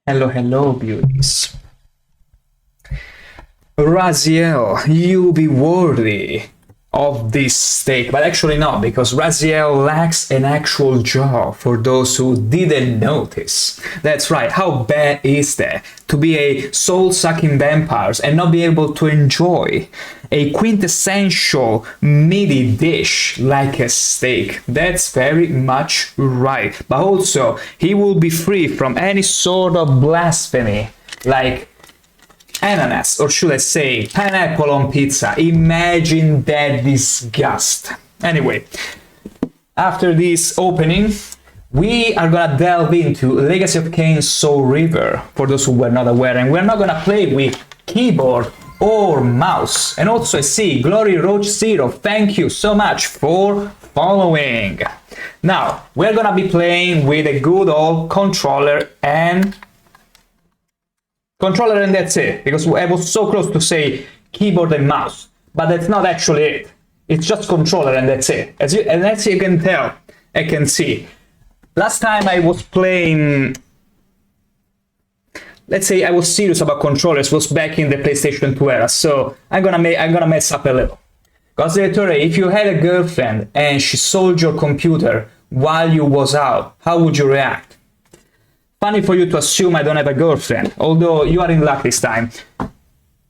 Hello, hello, beauties. Raziel, you be worthy of this steak, but actually not, because Raziel lacks an actual jaw, for those who didn't notice. That's right, how bad is that? To be a soul-sucking vampire and not be able to enjoy a quintessential meaty dish like a steak. That's very much right. But also, he will be free from any sort of blasphemy, like ananas, or should I say pineapple on pizza. Imagine that disgust. Anyway, after this opening, we are gonna delve into Legacy of Kain Soul River, for those who were not aware, and we're not gonna play with keyboard or mouse. And also I see Glory Roach Zero, thank you so much for following. Now, we're gonna be playing with a good old controller and that's it, because I was so close to say keyboard and mouse, but that's not actually it. It's just controller and that's it. As you can tell, I can see. Last time I was playing, let's say I was serious about controllers, was back in the PlayStation 2 era, so I'm gonna mess up a little. Because if you had a girlfriend and she sold your computer while you was out, how would you react? Funny for you to assume I don't have a girlfriend, although you are in luck this time.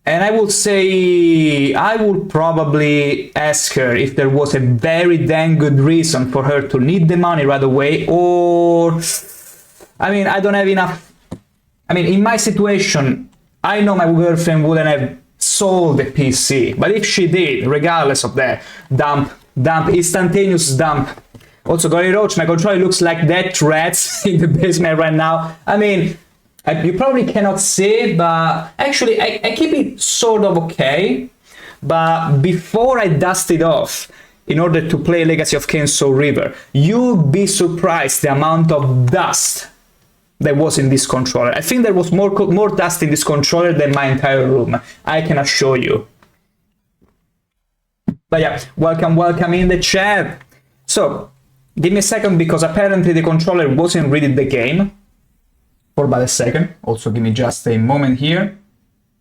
And I would say I would probably ask her if there was a very damn good reason for her to need the money right away, or I mean, I don't have enough. I mean, in my situation, I know my girlfriend wouldn't have sold the PC, but if she did, regardless of that, dump, instantaneous dump. Also, Glory Roach, my controller looks like that rats in the basement right now. I mean, you probably cannot see, but actually, I keep it sort of okay. But before I dust it off, in order to play Legacy of Kain Soul River, you'd be surprised the amount of dust that was in this controller. I think there was more dust in this controller than my entire room, I can assure you. But yeah, welcome in the chat. So, give me a second, because apparently the controller wasn't reading the game for about a second. Also, give me just a moment here.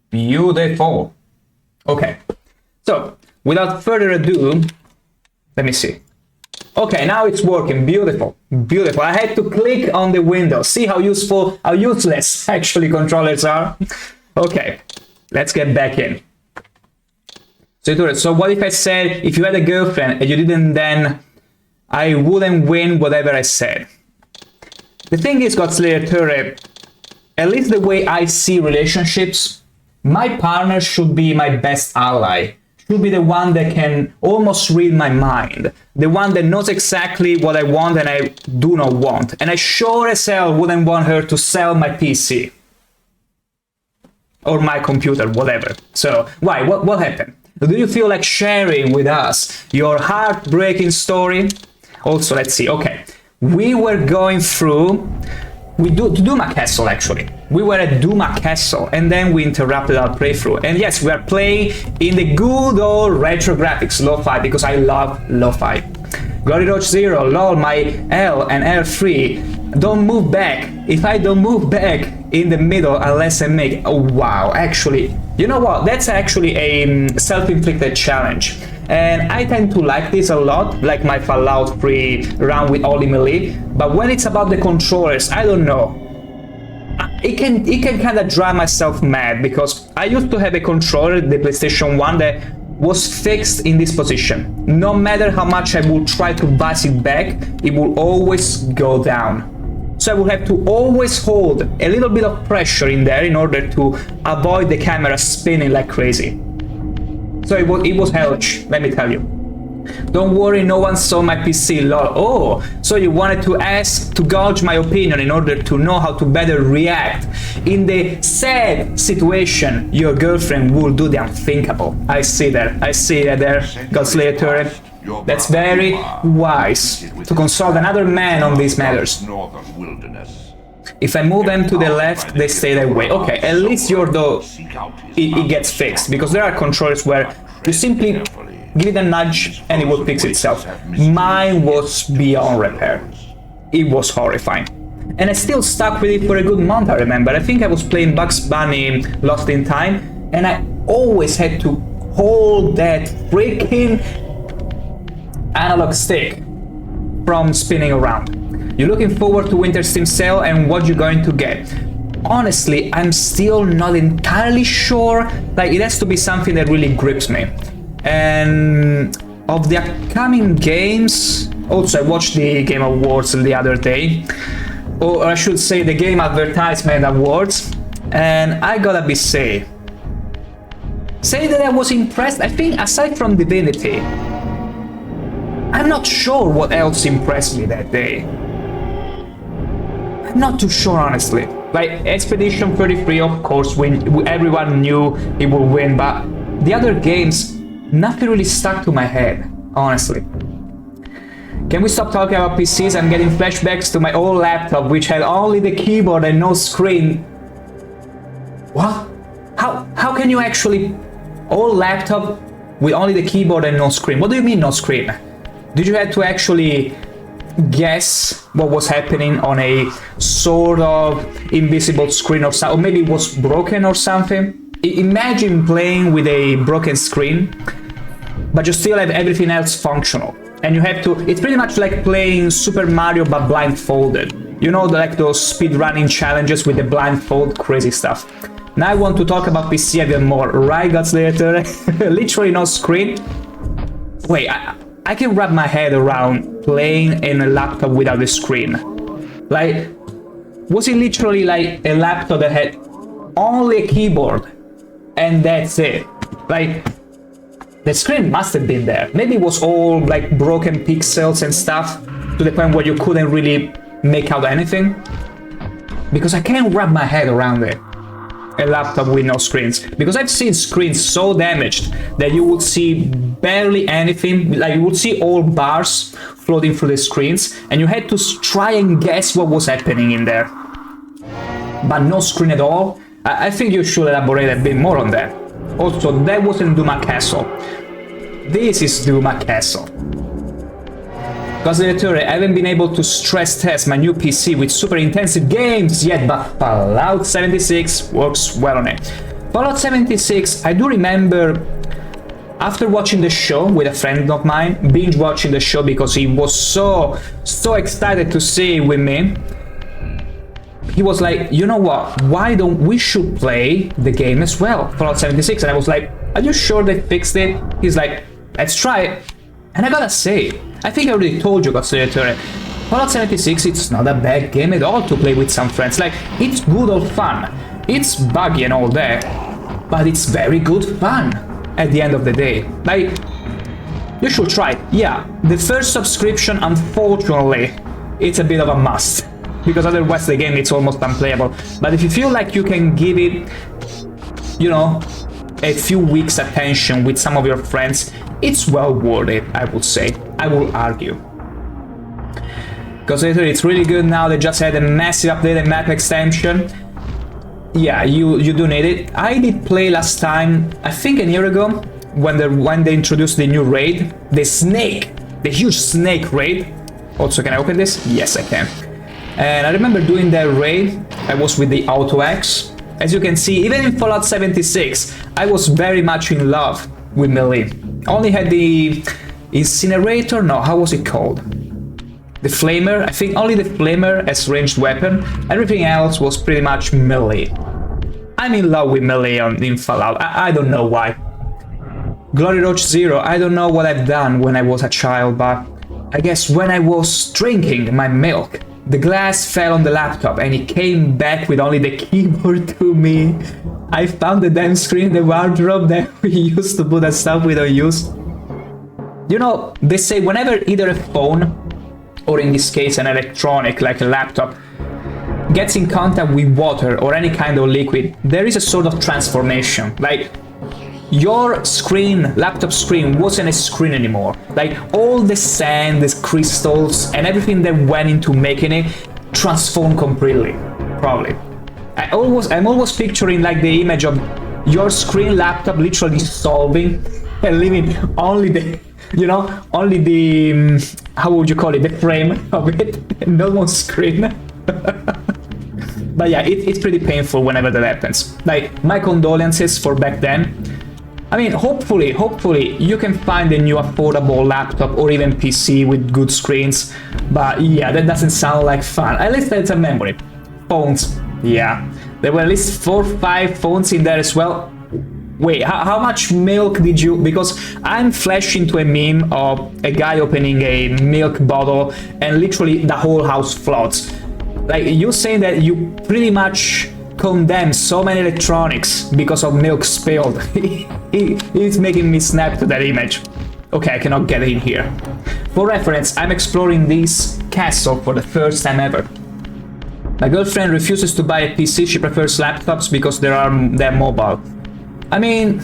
Beautiful. Okay, so without further ado, let me see. Okay, now it's working. Beautiful. I had to click on the window. See how useless actually controllers are. Okay, let's get back in. So what if I said, if you had a girlfriend and you didn't, then I wouldn't win whatever I said. The thing is, Godslayer Ture, at least the way I see relationships, my partner should be my best ally. Should be the one that can almost read my mind. The one that knows exactly what I want and I do not want. And I sure as hell wouldn't want her to sell my PC. Or my computer, whatever. So, why? What happened? Do you feel like sharing with us your heartbreaking story? Also, let's see. Okay, we were going through Duma Castle, actually. We were at Duma Castle, and then we interrupted our playthrough. And yes, we are playing in the good old retro graphics, lo-fi, because I love lo-fi. Glory Roach Zero, lol, my L and L3. Don't move back. If I don't move back in the middle unless I make... Oh, wow, actually, you know what? That's actually a self-inflicted challenge. And I tend to like this a lot, like my Fallout 3 run with Oli Melee. But when it's about the controllers, I don't know. It can kind of drive myself mad, because I used to have a controller, the PlayStation 1, that was fixed in this position. No matter how much I would try to buzz it back, it will always go down. So I would have to always hold a little bit of pressure in there in order to avoid the camera spinning like crazy. So it was hellish, let me tell you. Don't worry, no one saw my PC, lol. Oh, so you wanted to ask to gauge my opinion in order to know how to better react in the sad situation your girlfriend will do the unthinkable. I see that there, Godslayer Turret. That's very wise to consult another man on these matters. If I move them to the left, they stay that way. Okay, at least it gets fixed, because there are controllers where you simply give it a nudge and it will fix itself. Mine was beyond repair. It was horrifying. And I still stuck with it for a good month, I remember. I think I was playing Bugs Bunny Lost in Time, and I always had to hold that freaking analog stick from spinning around. You're looking forward to Winter Steam Sale and what you're going to get. Honestly, I'm still not entirely sure. Like, it has to be something that really grips me. And of the upcoming games, also I watched the Game Awards the other day, or I should say the Game Advertisement Awards, and I gotta be say that I was impressed. I think aside from Divinity, I'm not sure what else impressed me that day. I'm not too sure, honestly. Like, Expedition 33, of course, everyone knew it would win, but the other games, nothing really stuck to my head, honestly. Can we stop talking about PCs? I'm getting flashbacks to my old laptop, which had only the keyboard and no screen. What? How can you actually... Old laptop with only the keyboard and no screen? What do you mean no screen? Did you have to actually guess what was happening on a sort of invisible screen or something? Or maybe it was broken or something? Imagine playing with a broken screen, but you still have everything else functional. And you have to... It's pretty much like playing Super Mario but blindfolded. You know, like those speedrunning challenges with the blindfold, crazy stuff. Now I want to talk about PC even more. Right, Godslayer? Literally no screen. Wait, I can wrap my head around playing in a laptop without a screen. Like, was it literally like a laptop that had only a keyboard and that's it? Like, the screen must have been there. Maybe it was all like broken pixels and stuff to the point where you couldn't really make out anything. Because I can't wrap my head around it. A laptop with no screens, because I've seen screens so damaged that you would see barely anything. Like, you would see all bars floating through the screens and you had to try and guess what was happening in there, but no screen at all. I think you should elaborate a bit more on that. Also, that wasn't Duma Castle. This is Duma Castle. Because I haven't been able to stress test my new PC with super intensive games yet, but Fallout 76 works well on it. Fallout 76, I do remember after watching the show with a friend of mine, binge watching the show because he was so excited to see it with me. He was like, you know what, why don't we should play the game as well, Fallout 76? And I was like, are you sure they fixed it? He's like, let's try it. And I gotta say, I think I already told you, Godslayer, Fallout 76, it's not a bad game at all to play with some friends. Like, it's good old fun. It's buggy and all that, but it's very good fun at the end of the day. Like, you should try it. Yeah, the first subscription, unfortunately, it's a bit of a must, because otherwise the game it's almost unplayable. But if you feel like you can give it, you know, a few weeks attention with some of your friends, it's well worth it, I would say. I will argue. Because it's really good now. They just had a massive updated map extension. Yeah, you do need it. I did play last time, I think a year ago, when they introduced the new raid, the huge snake raid. Also, can I open this? Yes, I can. And I remember doing that raid. I was with the Auto Axe. As you can see, even in Fallout 76, I was very much in love with melee. Only had the incinerator, no, how was it called? The flamer, I think only the flamer as ranged weapon. Everything else was pretty much melee. I'm in love with melee in Fallout, I don't know why. Glory Roach Zero, I don't know what I've done when I was a child, but I guess when I was drinking my milk, the glass fell on the laptop and it came back with only the keyboard to me. I found the damn screen in the wardrobe that we used to put that stuff we don't use. You know, they say whenever either a phone, or in this case an electronic like a laptop, gets in contact with water or any kind of liquid, there is a sort of transformation. Like, your screen, laptop screen, wasn't a screen anymore. Like, all the sand, the crystals, and everything that went into making it transformed completely, probably. I'm always picturing like the image of your screen laptop literally dissolving and leaving only the, you know, only the, how would you call it, the frame of it, no more screen. But yeah, it's pretty painful whenever that happens. Like, my condolences for back then. I mean, hopefully you can find a new affordable laptop or even PC with good screens. But yeah, that doesn't sound like fun. At least that's a memory. Phones, yeah. There were at least 4 or 5 phones in there as well. Wait, how much milk did you... Because I'm flashed into a meme of a guy opening a milk bottle and literally the whole house floods. Like, you saying that you pretty much condemn so many electronics because of milk spilled. It's making me snap to that image. Okay, I cannot get in here. For reference, I'm exploring this castle for the first time ever. My girlfriend refuses to buy a PC, she prefers laptops because they're mobile. I mean,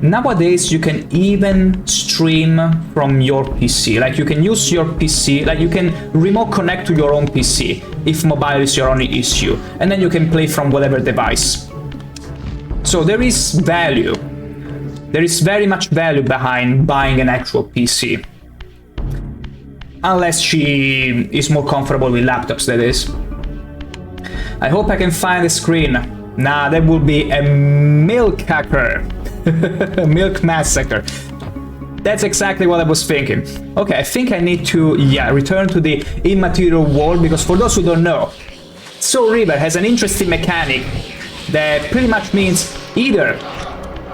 nowadays you can even stream from your PC. Like, you can use your PC, like you can remote connect to your own PC if mobile is your only issue, and then you can play from whatever device. So there is value. There is very much value behind buying an actual PC. Unless she is more comfortable with laptops, that is. I hope I can find the screen. Nah, that would be a milk hacker. Milk massacre. That's exactly what I was thinking. Okay, I think I need to, return to the immaterial world, because for those who don't know, Soul River has an interesting mechanic that pretty much means either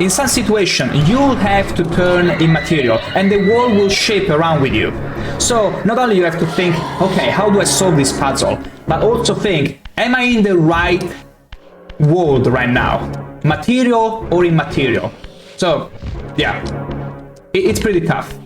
in some situation you'll have to turn immaterial and the world will shape around with you. So not only you have to think, okay, how do I solve this puzzle, but also think, am I in the right world right now? Material or immaterial? So yeah, it's pretty tough.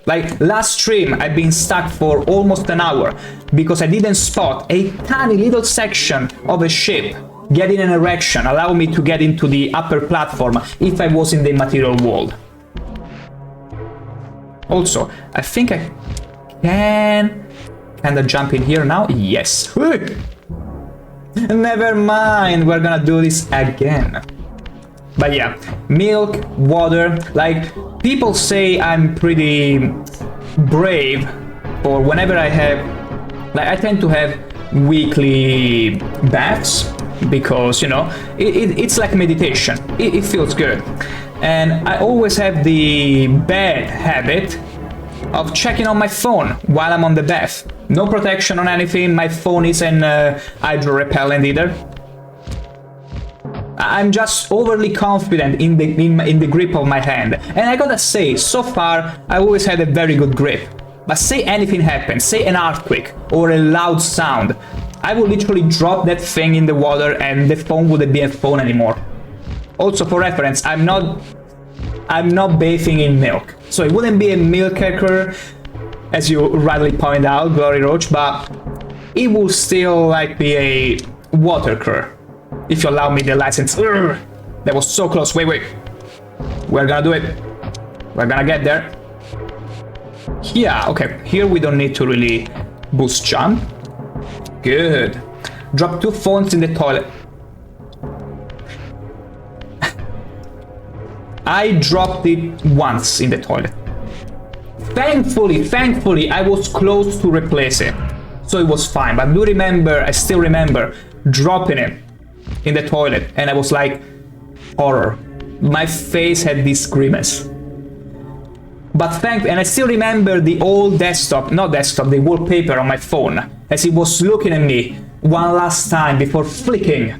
Like, last stream I've been stuck for almost an hour because I didn't spot a tiny little section of a ship getting an erection, allow me to get into the upper platform if I was in the material world. Also, I think I can kinda jump in here now. Yes. Never mind, we're gonna do this again. But yeah, milk, water, like, people say I'm pretty brave for whenever I have, like, I tend to have weekly baths because, you know, it's like meditation. It feels good. And I always have the bad habit of checking on my phone while I'm on the bath. No protection on anything, my phone isn't hydro repellent either. I'm just overly confident in the grip of my hand, and I gotta say, so far I always had a very good grip. But say anything happens, say an earthquake or a loud sound, I would literally drop that thing in the water and the phone wouldn't be a phone anymore. Also, for reference, I'm not bathing in milk, so it wouldn't be a milk hacker, as you rightly point out, Glory Roach, but it will still like be a water cur. If you allow me the license. Urgh, that was so close. Wait. We're gonna do it. We're gonna get there. Yeah, okay. Here we don't need to really boost jump. Good. Drop 2 phones in the toilet. I dropped it once in the toilet. Thankfully, I was close to replace it. So it was fine. But I still remember dropping it in the toilet, and I was like, horror. My face had this grimace. But and I still remember the old the wallpaper on my phone, as it was looking at me one last time before flicking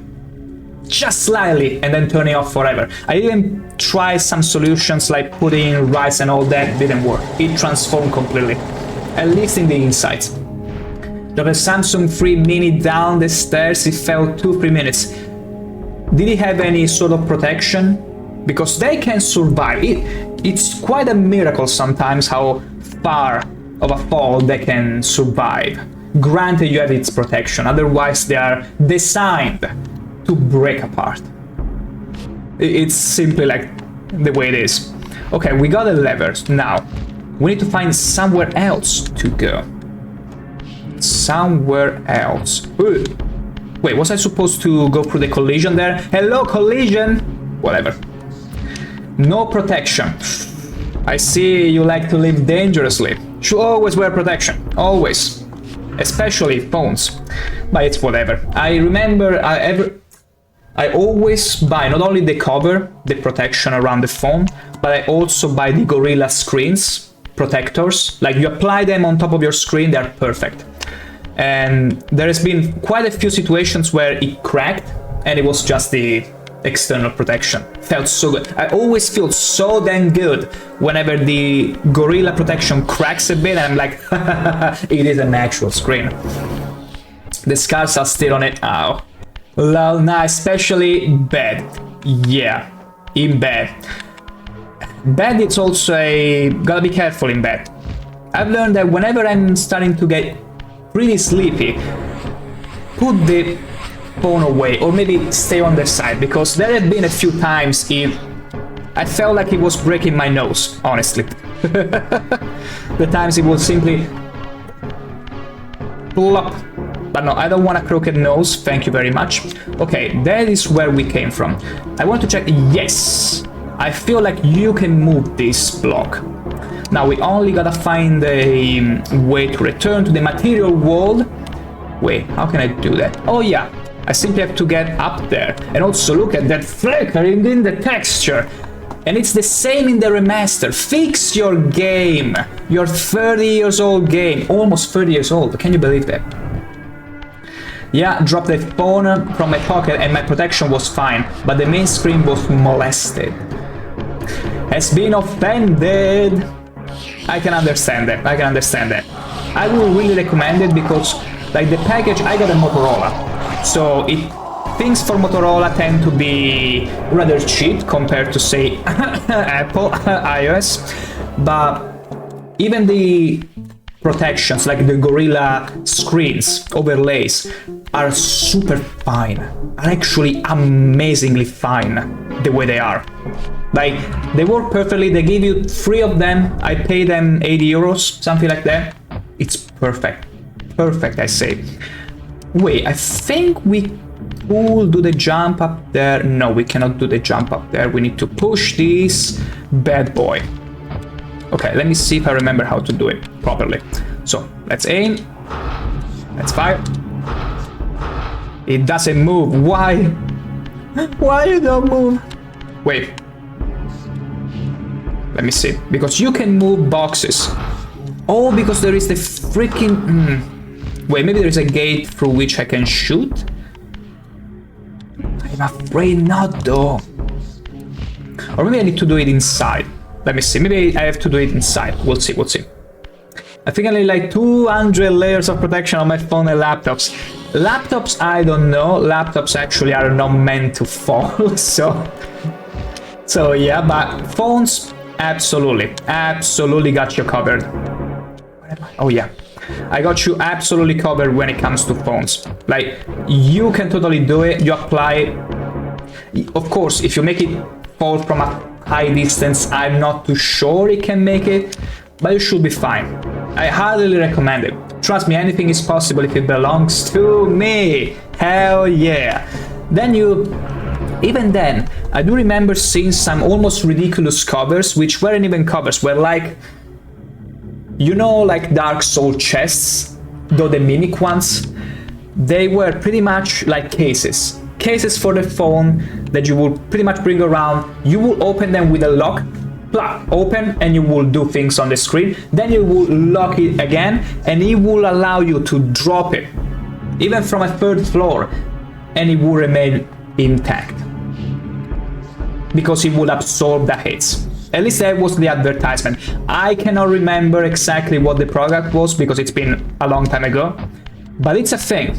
just slightly and then turning off forever. I even tried some solutions like putting rice and all that, didn't work. It transformed completely, at least in the insides. Drove a Samsung 3 Mini down the stairs, it fell 2-3 minutes. Did it have any sort of protection? Because they can survive. It's quite a miracle sometimes how far of a fall they can survive. Granted, you have its protection, otherwise they are designed to break apart. It's simply like the way it is. Okay, we got the levers. Now, we need to find somewhere else to go. Somewhere else. Ooh. Wait, was I supposed to go through the collision there? Hello, collision! Whatever. No protection. I see you like to live dangerously. Should always wear protection. Always. especially phones. But it's whatever. I remember I always buy not only the cover, the protection around the phone, but I also buy the Gorilla screens, protectors. Like, you apply them on top of your screen, they're perfect. And there has been quite a few situations where it cracked, and it was just the external protection. Felt so good. I always feel so damn good whenever the Gorilla protection cracks a bit, and I'm like, it is an actual screen. The scars are still on it. Ow. Lol, nah, especially bed. Yeah, in bed. Bed, it's also gotta be careful in bed. I've learned that whenever I'm starting to get pretty sleepy, put the phone away, or maybe stay on the side, because there have been a few times I felt like it was breaking my nose, honestly. The times it would simply plop. But no, I don't want a crooked nose, thank you very much. Okay, that is where we came from. I want to check, yes! I feel like you can move this block. Now we only gotta find a way to return to the material world. Wait, how can I do that? Oh yeah, I simply have to get up there. And also look at that flickering in the texture. And it's the same in the remaster. Fix your game. Your 30 years old game. Almost 30 years old. Can you believe that? Yeah, dropped the phone from my pocket and my protection was fine. But the main screen was molested. Has been offended. I can understand that. I can understand that. I will really recommend it because, like, the package, I got a Motorola. So things for Motorola tend to be rather cheap compared to, say, Apple, iOS. But even the protections, like the Gorilla screens, overlays, are super fine. Are actually amazingly fine the way they are. Like, they work perfectly. They give you 3 of them. I pay them 80 euros, something like that. It's perfect. Perfect, I say. Wait, I think we could do the jump up there. No, we cannot do the jump up there. We need to push this bad boy. Okay, let me see if I remember how to do it properly. So, let's aim. Let's fire. It doesn't move. Why? Why you don't move? Wait. Let me see. Because you can move boxes. Oh, because there is the freaking... Wait, maybe there is a gate through which I can shoot? I'm afraid not, though. Or maybe I need to do it inside. Let me see. Maybe I have to do it inside. We'll see, we'll see. I think I need like 200 layers of protection on my phone and laptops. Laptops, I don't know. Laptops actually are not meant to fall, so yeah, but phones, absolutely. Absolutely got you covered. Where am I? Oh yeah. I got you absolutely covered when it comes to phones. Like, you can totally do it. You apply... Of course, if you make it fall from a high distance, I'm not too sure it can make it, but you should be fine. I highly recommend it. Trust me, anything is possible if it belongs to me. Hell yeah. Then even then, I do remember seeing some almost ridiculous covers, which weren't even covers, were like, you know, like Dark Soul chests, though the mimic ones, they were pretty much like cases. Cases for the phone that you will pretty much bring around. You will open them with a lock, plug, open, and you will do things on the screen. Then you will lock it again, and it will allow you to drop it, even from a 3rd floor, and it will remain intact. Because it will absorb the hits. At least that was the advertisement. I cannot remember exactly what the product was because it's been a long time ago, but it's a thing.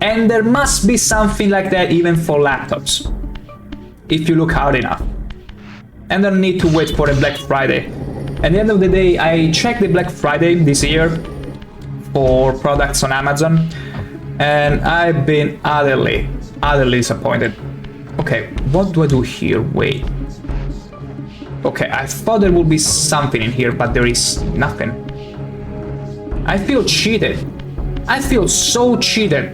And there must be something like that even for laptops, if you look hard enough. And don't need to wait for a Black Friday. At the end of the day, I checked the Black Friday this year for products on Amazon, and I've been utterly disappointed. Okay, what do I do here? Wait. Okay, I thought there would be something in here, but there is nothing. I feel cheated. I feel so cheated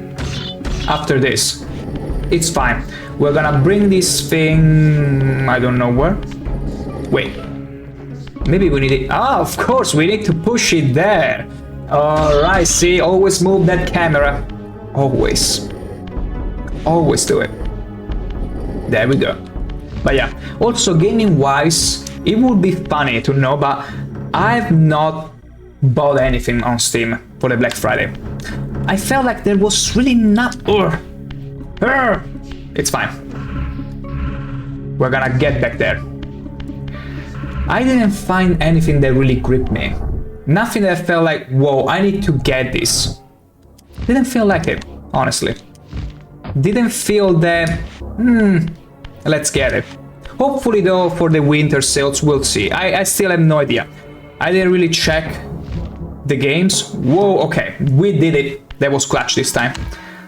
after this. It's fine. We're gonna bring this thing... I don't know where. Wait. Maybe we need it... Ah, of course, we need to push it there. Alright, see, always move that camera. Always. Always do it. There we go. But yeah, also gaming wise, it would be funny to know, but I've not bought anything on Steam for the Black Friday. I felt like there was really not... It's fine. We're gonna get back there. I didn't find anything that really gripped me. Nothing that felt like, whoa, I need to get this. Didn't feel like it, honestly. Didn't feel that, let's get it. Hopefully though, for the winter sales, we'll see. I still have no idea. I didn't really check the games. Whoa, okay, we did it. That was clutch this time.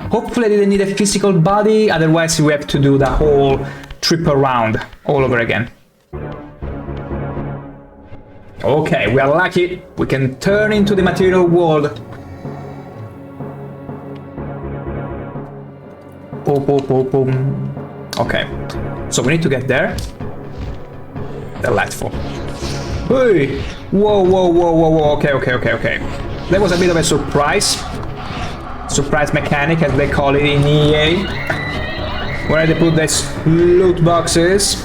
Hopefully I didn't need a physical body, otherwise we have to do the whole trip around all over again. Okay, we are lucky. We can turn into the material world. Boom, boom, boom, boom. Okay, so we need to get there. Delightful. Hey! Whoa, whoa, whoa, whoa, whoa. Okay. That was a bit of a surprise. Surprise mechanic, as they call it in EA. Where they put these loot boxes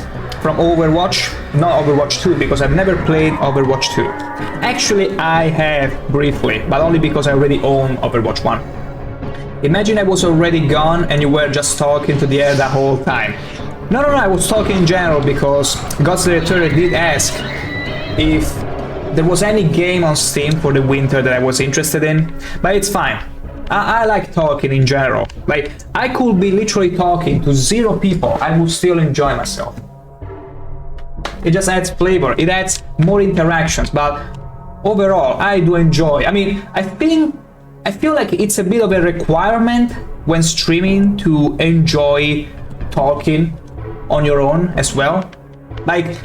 from Overwatch. Not Overwatch 2, because I've never played Overwatch 2. Actually, I have briefly, but only because I already own Overwatch 1. Imagine I was already gone and you were just talking to the air the whole time. No, I was talking in general because Ghost of the Returned did ask if there was any game on Steam for the winter that I was interested in, but it's fine. I like talking in general. Like, I could be literally talking to 0 people, I would still enjoy myself. It just adds flavor, it adds more interactions, but overall, I do enjoy. I mean, I feel like it's a bit of a requirement when streaming to enjoy talking on your own as well. Like,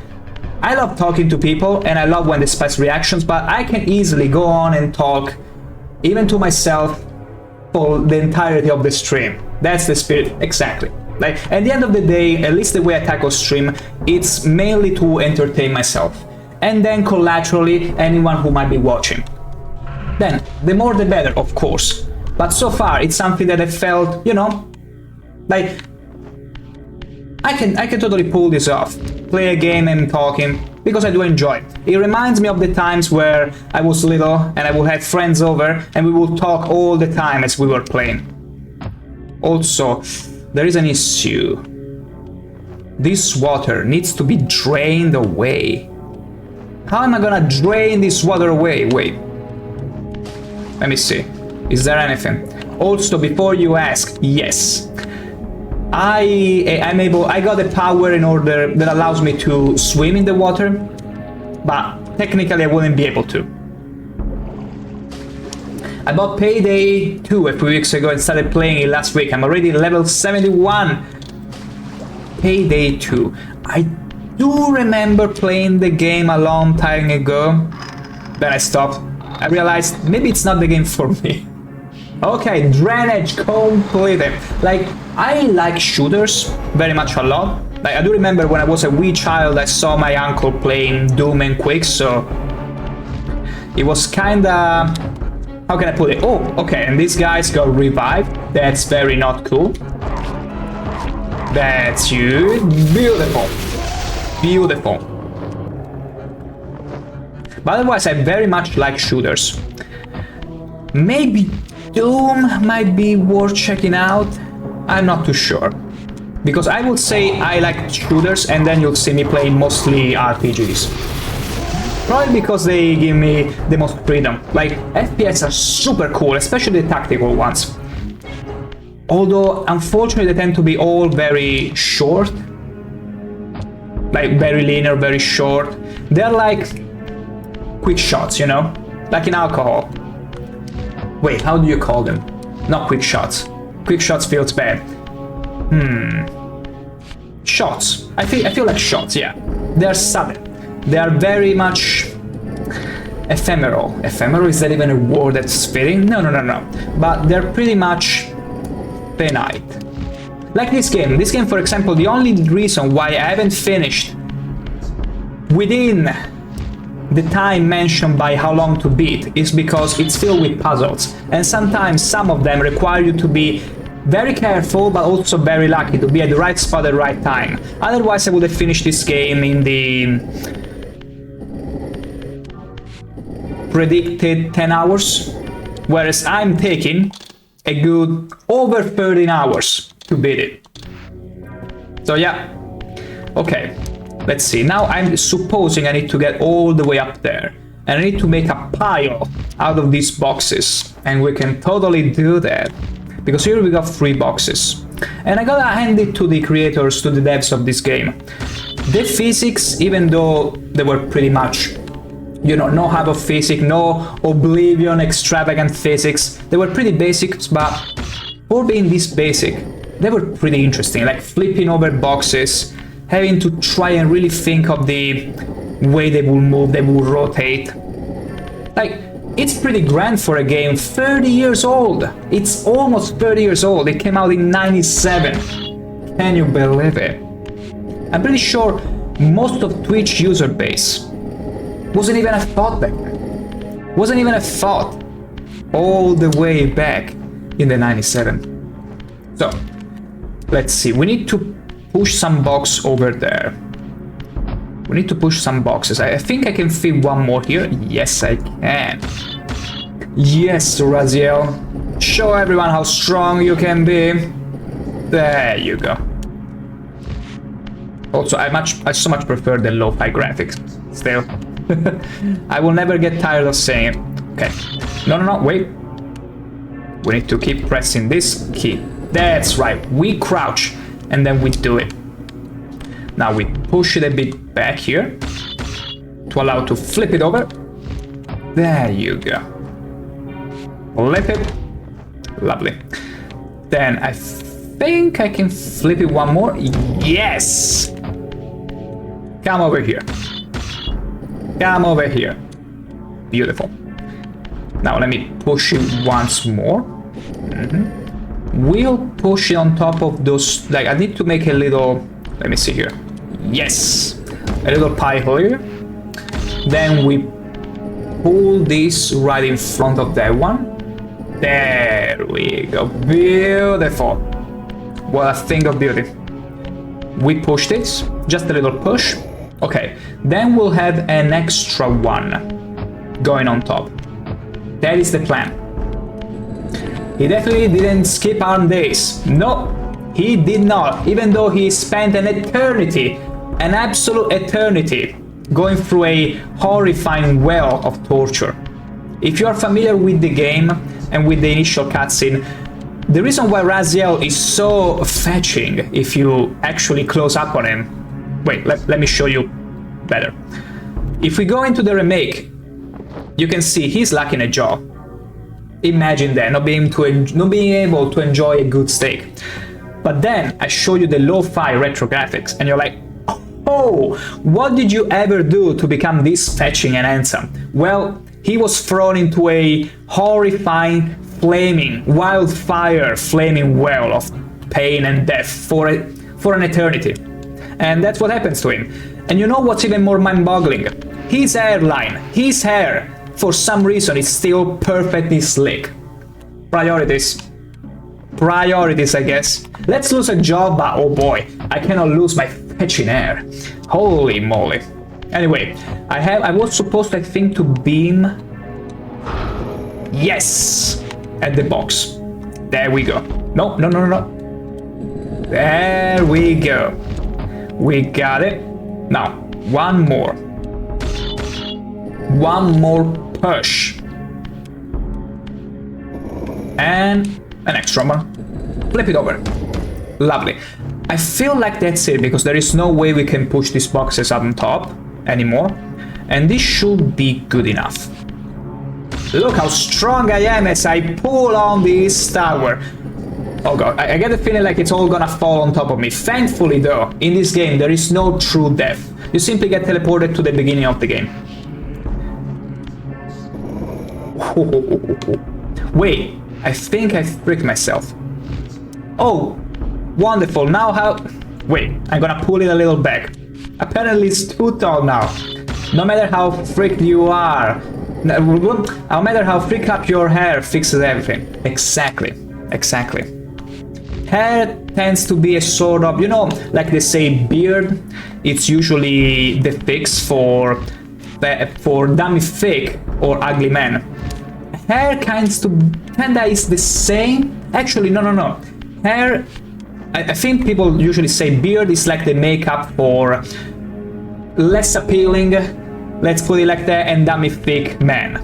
I love talking to people and I love when they spice reactions, but I can easily go on and talk, even to myself, for the entirety of the stream. That's the spirit, exactly. Like, at the end of the day, at least the way I tackle stream, it's mainly to entertain myself. And then collaterally, anyone who might be watching. Then, the more the better, of course. But so far, it's something that I felt, you know, like, I can totally pull this off. Play a game and talking, because I do enjoy it. It reminds me of the times where I was little and I would have friends over and we would talk all the time as we were playing. Also, there is an issue. This water needs to be drained away. How am I gonna drain this water away? Wait. Let me see. Is there anything? Also, before you ask, yes. I got the power in order that allows me to swim in the water, but technically I wouldn't be able to. I bought Payday 2 a few weeks ago and started playing it last week. I'm already level 71. Payday 2. I do remember playing the game a long time ago. Then I stopped. I realized maybe it's not the game for me. Okay, drainage completed. Like, I like shooters very much a lot. Like, I do remember when I was a wee child, I saw my uncle playing Doom and Quake, so it was kinda... How can I put it? Oh, okay, and these guys got revived. That's very not cool. That's huge. Beautiful. Beautiful. But otherwise, I very much like shooters. Maybe Doom might be worth checking out. I'm not too sure. Because I would say I like shooters and then you'll see me play mostly RPGs. Probably because they give me the most freedom. Like, FPS are super cool, especially the tactical ones. Although, unfortunately, they tend to be all very short. Like, very linear, very short. They're like quick shots, you know? Like in alcohol. Wait, how do you call them? Not quick shots. Quick shots feels bad. Shots. I feel like shots, yeah. They're sudden. They are very much ephemeral. Ephemeral, is that even a word that's fitting? No. But they're pretty much finite. Like this game. This game, for example, the only reason why I haven't finished within the time mentioned by how long to beat is because it's filled with puzzles, and sometimes some of them require you to be very careful but also very lucky to be at the right spot at the right time. Otherwise I would have finished this game in the predicted 10 hours, whereas I'm taking a good over 13 hours to beat it. So yeah, okay, let's see. Now I'm supposing I need to get all the way up there, and I need to make a pile out of these boxes, and we can totally do that, because here we got 3 boxes. And I gotta hand it to the creators, to the devs of this game. The physics, even though they were pretty much, you know, no hyper physics, no Oblivion extravagant physics, they were pretty basic, but for being this basic, they were pretty interesting, like flipping over boxes, having to try and really think of the way they will move, they will rotate. Like, it's pretty grand for a game 30 years old. It's almost 30 years old. It came out in 97. Can you believe it? I'm pretty sure most of Twitch user base wasn't even a thought back then. Wasn't even a thought all the way back in the 97. So, let's see. We need to push some box over there. We need to push some boxes. I think I can fit one more here. Yes, I can. Yes, Raziel. Show everyone how strong you can be. There you go. Also, I so much prefer the lo-fi graphics. Still. I will never get tired of saying it. Okay. No, wait. We need to keep pressing this key. That's right. We crouch and then we do it. Now we push it a bit back here to allow to flip it over. There you go. Flip it. Lovely. Then I think I can flip it one more. Yes! Come over here. Come over here. Beautiful. Now let me push it once more. We'll push it on top of those. Like, I need to make a little. Let me see here. Yes! A little pie hole here. Then we pull this right in front of that one. There we go. Beautiful. What a thing of beauty. We push this. Just a little push. Okay. Then we'll have an extra one going on top. That is the plan. He definitely didn't skip ARM days. No, he did not. Even though he spent an eternity, an absolute eternity, going through a horrifying well of torture. If you are familiar with the game and with the initial cutscene, the reason why Raziel is so fetching, if you actually close up on him... Wait, let me show you better. If we go into the remake, you can see he's lacking a jaw. Imagine that, not being able to enjoy a good steak. But then I show you the lo-fi retro graphics and you're like, oh, what did you ever do to become this fetching and handsome? Well, he was thrown into a horrifying, flaming, wildfire flaming well of pain and death for an eternity. And that's what happens to him. And you know what's even more mind-boggling? His hairline, his hair, for some reason, is still perfectly slick. Priorities. Priorities, I guess. Let's lose a job, but oh boy, I cannot lose my fetching hair. Holy moly. Anyway, I was supposed, I think, to beam... Yes! At the box. There we go. No. There we go. We got it. Now, one more. One more push. And an extra one. Flip it over. Lovely. I feel like that's it, because there is no way we can push these boxes up on top anymore. And this should be good enough. Look how strong I am as I pull on this tower. Oh god, I get the feeling like it's all gonna fall on top of me. Thankfully though, in this game there is no true death. You simply get teleported to the beginning of the game. Wait, I think I freaked myself. Oh, wonderful. Now how... Wait, I'm gonna pull it a little back. Apparently it's too tall now. No matter how freaked you are, no matter how freaked up your hair fixes everything. Exactly, exactly. Hair tends to be a sort of, you know, like they say beard, it's usually the fix for dummy thick or ugly men. Hair kinda is the same. Actually, no. Hair, I think people usually say beard is like the makeup for less appealing, let's put it like that, and dummy thick men.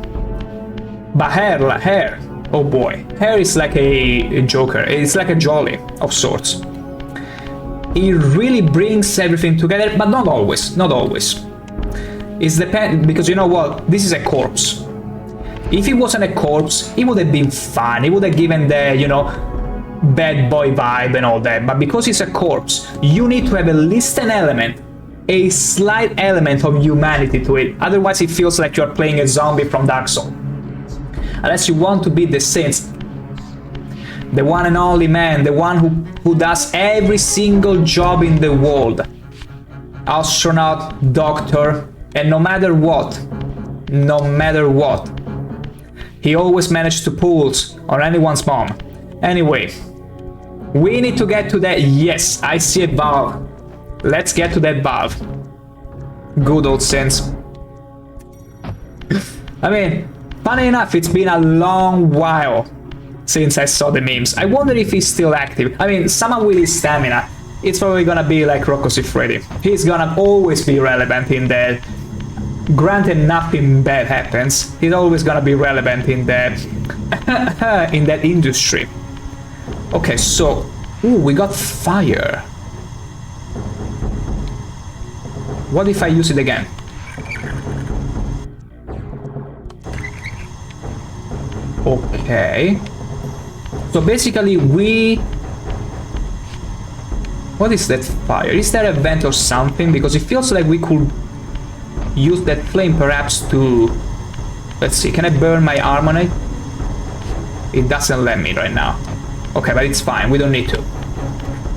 But hair, oh boy, hair is like a joker. It's like a jolly of sorts. It really brings everything together, but not always. Not always. It's because you know what? This is a corpse. If it wasn't a corpse, it would have been fun. It would have given the, you know, bad boy vibe and all that. But because it's a corpse, you need to have at least an element, a slight element of humanity to it. Otherwise, it feels like you're playing a zombie from Dark Souls. Unless you want to be the saint, the one and only man, the one who does every single job in the world. Astronaut, doctor, and no matter what, he always managed to pull on anyone's mom. Anyway, we need to get to that. Yes, I see a valve. Let's get to that valve. Good old sense. I mean, funny enough, it's been a long while since I saw the memes. I wonder if he's still active. I mean, someone with his stamina, it's probably gonna be like Rocco Siffredi. He's gonna always be relevant in that. Granted, nothing bad happens. He's always gonna be relevant in that in that industry. Okay, so we got fire. What if I use it again? Okay. So basically what is that fire? Is there a vent or something? Because it feels like we could use that flame perhaps to... Let's see, can I burn my arm on it? It doesn't let me right now. Okay, but it's fine, we don't need to.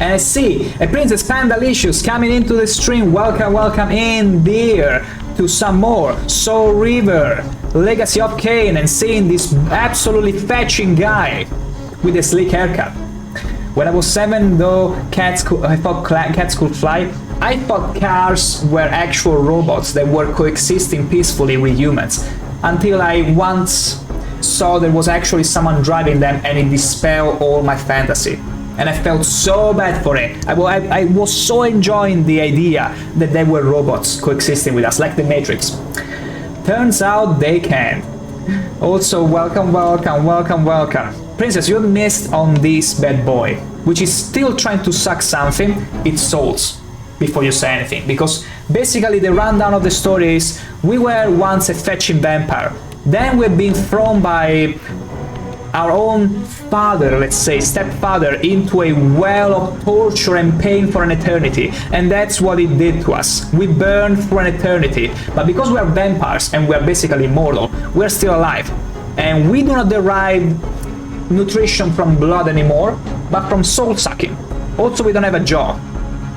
And I see a Princess Pandalicious coming into the stream. Welcome in there to some more Soul River, Legacy of Kain, and seeing this absolutely fetching guy with a sleek haircut. When I was 7, though, I thought cats could fly. I thought cars were actual robots that were coexisting peacefully with humans, until I once saw there was actually someone driving them, and it dispelled all my fantasy. And I felt so bad for it. I was so enjoying the idea that they were robots coexisting with us, like the Matrix. Turns out they can't. Also, welcome. Princess, you missed on this bad boy, which is still trying to suck something. It's souls. Before you say anything, because basically the rundown of the story is we were once a fetching vampire, then we've been thrown by our own father, let's say stepfather, into a well of torture and pain for an eternity, and that's what it did to us. We burned for an eternity, but because we are vampires and we are basically immortal, we're still alive, and we do not derive nutrition from blood anymore, but from soul sucking. Also, we don't have a jaw.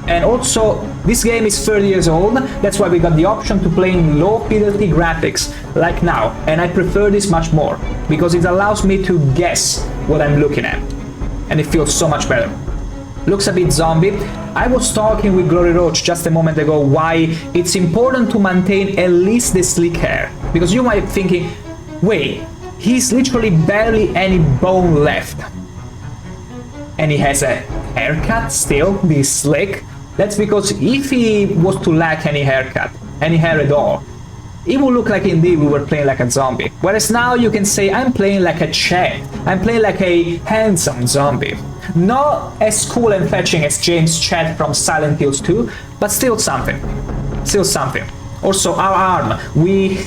And also, this game is 30 years old, that's why we got the option to play in low fidelity graphics, like now, and I prefer this much more, because it allows me to guess what I'm looking at, and it feels so much better. Looks a bit zombie. I was talking with Glory Roach just a moment ago why it's important to maintain at least the sleek hair, because you might be thinking, wait, he's literally barely any bone left, and he has a haircut still, this slick. That's because if he was to lack any haircut, any hair at all, it would look like indeed we were playing like a zombie. Whereas now you can say, I'm playing like a Chad. I'm playing like a handsome zombie. Not as cool and fetching as James Chad from Silent Hills 2, but still something. Still something. Also, our arm. We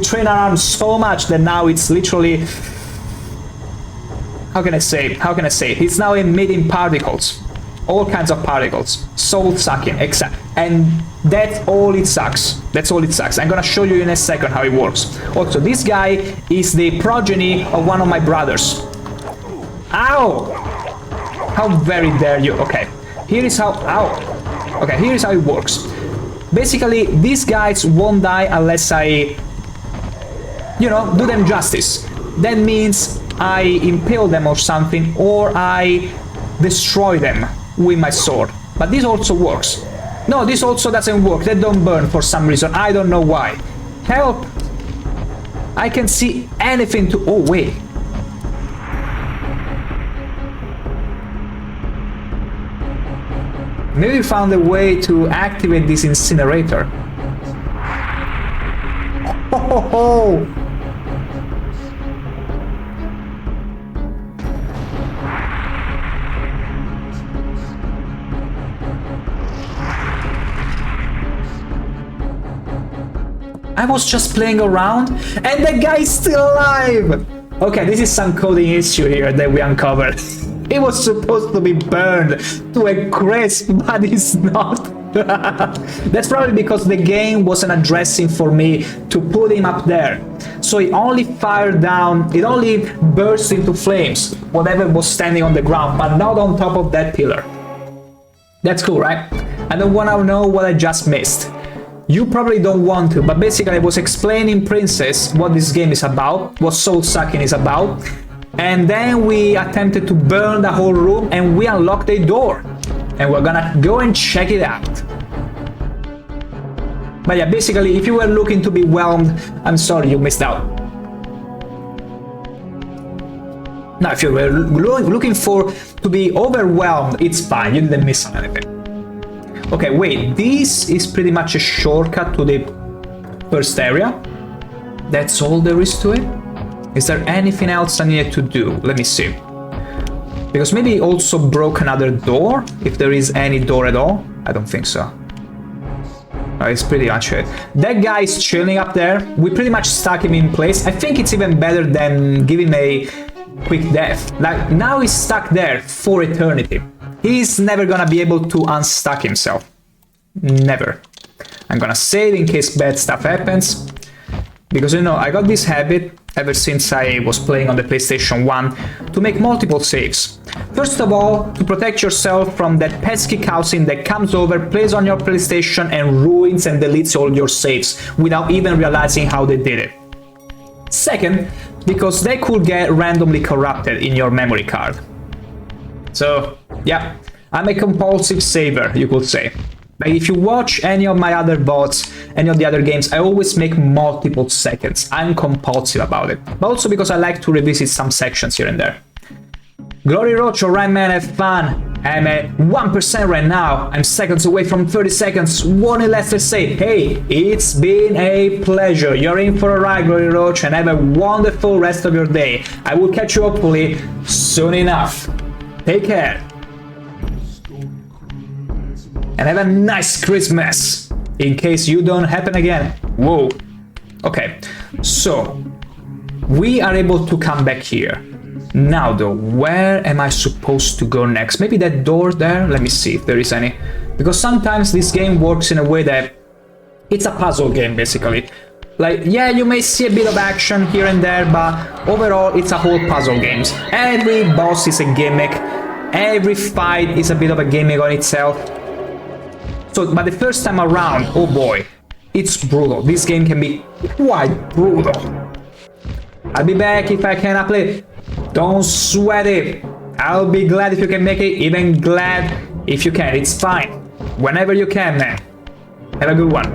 train our arm so much that now it's literally... How can I say? It's now emitting particles. All kinds of particles. Soul sucking, exact. And that's all it sucks. That's all it sucks. I'm gonna show you in a second how it works. Also, this guy is the progeny of one of my brothers. Ow! How very dare you. Okay. Here is how... Ow! Okay, here is how it works. Basically, these guys won't die unless I, you know, do them justice. That means I impale them or something, or I destroy them with my sword. But this also works. No, this also doesn't work. They don't burn for some reason. I don't know why. Help! I can see anything to... Oh, wait. Maybe we found a way to activate this incinerator. Ho ho ho! I was just playing around and the guy's still alive! Okay, this is some coding issue here that we uncovered. It was supposed to be burned to a crisp, but it's not. That's probably because the game wasn't addressing for me to put him up there. So it only fired down, it only burst into flames, whatever was standing on the ground, but not on top of that pillar. That's cool, right? I don't want to know what I just missed. You probably don't want to, but basically I was explaining Princess what this game is about, what soul sucking is about, and then we attempted to burn the whole room and we unlocked a door. And we're gonna go and check it out. But yeah, basically, if you were looking to be whelmed, I'm sorry, you missed out. Now, if you were looking to be overwhelmed, it's fine, you didn't miss on anything. Okay, wait, this is pretty much a shortcut to the first area. That's all there is to it? Is there anything else I needed to do? Let me see. Because maybe also broke another door, if there is any door at all. I don't think so. It's pretty much it. That guy is chilling up there. We pretty much stuck him in place. I think it's even better than giving him a quick death. Like, now he's stuck there for eternity. He's never gonna be able to unstuck himself. Never. I'm gonna save in case bad stuff happens. Because, you know, I got this habit ever since I was playing on the PlayStation 1 to make multiple saves. First of all, to protect yourself from that pesky cutscene that comes over, plays on your PlayStation and ruins and deletes all your saves without even realizing how they did it. Second, because they could get randomly corrupted in your memory card. So, yeah, I'm a compulsive saver, you could say. Like, if you watch any of my other VODs, any of the other games, I always make multiple seconds. I'm compulsive about it. But also because I like to revisit some sections here and there. Glory Roach, alright man, have fun. I'm at 1% right now. I'm seconds away from 30 seconds. One less to say. Hey, it's been a pleasure. You're in for a ride, Glory Roach, and have a wonderful rest of your day. I will catch you hopefully soon enough. Take care. And have a nice Christmas, in case you don't happen again. Whoa. Okay, so we are able to come back here. Now though, where am I supposed to go next? Maybe that door there? Let me see if there is any. Because sometimes this game works in a way that it's a puzzle game, basically. Like, yeah, you may see a bit of action here and there, but overall it's a whole puzzle game. Every boss is a gimmick. Every fight is a bit of a gimmick on itself. So, but the first time around, oh boy, it's brutal. This game can be quite brutal. I'll be back if I can play. Don't sweat it. I'll be glad if you can make it, even glad if you can. It's fine. Whenever you can, man. Have a good one.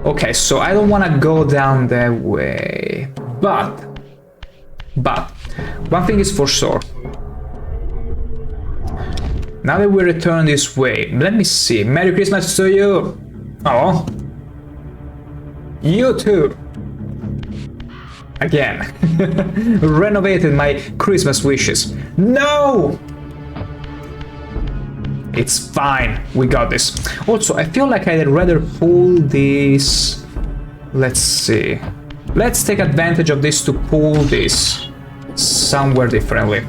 Okay, so I don't want to go down that way. But, one thing is for sure. Now that we return this way, let me see. Merry Christmas to you! Oh. You too! Again. Renovated my Christmas wishes. No! It's fine. We got this. Also, I feel like I'd rather pull this... Let's see. Let's take advantage of this to pull this somewhere differently.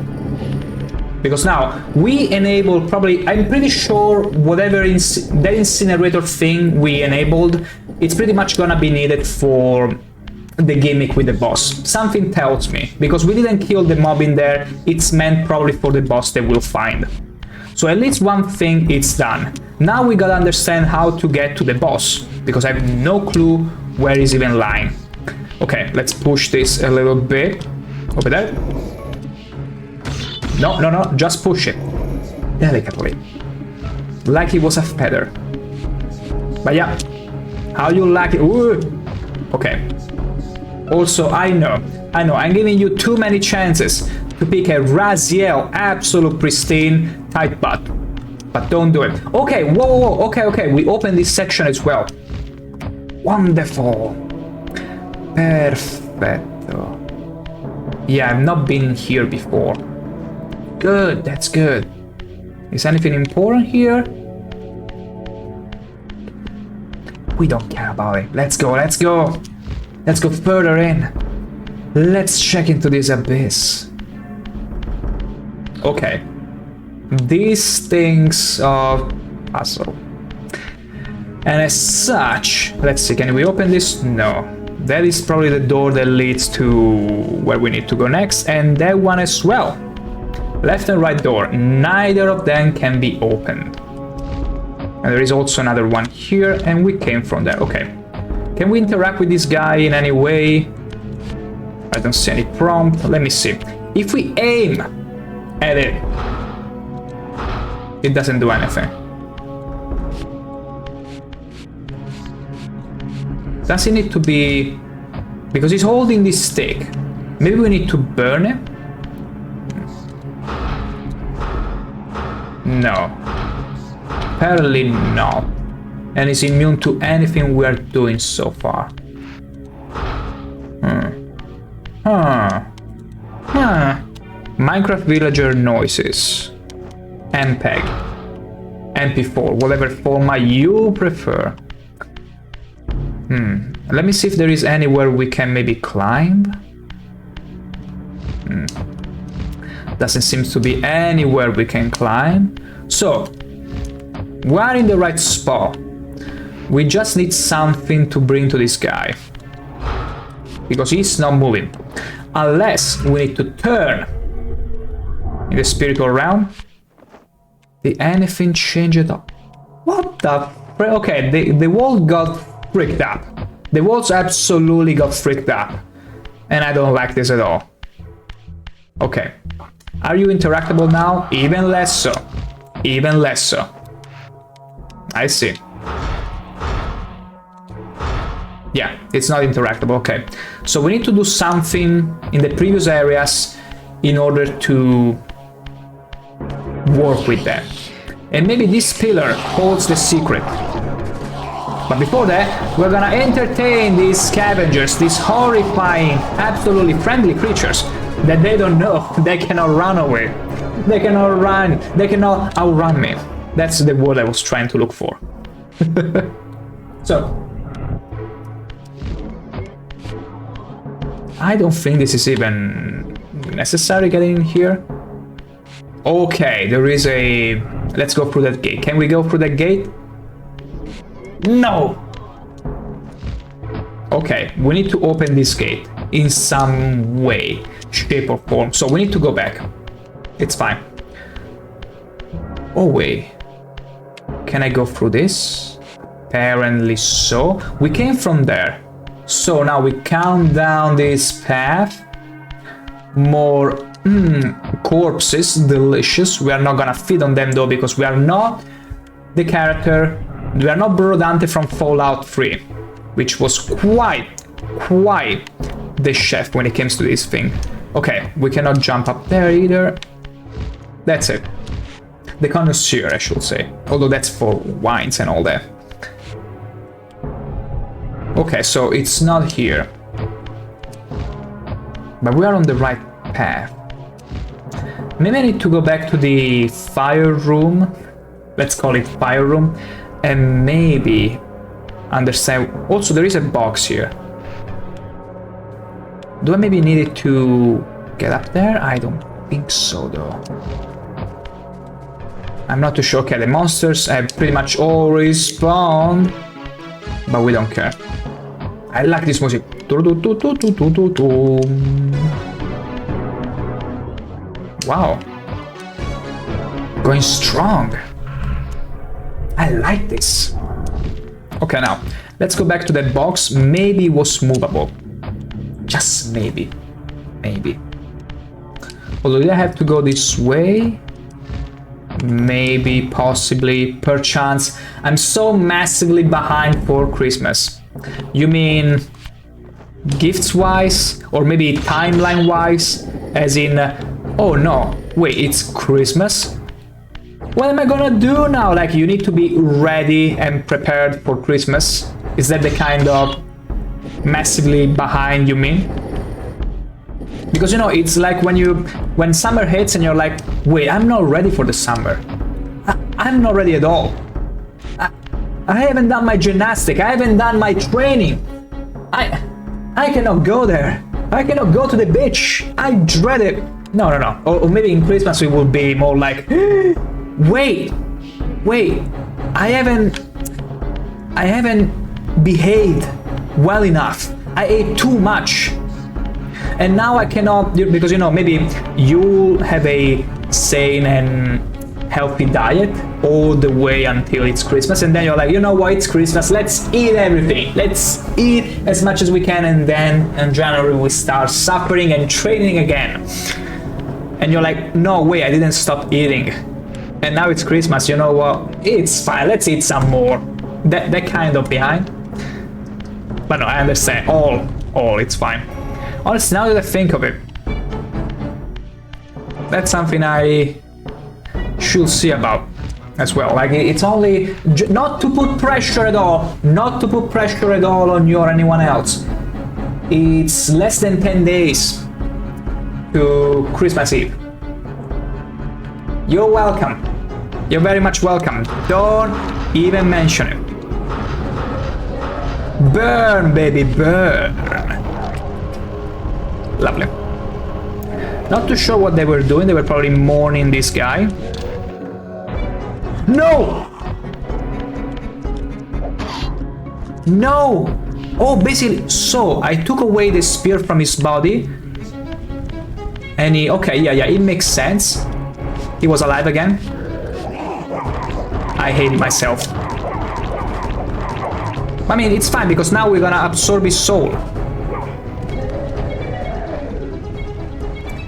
Because now, we enable probably, I'm pretty sure whatever that incinerator thing we enabled, it's pretty much gonna be needed for the gimmick with the boss. Something tells me, because we didn't kill the mob in there, it's meant probably for the boss that we'll find. So at least one thing it's done. Now we gotta understand how to get to the boss, because I have no clue where he's even lying. Okay, let's push this a little bit. Over there. No, no, no, just push it. Delicately. Like it was a feather. But yeah, how you like it? Ooh. Okay. Also, I know, I'm giving you too many chances to pick a Raziel absolute pristine tight butt. But don't do it. Okay, whoa, whoa, whoa, okay, we open this section as well. Wonderful. Perfetto. Yeah, I've not been here before. Good, that's good. Is anything important here? We don't care about it. Let's go, let's go. Let's go further in. Let's check into this abyss. Okay. These things are puzzle. And as such, let's see, can we open this? No. That is probably the door that leads to where we need to go next, and that one as well. Left and right door, neither of them can be opened. And there is also another one here, and we came from there. Okay. Can we interact with this guy in any way? I don't see any prompt. Let me see. If we aim at it, it doesn't do anything. Does it need to be... Because he's holding this stick. Maybe we need to burn it? No. Apparently not. And is immune to anything we are doing so far. Minecraft villager noises. MPEG. MP4, whatever format you prefer. Let me see if there is anywhere we can maybe climb. Doesn't seem to be anywhere we can climb. So, we are in the right spot. We just need something to bring to this guy. Because he's not moving. Unless we need to turn in the spiritual realm. Did anything change at all? What the frick? Okay, the wall got freaked up. The walls absolutely got freaked up. And I don't like this at all. Okay. Are you interactable now? Even less so. Even less so. I see. Yeah, it's not interactable. Okay. So we need to do something in the previous areas in order to work with that. And maybe this pillar holds the secret. But before that, we're gonna entertain these scavengers, these horrifying, absolutely friendly creatures that they don't know they cannot run away. They cannot run. They cannot outrun me. That's the word I was trying to look for. So, I don't think this is even necessary getting in here. Okay, there is a... Let's go through that gate. Can we go through that gate? No! Okay, we need to open this gate in some way, shape or form. So we need to go back. It's fine. Oh wait. Can I go through this? Apparently so. We came from there. So now we count down this path. More corpses, delicious. We are not gonna feed on them though, because we are not the character. We are not Brodante from Fallout 3, which was quite the chef when it comes to this thing. Okay, we cannot jump up there either. That's it. The connoisseur, I should say. Although that's for wines and all that. Okay, so it's not here. But we are on the right path. Maybe I need to go back to the fire room. Let's call it fire room. And maybe understand... Also, there is a box here. Do I maybe need it to get up there? I don't think so, though. I'm not too sure. Okay, the monsters have pretty much all respawned. But we don't care. I like this music. Wow. Going strong. I like this. Okay, now, let's go back to that box. Maybe it was movable. Just maybe. Maybe. Although, did I have to go this way? Maybe, possibly, perchance. I'm so massively behind for Christmas. You mean gifts-wise? Or maybe timeline-wise? As in, oh no, wait, it's Christmas? What am I gonna do now? Like, you need to be ready and prepared for Christmas? Is that the kind of massively behind you mean? Because, you know, it's like when summer hits and you're like, wait, I'm not ready for the summer. I'm not ready at all. I haven't done my gymnastic. I haven't done my training. I cannot go there. I cannot go to the beach. I dread it. No. Or maybe in Christmas it will be more like, wait, I haven't behaved well enough. I ate too much. And now I cannot, because, you know, maybe you have a sane and healthy diet all the way until it's Christmas, and then you're like, you know what, it's Christmas, let's eat everything, let's eat as much as we can, and then in January we start suffering and training again. And you're like, no way, I didn't stop eating. And now it's Christmas, you know what, it's fine, let's eat some more. That kind of behind. But no, I understand, all, it's fine. Honestly, now that I think of it, that's something I should see about as well. Like, it's only not to put pressure at all, on you or anyone else. It's less than 10 days to Christmas Eve. You're welcome. You're very much welcome. Don't even mention it. Burn, baby, burn. Lovely. Not too sure what they were doing. They were probably mourning this guy. No! No! Oh, basically, so I took away the spear from his body. And he, okay, yeah, it makes sense. He was alive again. I hate myself. I mean, it's fine because now we're gonna absorb his soul.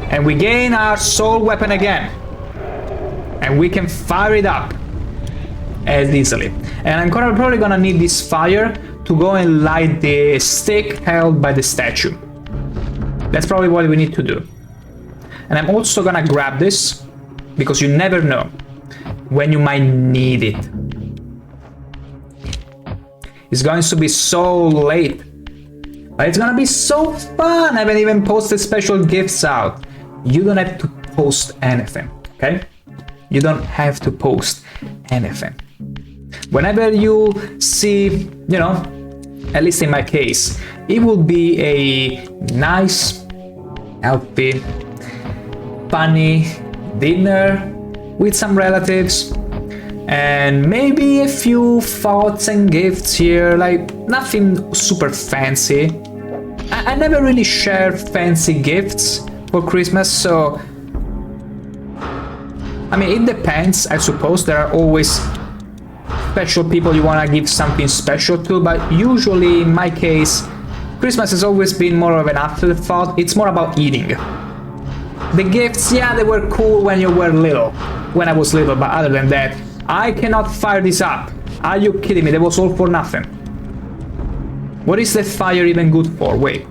And we gain our soul weapon again. And we can fire it up as easily. And I'm probably gonna need this fire to go and light the stick held by the statue. That's probably what we need to do. And I'm also gonna grab this, because you never know when you might need it. It's going to be so late, but it's gonna be so fun. I haven't even posted special gifts out. You don't have to post anything, okay? You don't have to post anything. Whenever you see, you know, at least in my case, it will be a nice, healthy, funny dinner with some relatives, and maybe a few thoughts and gifts here, like nothing super fancy. I never really share fancy gifts for Christmas, so I mean, it depends. I suppose there are always special people you want to give something special to, but usually in my case, Christmas has always been more of an afterthought. It's more about eating. The gifts, yeah, they were cool when you were little, when I was little, but other than that, I cannot fire this up. Are you kidding me? That was all for nothing. What is that fire even good for? Wait.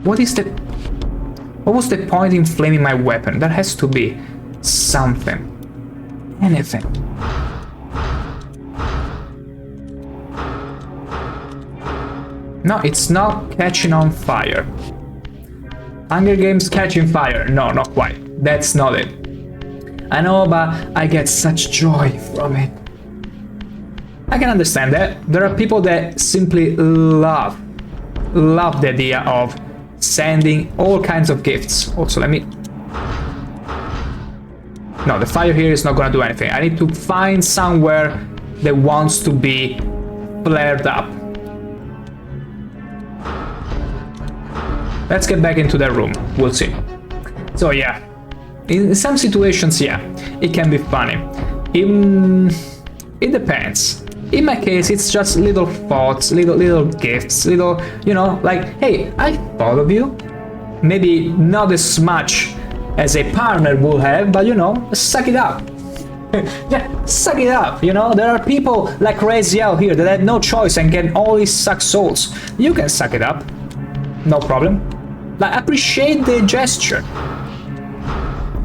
What was the point in flaming my weapon? There has to be something. Anything. No, it's not catching on fire. Hunger Games catching fire. No, not quite. That's not it. I know, but I get such joy from it. I can understand that. There are people that simply love the idea of sending all kinds of gifts. Also, let me... No, the fire here is not gonna do anything. I need to find somewhere that wants to be flared up. Let's get back into that room. We'll see. So yeah, In some situations, yeah, it can be funny. It depends. In my case, it's just little thoughts, little gifts, little, you know, like, hey, I thought of you. Maybe not as much as a partner will have, but you know, suck it up. Yeah, suck it up, you know? There are people like Raziel here that have no choice and can only suck souls. You can suck it up. No problem. Like, appreciate the gesture.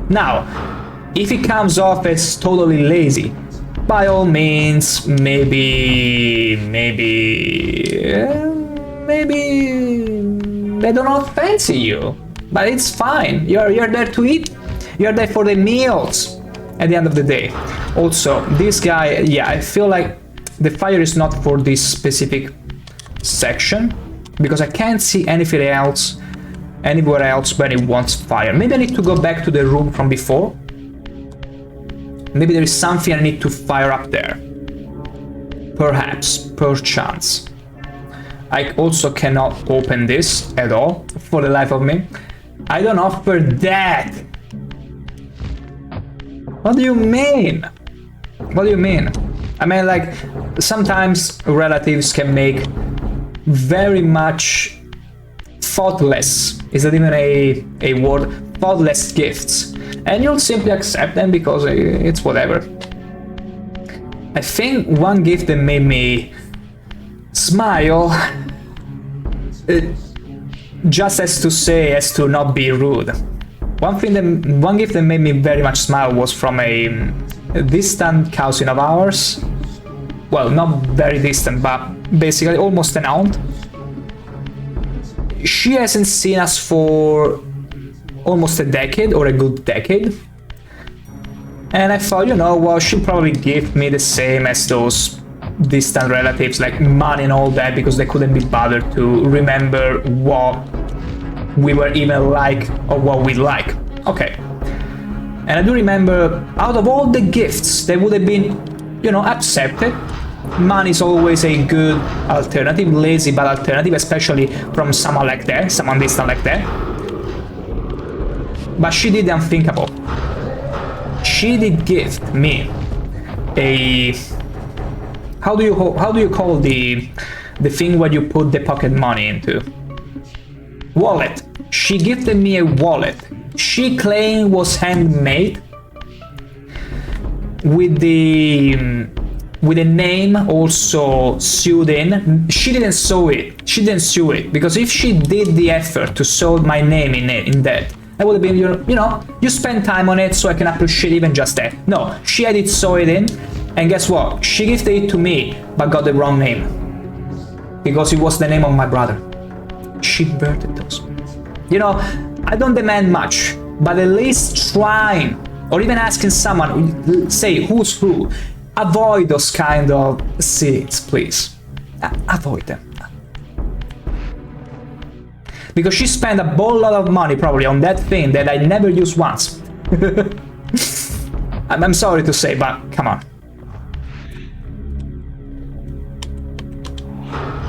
Now, if it comes off as totally lazy, by all means, maybe they do not fancy you, but it's fine. You're there to eat. You're there for the meals at the end of the day. Also, this guy, yeah, I feel like the fire is not for this specific section because I can't see anything else anywhere else when it wants fire. Maybe I need to go back to the room from before. Maybe there is something I need to fire up there. Perhaps, perchance. I also cannot open this at all, for the life of me. I don't offer that. What do you mean? What do you mean? I mean, like, sometimes relatives can make very much thoughtless, is that even a word? Thoughtless gifts. And you'll simply accept them because it's whatever. I think one gift that made me smile, just as to not be rude. One gift that made me very much smile was from a distant cousin of ours. Well, not very distant, but basically almost an aunt. She hasn't seen us for almost a decade, or a good decade. And I thought, you know, well, she'll probably give me the same as those distant relatives, like money and all that, because they couldn't be bothered to remember what we were even like or what we like. Okay. And I do remember, out of all the gifts that would have been, you know, accepted, money is always a good alternative, lazy but alternative, especially from someone like that, someone distant like that. But she did the unthinkable. She did gift me a... How do you call the thing where you put the pocket money into? Wallet. She gifted me a wallet. She claimed was handmade with the name also sewed in. She didn't sew it. She didn't sew it, because if she did the effort to sew my name in that would have been, you know, you spend time on it so I can appreciate even just that. No, she had it sewed in, and guess what? She gifted it to me, but got the wrong name. Because it was the name of my brother. She inverted those. You know, I don't demand much, but at least trying, or even asking someone, say who's who, avoid those kind of scenes, please. Avoid them. Because she spent a whole lot of money probably on that thing that I never used once. I'm sorry to say, but come on.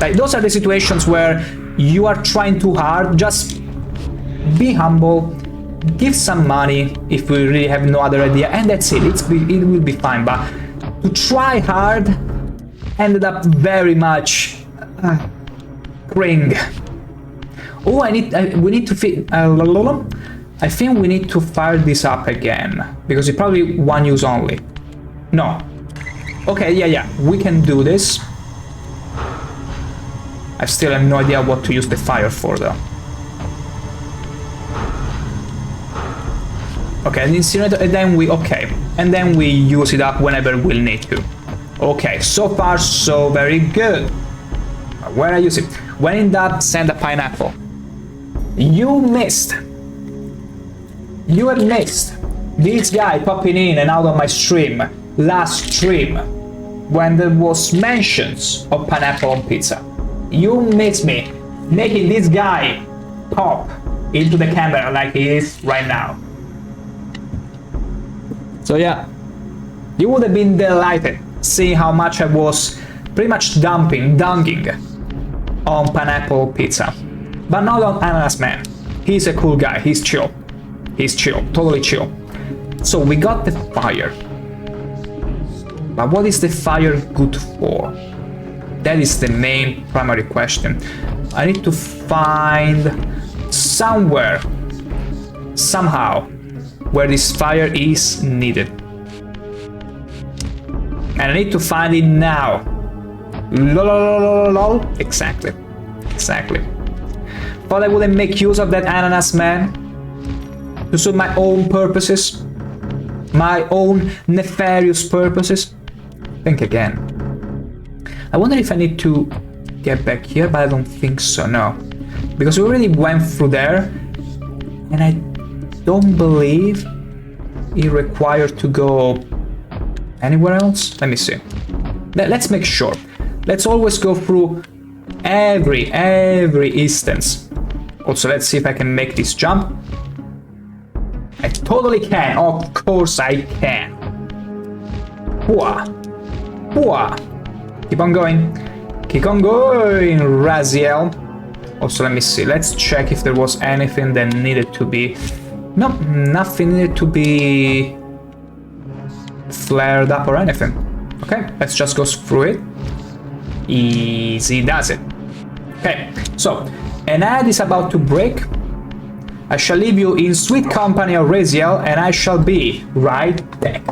Like, those are the situations where you are trying too hard. Just be humble, give some money if we really have no other idea, and that's it. It will be fine. But to try hard ended up very much cring. Oh, we need to fit. I think we need to fire this up again, because it's probably one use only. No. Okay, yeah, we can do this. I still have no idea what to use the fire for, though. Okay, an incinerator, and then we use it up whenever we'll need to. Okay, so far so very good. Where I use it? When in doubt, send a pineapple. You missed. You have missed this guy popping in and out of my stream last stream when there was mentions of pineapple on pizza. You missed me making this guy pop into the camera like he is right now. So yeah, you would have been delighted seeing how much I was pretty much dunking on pineapple pizza. But not on Ananas Man. He's a cool guy, he's chill. He's chill, totally chill. So we got the fire. But what is the fire good for? That is the main primary question. I need to find somewhere, somehow, where this fire is needed. And I need to find it now. Lol. Exactly. Thought I wouldn't make use of that ananas man to suit my own purposes, my own nefarious purposes. Think again. I wonder if I need to get back here, but I don't think so, no. Because we already went through there, and I don't believe it required to go anywhere else. Let me see. Let's make sure. Let's always go through every instance. Also, let's see if I can make this jump. I totally can. Of course I can. Hooah. Keep on going, Raziel. Also, let me see. Let's check if there was anything that needed to be... No, nothing needed to be flared up or anything. Okay, let's just go through it. Easy does it. Okay, so an ad is about to break. I shall leave you in sweet company of Raziel, and I shall be right back.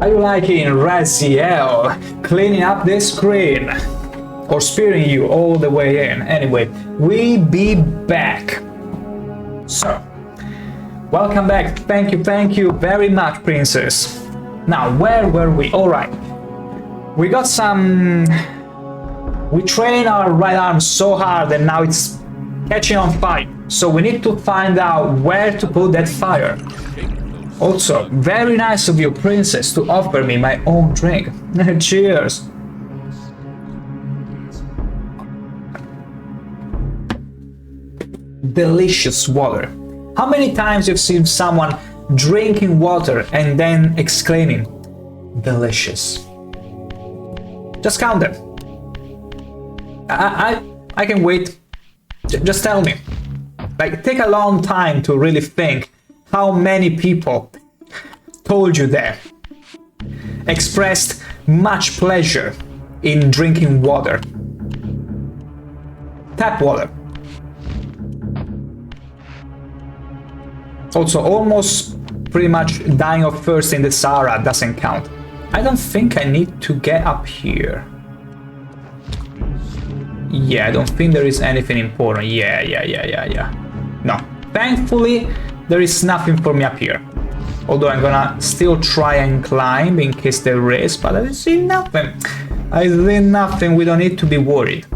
Are you liking Raziel cleaning up the screen? Or spearing you all the way in? Anyway, we be back. So, welcome back. Thank you very much, princess. Now, where were we? Alright. We got some... We trained our right arm so hard and now it's catching on fire. So we need to find out where to put that fire. Also, very nice of you, princess, to offer me my own drink. Cheers! Delicious water. How many times you've seen someone drinking water and then exclaiming, delicious? Just count them. I can wait. Just tell me. Like, take a long time to really think how many people told you that, expressed much pleasure in drinking water. Tap water. Also, almost pretty much dying of thirst in the Sahara doesn't count. I don't think I need to get up here. Yeah, I don't think there is anything important. Yeah. No. Thankfully, there is nothing for me up here. Although I'm gonna still try and climb in case there is, but I see nothing. I see nothing, we don't need to be worried.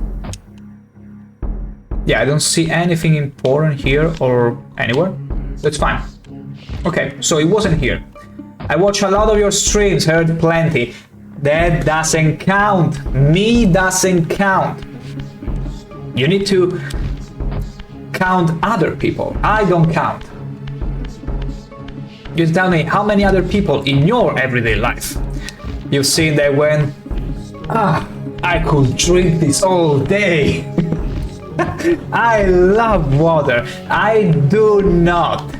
Yeah, I don't see anything important here or anywhere. That's fine. Okay, so it wasn't here. I watch a lot of your streams, heard plenty. That doesn't count. Me doesn't count. You need to count other people. I don't count. You tell me how many other people in your everyday life you've seen that went, I could drink this all day. I love water. I do not.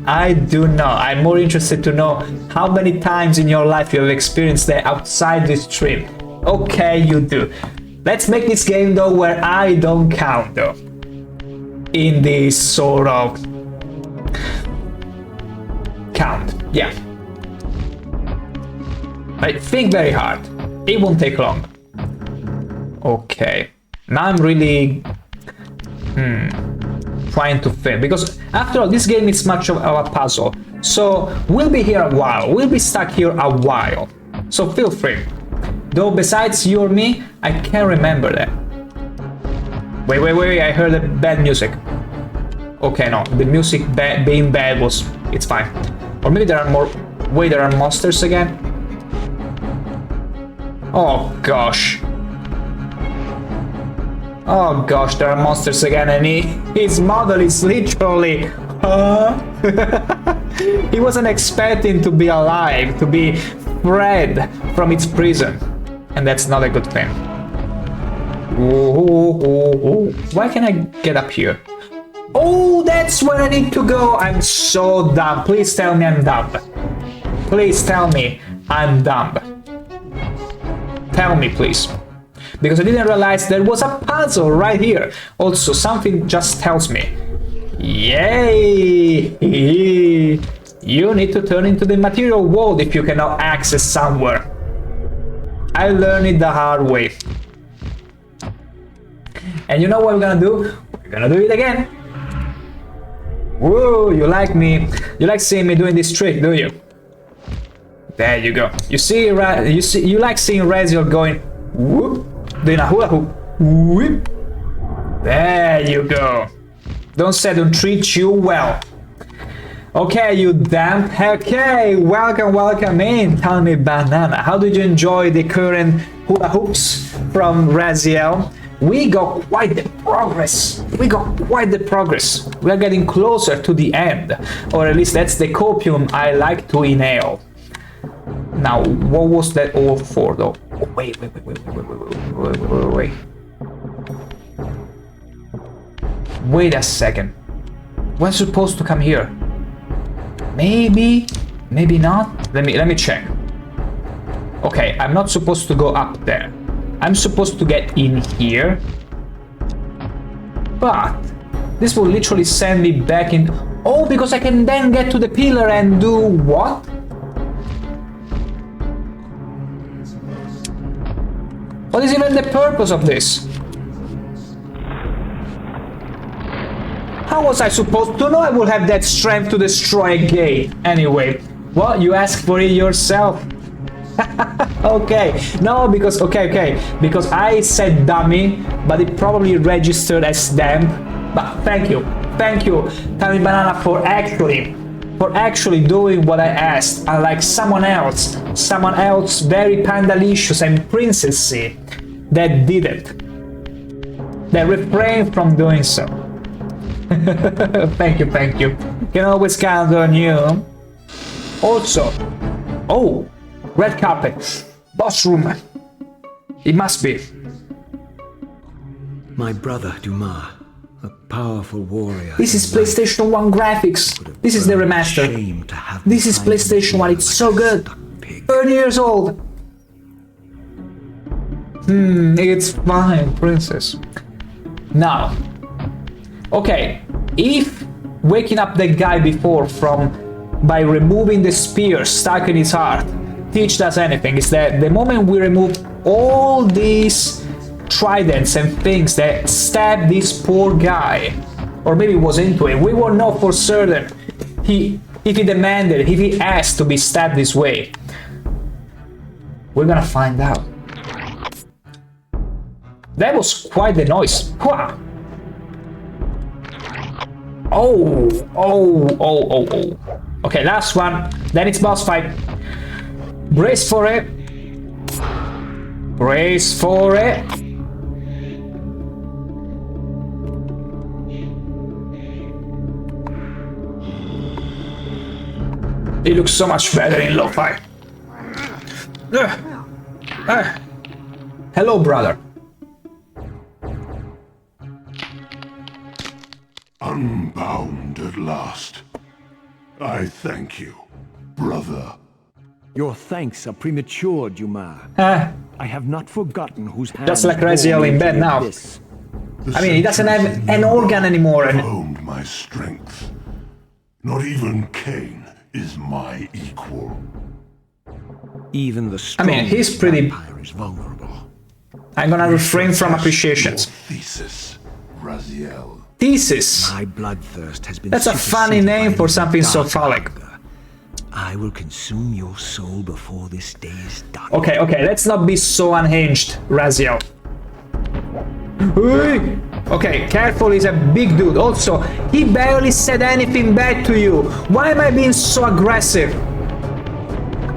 I'm more interested to know how many times in your life you have experienced that outside this stream. Okay, you do. Let's make this game though where I don't count though. In this sort of count. Yeah. But think very hard. It won't take long. Okay. Now I'm really trying to think, because after all, this game is much of a puzzle. So we'll be here a while. We'll be stuck here a while. So feel free. Though besides you or me, I can't remember that. Wait, I heard the bad music. Okay, no, the music being bad was, it's fine. Or maybe there are more, wait, there are monsters again? Oh gosh. Oh gosh, there are monsters again, and his model is literally, he wasn't expecting to be alive, to be freed from its prison. And that's not a good thing. Ooh. Why can't I get up here? Oh, that's where I need to go. I'm so dumb. Please tell me I'm dumb. Please tell me I'm dumb. Tell me, please. Because I didn't realize there was a puzzle right here. Also, something just tells me. Yay! You need to turn into the material world if you cannot access somewhere. I learned it the hard way. And you know what we're gonna do? We're gonna do it again. Whoa, you like me? You like seeing me doing this trick, do you? There you go. You like seeing Raziel going whoop, doing a hula hoop. Whoop. There you go. Don't say I don't treat you well. Okay, you damn. Okay, welcome in. Tell me, Banana, how did you enjoy the current hula hoops from Raziel? We got quite the progress. We are getting closer to the end, or at least that's the copium I like to inhale. Now, what was that all for, though? Oh, wait. Wait a second. We're supposed to come here. Maybe not. Let me check. Okay, I'm not supposed to go up there. I'm supposed to get in here. But this will literally send me back in. Oh, because I can then get to the pillar and do what? What is even the purpose of this? How was I supposed to know I will have that strength to destroy a gate? Anyway, well, you asked for it yourself. Okay, no, because, okay, because I said dummy, but it probably registered as damn. But thank you, Tiny Banana, for actually doing what I asked, unlike someone else very pandalicious and princessy that didn't, that refrained from doing so. Thank you. Can always count on you. Also, oh, red carpet, boss room. It must be. My brother Dumas, a powerful warrior. This is PlayStation 1 graphics. This is the remaster. This is PlayStation 1. It's so good. 30 years old. It's fine, princess. Now, okay, if waking up the guy before by removing the spear stuck in his heart teach us anything, is that the moment we remove all these tridents and things that stabbed this poor guy, or maybe was into it, we won't know for certain if he demanded, if he asked to be stabbed this way. We're gonna find out. That was quite the noise. Hua! Oh. Okay, last one. Then it's boss fight. Brace for it. Brace for it. It looks so much better in lo-fi. Hello, brother. Unbound at last. I thank you, brother. Your thanks are premature, Dumas. I have not forgotten whose hand. Just like Raziel in bed now. I mean, he doesn't have an organ anymore. Honed my strength. Not even Cain is my equal. Even the strong he's pretty. vampire is vulnerable. I'm gonna refrain from appreciations. Thesis, Raziel. Thesis. My bloodthirst has been. That's a funny name for something so phallic. I will consume your soul before this day is done. Okay, let's not be so unhinged, Raziel. Okay, careful, he's a big dude. Also, he barely said anything bad to you. Why am I being so aggressive?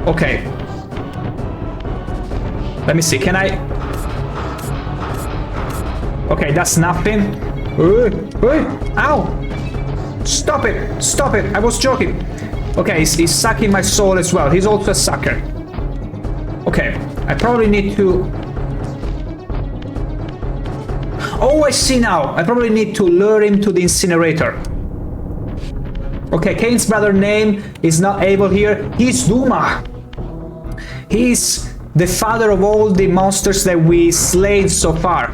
Okay. Let me see, can I... Okay, that's nothing. Ow! Stop it, I was joking. Okay, he's sucking my soul as well. He's also a sucker. Okay, I probably need to... Oh, I see now. I probably need to lure him to the incinerator. Okay, Cain's brother name is not able here. He's Duma. He's the father of all the monsters that we slayed so far.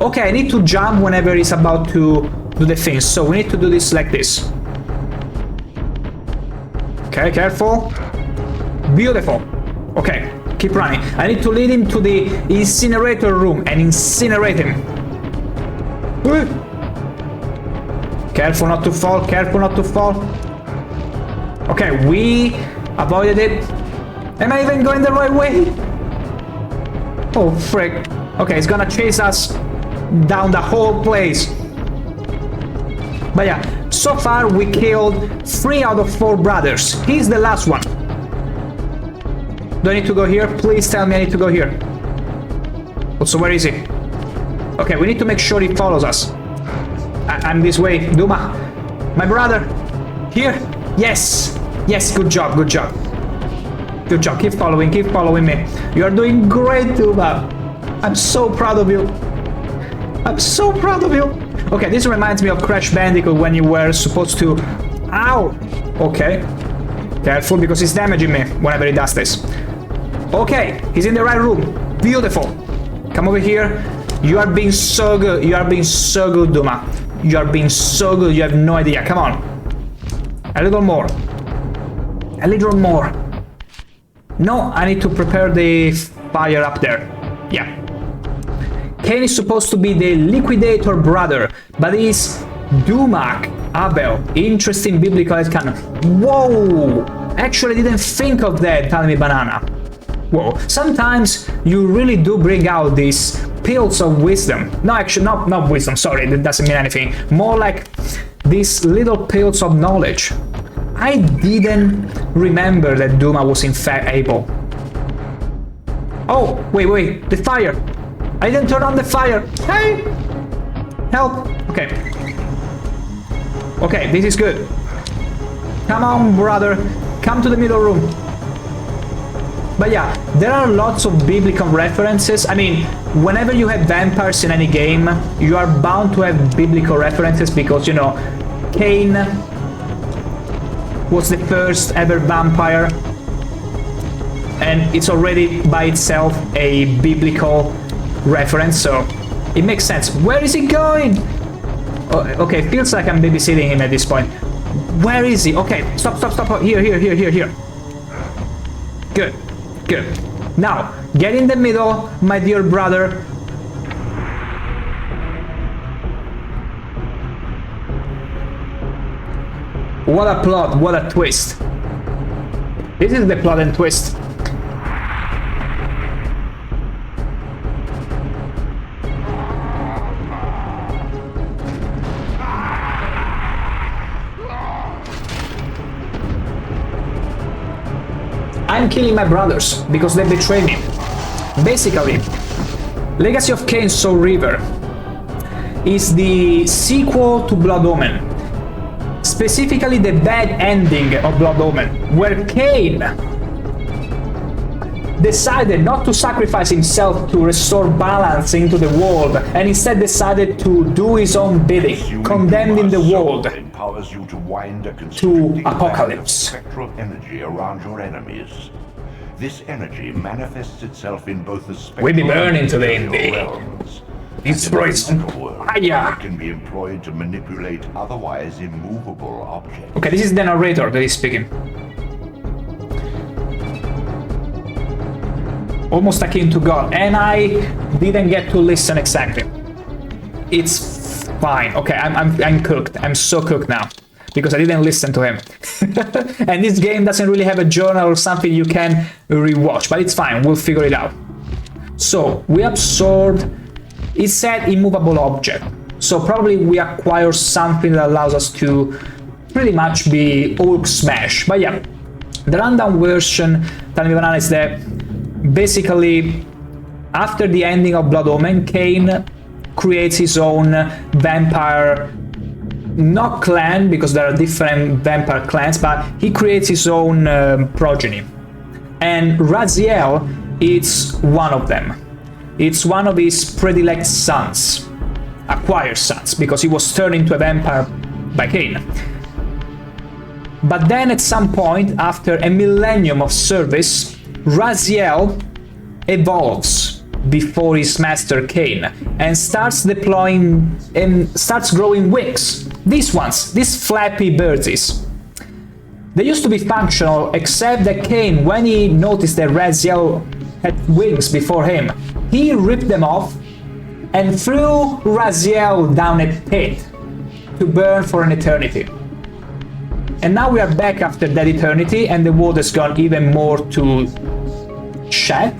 Okay, I need to jump whenever he's about to do the thing. So we need to do this like this. Okay, careful. Beautiful. Okay, keep running. I need to lead him to the incinerator room and incinerate him. Careful not to fall, careful not to fall. Okay, we avoided it. Am I even going the right way? Oh, frick. Okay, it's gonna chase us down the whole place. But yeah, so far we killed 3 out of 4 brothers. He's the last one. Do I need to go here? Please tell me I need to go here. Also, where is he? Okay, we need to make sure he follows us. I'm this way. Duma, my brother. Here? Yes. Yes, good job, good job. Good job, keep following me. You're doing great, Duma. I'm so proud of you. I'm so proud of you. Okay, this reminds me of Crash Bandicoot when you were supposed to... Ow! Okay. Careful, because he's damaging me whenever he does this. Okay, he's in the right room. Beautiful. Come over here. You are being so good. You are being so good, Duma. You are being so good. You have no idea. Come on. A little more. A little more. No, I need to prepare the fire up there. Yeah. Cain is supposed to be the liquidator brother, but he's Dumak Abel. Interesting biblical canon. Whoa! Actually, I didn't think of that, Tell Me Banana. Whoa. Sometimes you really do bring out these pills of wisdom. No, actually, not wisdom, sorry, that doesn't mean anything. More like these little pills of knowledge. I didn't remember that Duma was in fact able. Oh, wait, the fire. I didn't turn on the fire. Hey! Help. Okay. Okay, this is good. Come on, brother. Come to the middle room. But yeah, there are lots of biblical references. I mean, whenever you have vampires in any game, you are bound to have biblical references because, you know, Cain was the first ever vampire. And it's already by itself a biblical reference, so It makes sense. Where is he going? Oh, okay, feels like I'm babysitting him at this point. Where is he? Okay, stop. Here. Good. Now, get in the middle, my dear brother. What a plot, what a twist. This is the plot and twist. I'm killing my brothers because they betrayed me. Basically, Legacy of Kain Soul River is the sequel to Blood Omen. Specifically the bad ending of Blood Omen, where Kain decided not to sacrifice himself to restore balance into the world, and instead decided to do his own bidding, condemning the world empowers you to wind a to apocalypse. spectral energy around your enemies. This energy manifests itself in both the spectral We be burning today and in material the realms. destroys. And in the physical world, Hiya. it can be employed to manipulate otherwise immovable objects. Okay, this is the narrator that is speaking. Almost akin to God, and I didn't get to listen exactly. It's fine. Okay, I'm cooked. I'm so cooked now because I didn't listen to him. And this game doesn't really have a journal or something you can rewatch, but it's fine. We'll figure it out. So we absorbed. It said immovable object. So probably we acquire something that allows us to pretty much be Hulk smash. But yeah, the rundown version, telling me banana, is that basically after the ending of Blood Omen, Kain creates his own vampire, not clan, because there are different vampire clans, but he creates his own progeny. And Raziel is one of them. It's one of his predilect sons, acquired sons, because he was turned into a vampire by Kain. But then at some point, after a millennium of service, Raziel evolves before his master Kain and starts deploying and starts growing wings. These ones, these flappy birdies. They used to be functional, except that Kain, when he noticed that Raziel had wings before him, he ripped them off and threw Raziel down a pit to burn for an eternity. And now we are back after that eternity, and the world has gone even more to shit.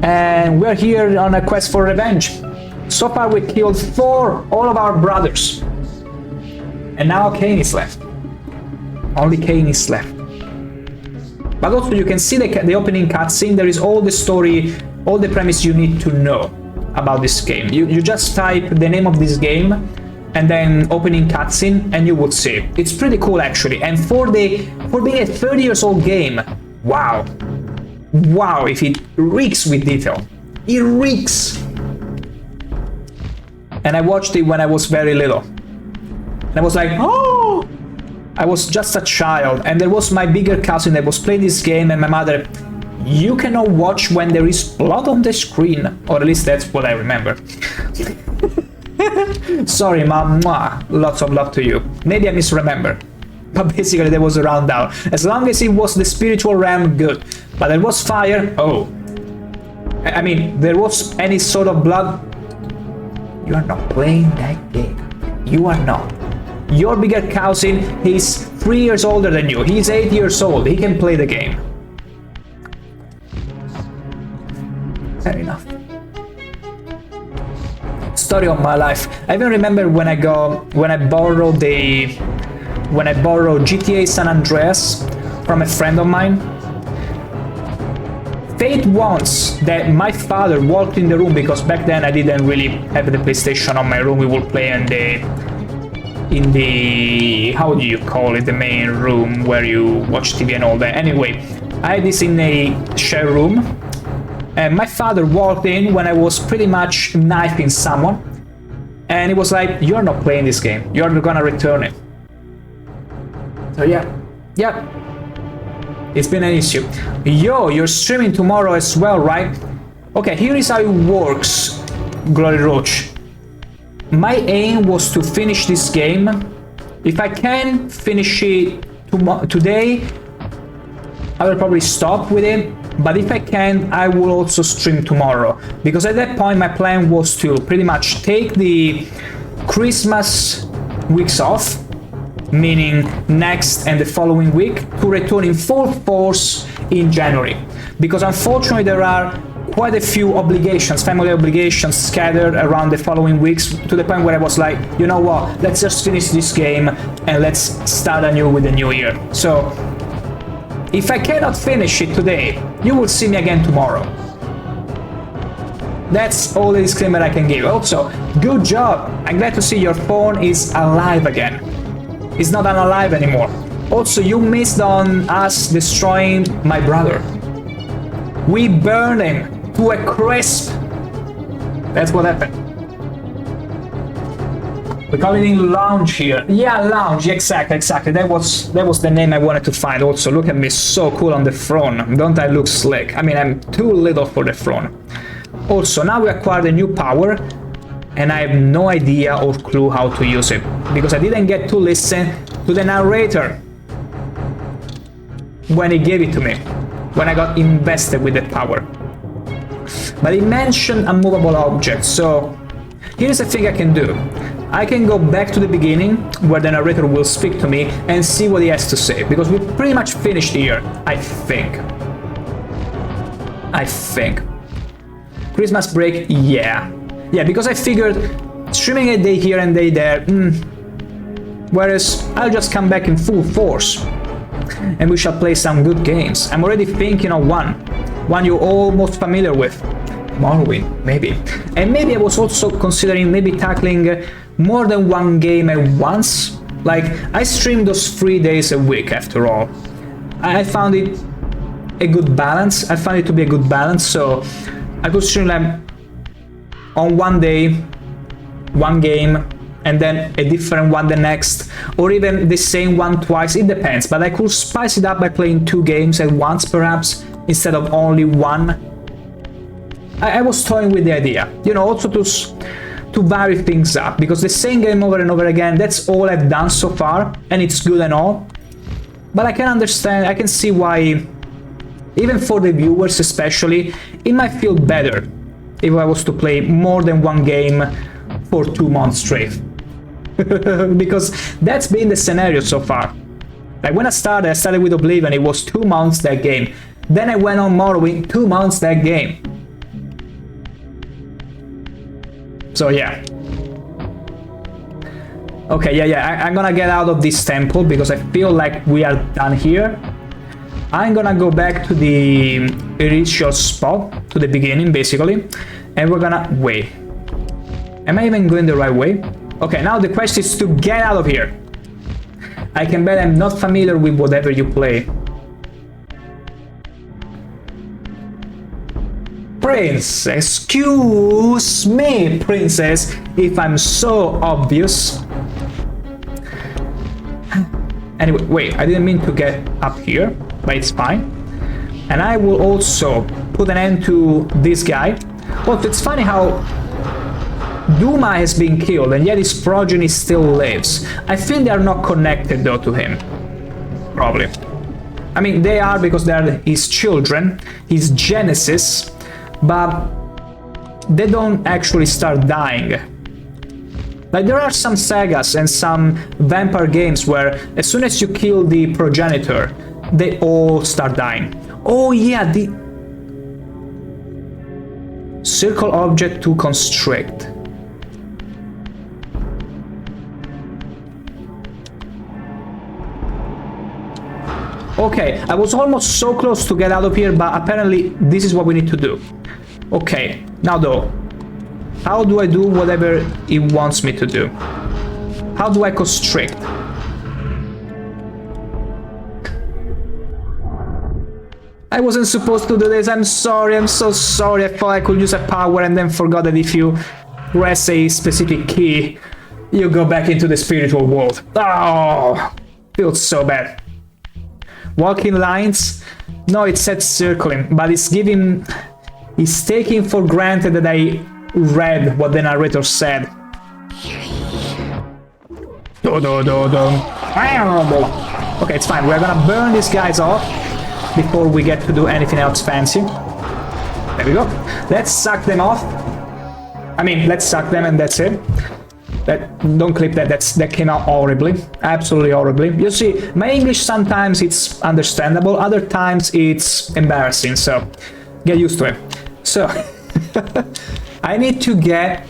And we're here on a quest for revenge. So far we killed all of our brothers. And now Kain is left. Only Kain is left. But also you can see the opening cutscene. There is all the story, all the premise you need to know about this game. You just type the name of this game and then opening cutscene and you would see. It's pretty cool actually. And for being a 30 years old game, wow. Wow, if it reeks with detail. It reeks! And I watched it when I was very little. And I was like, oh! I was just a child, and there was my bigger cousin that was playing this game, and my mother, you cannot watch when there is blood on the screen. Or at least that's what I remember. Sorry, Mom. Lots of love to you. Maybe I misremember. But basically there was a rundown. As long as it was the spiritual realm, good. But there was fire, oh. I mean, there was any sort of blood. You are not playing that game. You are not. Your bigger cousin, he's 3 years older than you. He's 8 years old. He can play the game. Fair enough. Story of my life. I even remember when I borrowed GTA San Andreas from a friend of mine. Fate wants that my father walked in the room, because back then I didn't really have the PlayStation on my room. We would play in the how do you call it, the main room where you watch TV and all that. Anyway, I had this in a share room, and my father walked in when I was pretty much knifing someone, and he was like, "You're not playing this game. You're gonna return it." So yeah. It's been an issue. Yo, you're streaming tomorrow as well, right? Okay, here is how it works. Glory Roach. My aim was to finish this game. If I can finish it today, I will probably stop with it. But if I can, I will also stream tomorrow. Because at that point, my plan was to pretty much take the Christmas weeks off, meaning next and the following week, to return in full force in January. Because unfortunately, there are quite a few obligations, family obligations scattered around the following weeks, to the point where I was like, you know what, let's just finish this game and let's start anew with the new year. So if I cannot finish it today, you will see me again tomorrow. That's all the disclaimer I can give. Also, good job. I'm glad to see your phone is alive again. It's not unalive anymore. Also, you missed on us destroying my brother. We burned him to a crisp. That's what happened. We call it in lounge here. Yeah, lounge. Exactly. That was the name I wanted to find. Also, look at me, so cool on the throne. Don't I look slick? I mean, I'm too little for the throne. Also, now we acquired a new power, and I have no idea or clue how to use it, because I didn't get to listen to the narrator when he gave it to me, when I got invested with the power. But he mentioned a movable object, so here's the thing I can do. I can go back to the beginning, where the narrator will speak to me, and see what he has to say, because we pretty much finished here, I think. Christmas break, yeah. Yeah, because I figured streaming a day here and day there, whereas I'll just come back in full force, and we shall play some good games. I'm already thinking of one you're almost familiar with. Morrowind, maybe. And maybe I was also considering maybe tackling more than one game at once. Like, I stream those 3 days a week after all. I found it a good balance. I found it to be a good balance, so I could stream like on one day, one game, and then a different one the next, or even the same one twice, it depends. But I could spice it up by playing 2 games at once, perhaps, instead of only one. I was toying with the idea, you know, also to vary things up, because the same game over and over again, that's all I've done so far, and it's good and all. But I can understand, I can see why, even for the viewers especially, it might feel better if I was to play more than one game for 2 months straight. Because that's been the scenario so far. Like when I started with Oblivion, it was 2 months that game. Then I went on Morrowind, 2 months that game. So yeah. Okay, yeah, I'm gonna get out of this temple because I feel like we are done here. I'm gonna go back to the initial spot, to the beginning basically, and we're gonna wait. Am I even going the right way? Okay, now the quest is to get out of here. I can bet I'm not familiar with whatever you play. Prince, excuse me, princess, if I'm so obvious. Anyway, wait, I didn't mean to get up here, but it's fine. And I will also put an end to this guy. But it's funny how Duma has been killed, and yet his progeny still lives. I think they are not connected, though, to him. Probably. I mean, they are because they are his children, his genesis, but they don't actually start dying. Like, there are some sagas and some vampire games where as soon as you kill the progenitor, they all start dying. Oh yeah, the circle object to constrict. Okay, I was almost so close to get out of here, but apparently this is what we need to do. Okay, now though, how do I do whatever it wants me to do? How do I constrict? I wasn't supposed to do this, I'm sorry, I'm so sorry. I thought I could use a power and then forgot that if you press a specific key, you go back into the spiritual world. Oh, feels so bad. Walking lines? No, it said circling, but it's taking for granted that I read what the narrator said. Okay, it's fine. We're gonna burn these guys off before we get to do anything else fancy. There we go. Let's suck them off. I mean, let's suck them and that's it. Don't clip that. That came out horribly. Absolutely horribly. You see, my English sometimes it's understandable, other times it's embarrassing, so get used to it. So, I need to get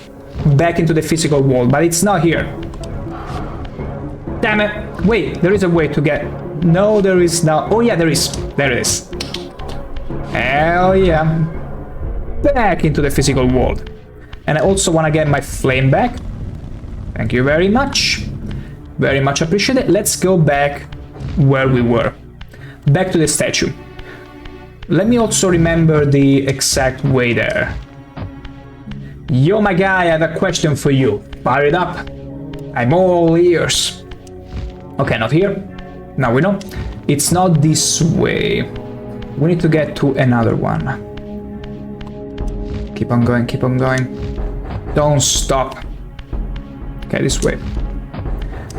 back into the physical world, but it's not here. Damn it! Wait, there is a way to get... No, there is not. Oh yeah, there is. There it is. Hell yeah. Back into the physical world. And I also want to get my flame back. Thank you very much. Very much appreciated. Let's go back where we were. Back to the statue. Let me also remember the exact way there. Yo, my guy, I have a question for you. Fire it up. I'm all ears. Okay, not here. Now we know. It's not this way. We need to get to another one. Keep on going, keep on going. Don't stop. Okay, this way.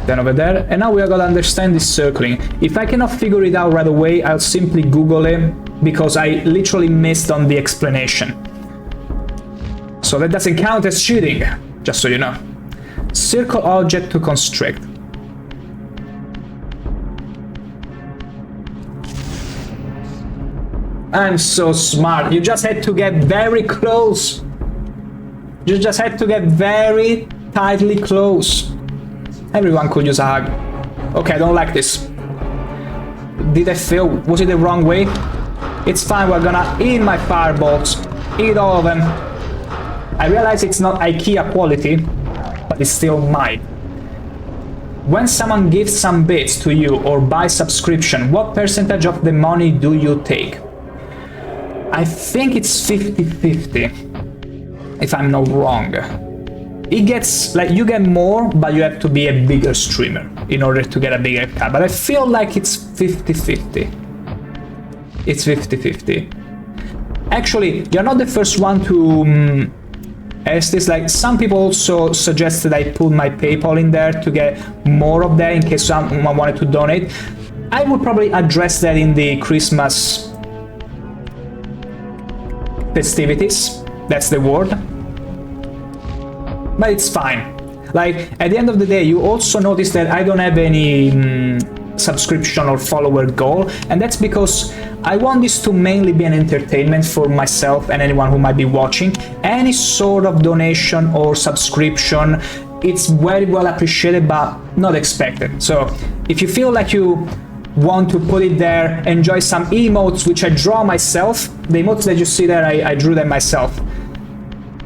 Then over there. And now we are gonna understand this circling. If I cannot figure it out right away, I'll simply Google it, because I literally missed on the explanation. So that doesn't count as cheating, just so you know. Circle object to constrict. I'm so smart. You just had to get very close. You just had to get very tightly close. Everyone could use a hug. Okay, I don't like this. Did I fail? Was it the wrong way? It's fine, we're gonna eat my fireballs. Eat all of them. I realize it's not IKEA quality, but it's still mine. When someone gives some bits to you or buys subscription, what percentage of the money do you take? I think it's 50-50, if I'm not wrong. It gets, like, you get more, but you have to be a bigger streamer in order to get a bigger cut. But I feel like it's 50-50. It's 50-50. Actually, you're not the first one to ask this. Like, some people also suggested I put my PayPal in there to get more of that in case someone wanted to donate. I would probably address that in the Christmas festivities. That's the word. But it's fine. Like, at the end of the day, you also notice that I don't have any subscription or follower goal, and that's because I want this to mainly be an entertainment for myself and anyone who might be watching. Any sort of donation or subscription, it's very well appreciated but not expected. So if you feel like you want to put it there, enjoy some emotes which I draw myself. The emotes that you see there, I drew them myself.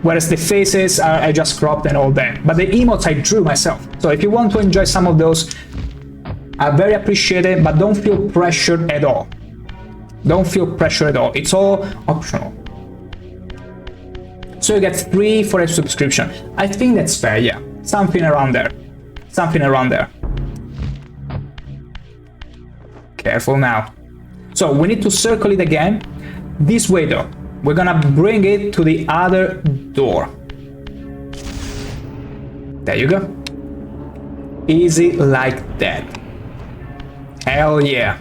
Whereas the faces I just cropped and all that. But the emotes I drew myself. So if you want to enjoy some of those, I very appreciate it, but don't feel pressured at all. Don't feel pressured at all. It's all optional. So you get 3 for a subscription. I think that's fair, yeah. Something around there. Something around there. Careful now. So we need to circle it again. This way though. We're gonna bring it to the other door. There you go. Easy like that. Hell yeah.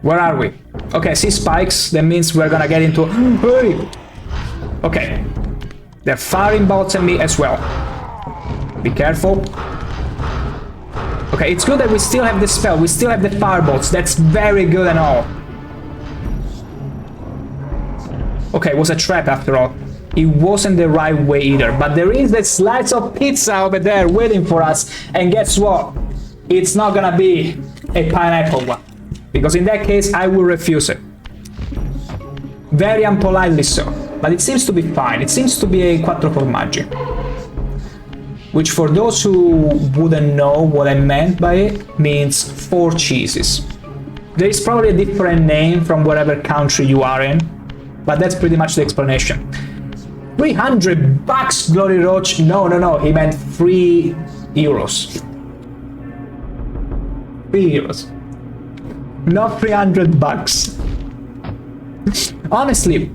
Where are we? Okay, I see spikes. That means we're gonna get into... Hey! Okay. They're firing bolts at me as well. Be careful. Okay, it's good that we still have the spell. We still have the firebolts. That's very good and all. Okay, it was a trap after all. It wasn't the right way either. But there is that slice of pizza over there waiting for us. And guess what? It's not gonna be a pineapple one. Because in that case, I will refuse it. Very unpolitely so. But it seems to be fine. It seems to be a quattro formaggi. Which, for those who wouldn't know what I meant by it, means 4 cheeses. There is probably a different name from whatever country you are in, but that's pretty much the explanation. 300 bucks, Glory Roach. No, he meant 3 euros. 3 euros. Not 300 bucks. Honestly,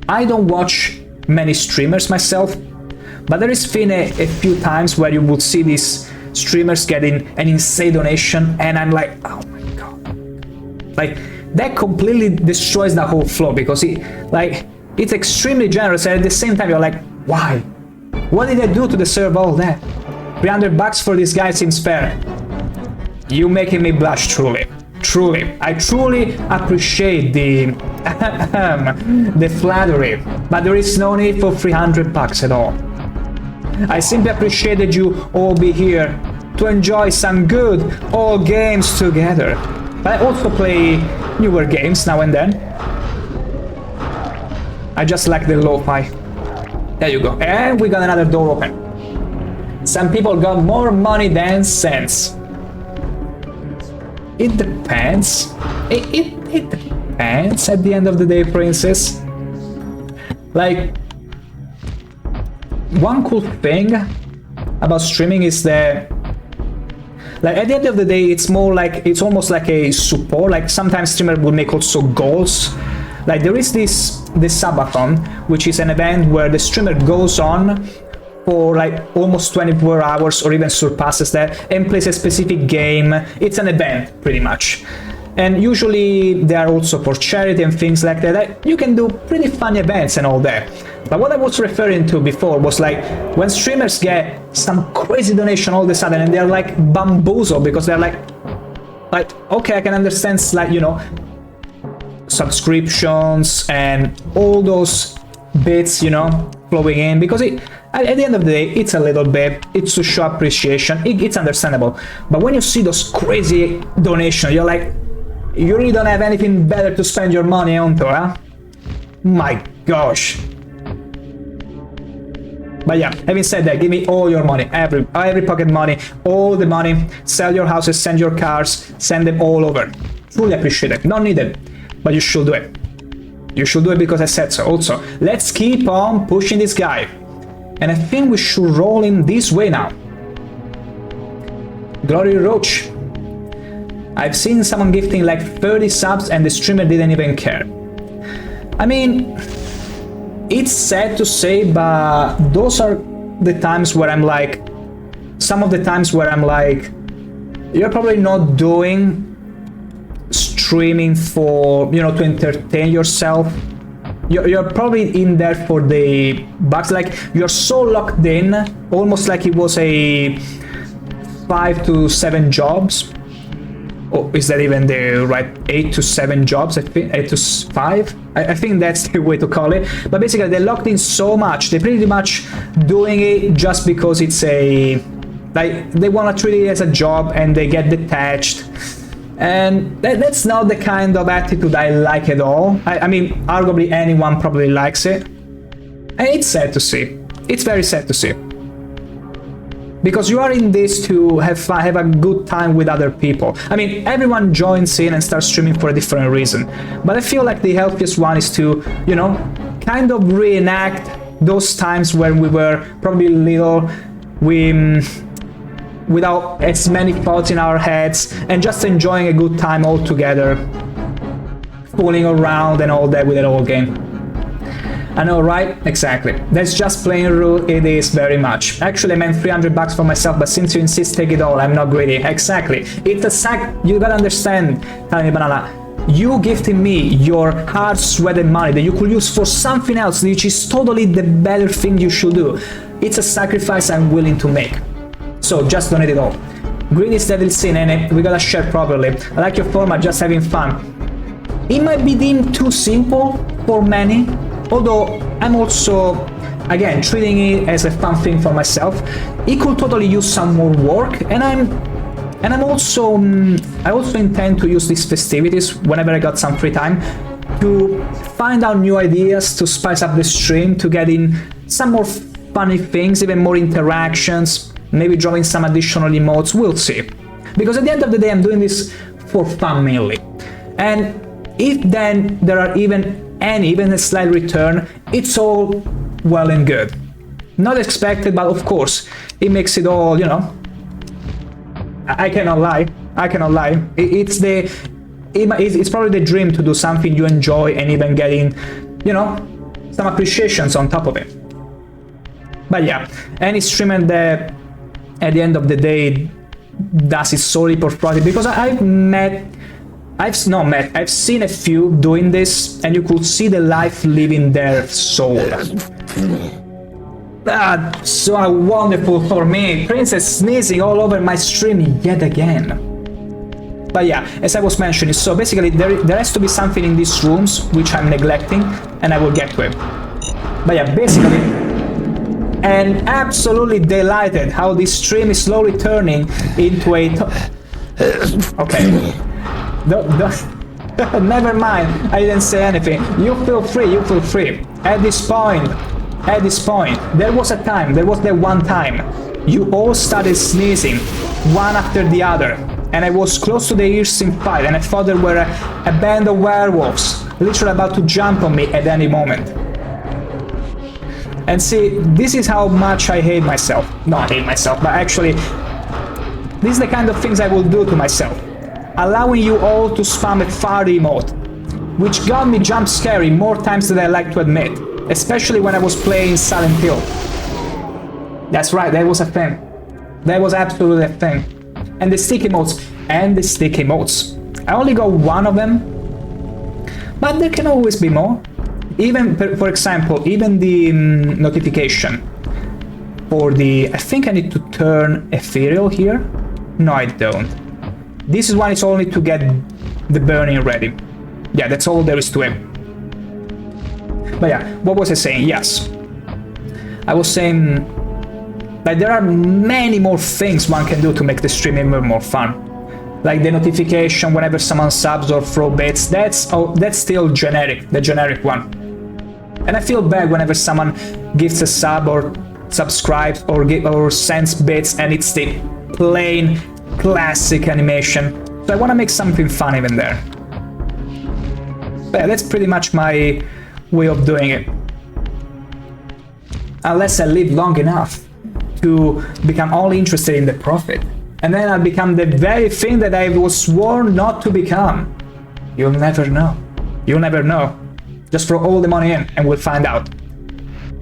I don't watch many streamers myself, but there has been a few times where you will see these streamers getting an insane donation, and I'm like, oh my god. Like, that completely destroys the whole flow, because it's extremely generous, and at the same time you're like, why? What did I do to deserve all that? $300 for this guy seems fair. You making me blush, truly. Truly. I truly appreciate the the flattery, but there is no need for $300 at all. I simply appreciate that you all be here to enjoy some good old games together. But I also play newer games now and then. I just like the lo-fi. There you go. And we got another door open. Some people got more money than sense. It depends. It depends at the end of the day, princess. Like, one cool thing about streaming is that, like, at the end of the day, it's more like, it's almost like a support. Like, sometimes streamers will make also goals. Like, there is this subathon, which is an event where the streamer goes on for like almost 24 hours or even surpasses that and plays a specific game. It's an event, pretty much. And usually they are also for charity and things like that. You can do pretty fun events and all that. But what I was referring to before was like when streamers get some crazy donation all of a sudden and they're like bamboozled, because they're like, okay, I can understand, like, you know, subscriptions and all those bits, you know, flowing in, because at the end of the day, it's a little bit, it's to show appreciation, it's understandable. But when you see those crazy donations, you're like, you really don't have anything better to spend your money onto, huh? My gosh. But yeah, having said that, give me all your money, every pocket money, all the money, sell your houses, send your cars, send them all over. Truly appreciate it, not needed, but you should do it. You should do it because I said so. Also, let's keep on pushing this guy. And I think we should roll him this way now. Glory Roach. I've seen someone gifting like 30 subs and the streamer didn't even care. I mean, it's sad to say, but those are the times where I'm like, some of the times where I'm like, you're probably not doing streaming for, you know, to entertain yourself. You're probably in there for the bucks. Like, you're so locked in, almost like it was a 5 to 7 jobs. Oh, is that even the right 8 to 7 jobs? I think 8 to 5. I think that's the way to call it. But basically, they're locked in so much. They're pretty much doing it just because it's a, like, they want to treat it as a job and they get detached. And that's not the kind of attitude I like at all. I mean, arguably anyone probably likes it. And it's sad to see. It's very sad to see. Because you are in this to have a good time with other people. I mean, everyone joins in and starts streaming for a different reason. But I feel like the healthiest one is to, you know, kind of reenact those times when we were probably little, without as many thoughts in our heads, and just enjoying a good time all together, fooling around and all that with an old game. I know, right? Exactly. That's just plain rude, it is very much. Actually, I meant $300 for myself, but since you insist, take it all, I'm not greedy. Exactly. It's a sack, you gotta understand, Tiny Banana. You gifting me your hard sweated money that you could use for something else, which is totally the better thing you should do. It's a sacrifice I'm willing to make. So just donate it all. Greed is devil's sin, and we gotta share properly. I like your format, just having fun. It might be deemed too simple for many, although I'm also, again, treating it as a fun thing for myself. It could totally use some more work, and I also intend to use these festivities whenever I got some free time to find out new ideas, to spice up the stream, to get in some more funny things, even more interactions. Maybe drawing some additional emotes, we'll see. Because at the end of the day, I'm doing this for fun mainly. And if then there are even a slight return, it's all well and good. Not expected, but of course, it makes it all, you know, I cannot lie. It's it's probably the dream to do something you enjoy and even getting, you know, some appreciations on top of it. But yeah, any streamer that at the end of the day does it solely for profit, because I've seen a few doing this, and you could see the life leaving their soul. That's so wonderful for me. Princess sneezing all over my stream yet again. But yeah, as I was mentioning, so basically there has to be something in these rooms which I'm neglecting, and I will get to it. But yeah, basically, and absolutely delighted how this stream is slowly turning into a... Okay. Never mind, I didn't say anything. You feel free. At this point, there was a time, there was that one time, you all started sneezing, one after the other, and I was close to the ears in fight, and I thought there were a band of werewolves, literally about to jump on me at any moment. And see, this is how much I hate myself. Not hate myself, but actually, this is the kind of things I will do to myself. Allowing you all to spam a fart emote, which got me jump scary more times than I like to admit, especially when I was playing Silent Hill. That's right, that was a thing. That was absolutely a thing. And the stick emotes, I only got one of them, but there can always be more. Even, for example, even the notification for the... I think I need to turn ethereal here. No, I don't. This is one is only to get the burning ready. Yeah, that's all there is to it. But yeah, what was I saying? Yes. I was saying that there are many more things one can do to make the stream even more fun. Like the notification whenever someone subs or throw bits, that's still generic, the generic one. And I feel bad whenever someone gives a sub or subscribes or sends bits and it's the plain classic animation. So I want to make something fun even there. But yeah, that's pretty much my way of doing it. Unless I live long enough to become only interested in the profit. And then I'll become the very thing that I was sworn not to become. You'll never know. You'll never know. Just throw all the money in and we'll find out.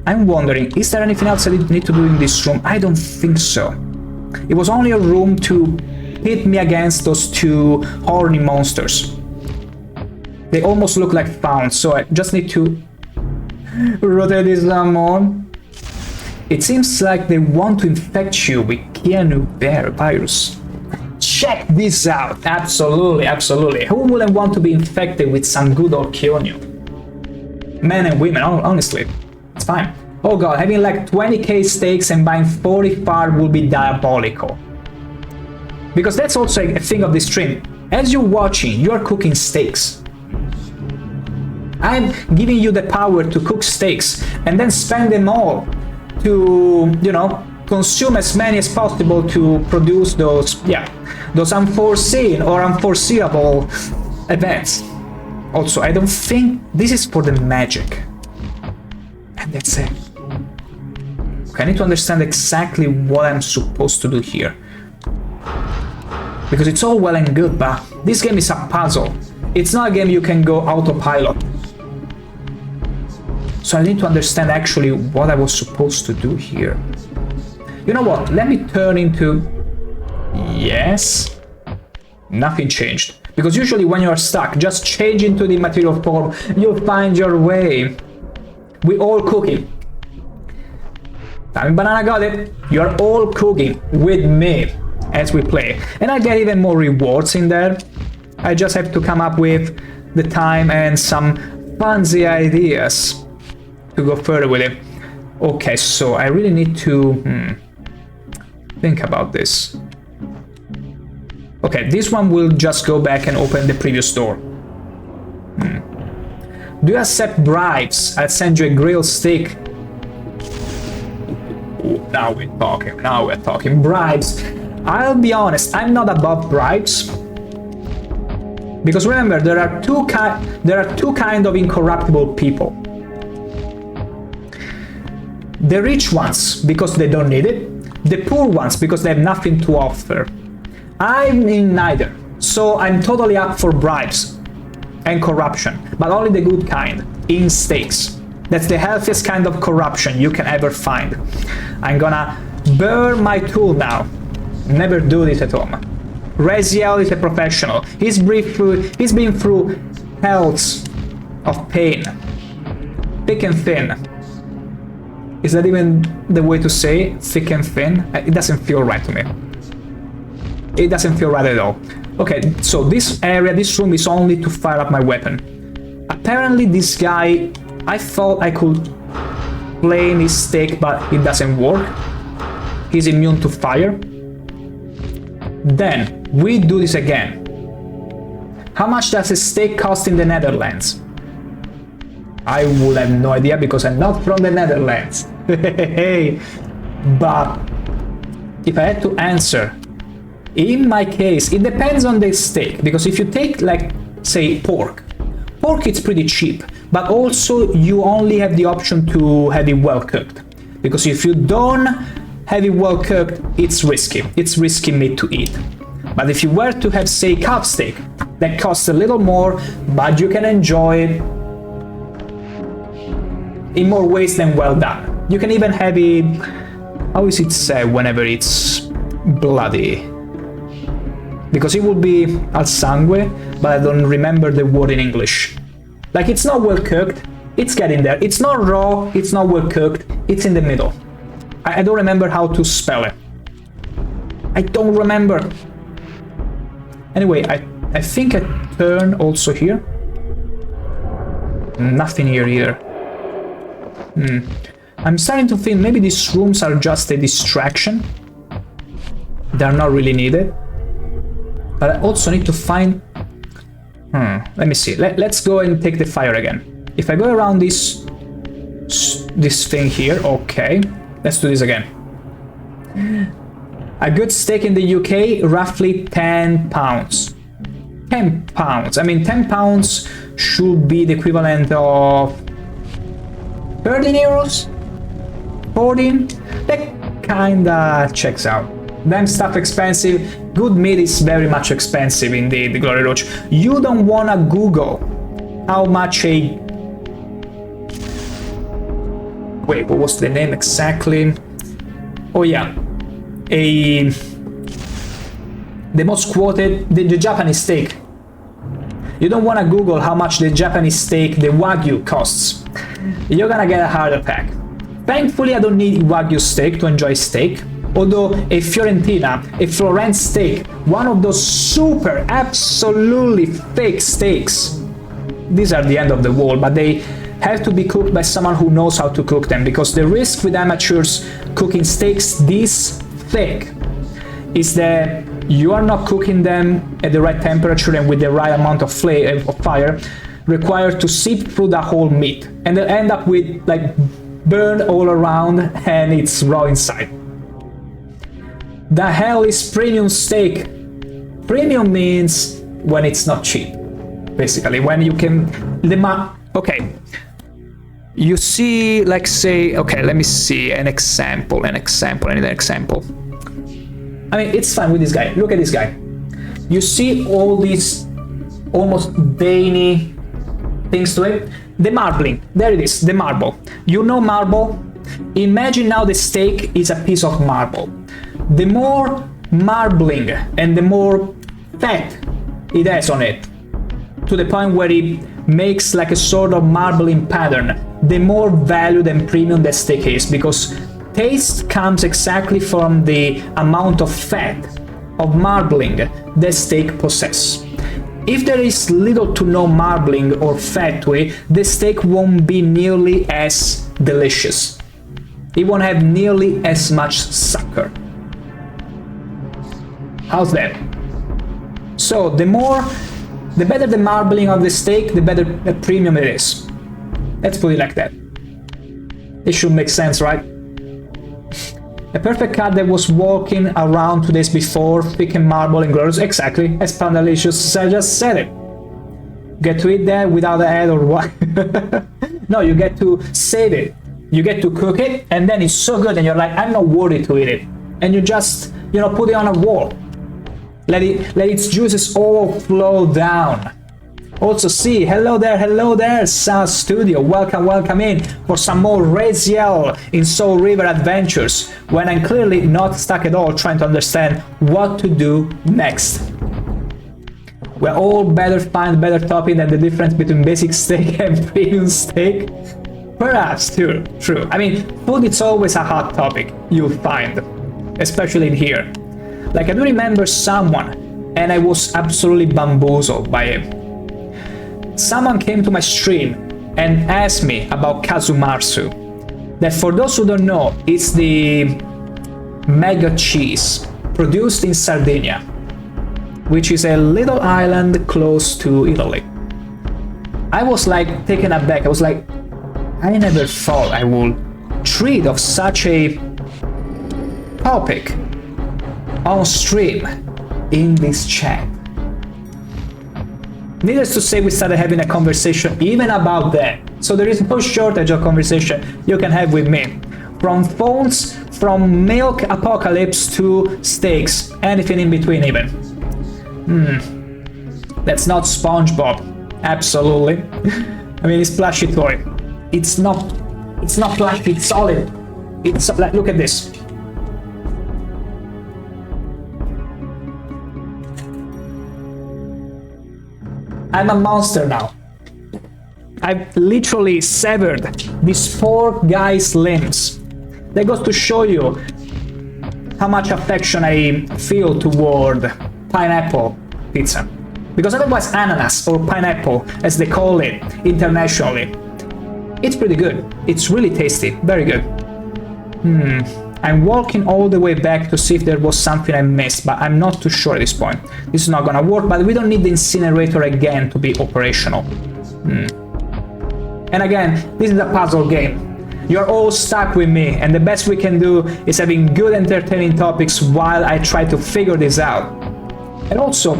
I'm wondering, is there anything else I need to do in this room? I don't think so. It was only a room to pit me against those two horny monsters. They almost look like fauns, so I just need to rotate this some more. It seems like they want to infect you with Keanu Bear virus. Check this out! Absolutely, absolutely. Who wouldn't want to be infected with some good old Keanu? Men and women, honestly. It's fine. Oh god, having like 20k steaks and buying 40 fart will be diabolical. Because that's also a thing of this stream. As you're watching, you're cooking steaks. I'm giving you the power to cook steaks and then spend them all to, you know, consume as many as possible to produce those unforeseen or unforeseeable events. Also, I don't think this is for the magic. And that's it. Okay, I need to understand exactly what I'm supposed to do here. Because it's all well and good, but this game is a puzzle. It's not a game you can go autopilot. So I need to understand actually what I was supposed to do here. You know what? Let me turn into... Yes? Nothing changed. Because usually when you're stuck, just change into the material form, you'll find your way. We all cooking. Time Banana got it. You're all cooking with me as we play. And I get even more rewards in there. I just have to come up with the time and some fancy ideas to go further with it. Okay, so I really need to think about this. Okay, this one will just go back and open the previous door. Do you accept bribes? I'll send you a grilled steak. Ooh, now we're talking. Bribes. I'll be honest, I'm not above bribes. Because remember, there are two kind of incorruptible people. The rich ones, because they don't need it. The poor ones, because they have nothing to offer. I'm in neither. So I'm totally up for bribes and corruption, but only the good kind, in steaks. That's the healthiest kind of corruption you can ever find. I'm gonna burn my tool now. Never do this at home. Raziel is a professional. He's been through hells of pain. Thick and thin. Is that even the way to say thick and thin? It doesn't feel right to me. It doesn't feel right at all. Okay, so this area, this room is only to fire up my weapon. Apparently this guy, I thought I could flame his steak, but it doesn't work. He's immune to fire. Then we do this again. How much does a steak cost in the Netherlands? I would have no idea because I'm not from the Netherlands. But if I had to answer, in my case, it depends on the steak, because if you take, like, say, pork it's pretty cheap, but also you only have the option to have it well cooked, because if you don't have it well cooked, it's risky meat to eat. But if you were to have, say, calf steak, that costs a little more, but you can enjoy it in more ways than well done. You can even have it, how is it said whenever it's bloody? Because it would be al sangue, but I don't remember the word in English. Like, it's not well cooked, it's getting there. It's not raw, it's not well cooked, it's in the middle. I don't remember how to spell it. I don't remember. Anyway, I think I turn also here. Nothing here either. I'm starting to think maybe these rooms are just a distraction. They're not really needed. But I also need to find... let me see. Let's go and take the fire again. If I go around this thing here, okay. Let's do this again. A good steak in the UK, roughly 10 pounds. 10 pounds. I mean, 10 pounds should be the equivalent of 13 euros? 14? That kinda checks out. Damn stuff expensive. Good meat is very much expensive indeed, Glory Roach. You don't wanna Google how much a... Wait, what was the name exactly? Oh yeah. The most quoted, the Japanese steak. You don't wanna Google how much the Japanese steak, the Wagyu, costs. You're gonna get a heart attack. Thankfully, I don't need Wagyu steak to enjoy steak. Although a Fiorentina, a Florence steak, one of those super, absolutely fake steaks, these are the end of the world, but they have to be cooked by someone who knows how to cook them, because the risk with amateurs cooking steaks this thick is that you are not cooking them at the right temperature and with the right amount of fire required to seep through the whole meat, and they'll end up with like burned all around and it's raw inside. The hell is premium steak? Premium means when it's not cheap, basically, when you can... Okay, you see, like, say, okay, let me see an example, I need an example. I mean, it's fine with this guy. Look at this guy. You see all these almost veiny things to it? The marbling, there it is, the marble. You know marble? Imagine now the steak is a piece of marble. The more marbling and the more fat it has on it, to the point where it makes like a sort of marbling pattern, the more valued and premium that steak is, because taste comes exactly from the amount of fat, of marbling that steak possesses. If there is little to no marbling or fat to it, the steak won't be nearly as delicious. It won't have nearly as much sucker. How's that? So the better the marbling of the steak, the better the premium it is. Let's put it like that. It should make sense, right? A perfect cat that was walking around 2 days before, thick and marble and glorious. Exactly, as Pandalicious just said it. Get to eat that without a head or what? No, you get to save it. You get to cook it, and then it's so good, and you're like, I'm not worthy to eat it. And you just, put it on a wall. Let its juices all flow down. Also see, hello there, South Studio, welcome in for some more Raziel in Soul River adventures, when I'm clearly not stuck at all trying to understand what to do next. We're all better find better topic than the difference between basic steak and premium steak. Perhaps, true. I mean, food is always a hot topic, you'll find, especially in here. Like, I do remember someone, and I was absolutely bamboozled by him. Someone came to my stream and asked me about Kazumarsu. That, for those who don't know, it's the mega cheese produced in Sardinia, which is a little island close to Italy. I was like taken aback. I was like, I never thought I would treat of such a topic on stream in this chat. Needless to say, we started having a conversation even about that. So there is no shortage of conversation you can have with me. From phones, from milk apocalypse to steaks, anything in between even. That's not SpongeBob. Absolutely. I mean, it's plushy toy. It's not plastic, it's solid. It's like, look at this. I'm a monster now. I've literally severed these poor guy's limbs. That goes to show you how much affection I feel toward pineapple pizza. Because otherwise ananas, or pineapple as they call it internationally, it's pretty good. It's really tasty, very good. I'm walking all the way back to see if there was something I missed, but I'm not too sure at this point. This is not gonna work, but we don't need the incinerator again to be operational. And again, this is a puzzle game. You're all stuck with me, and the best we can do is having good entertaining topics while I try to figure this out. And also,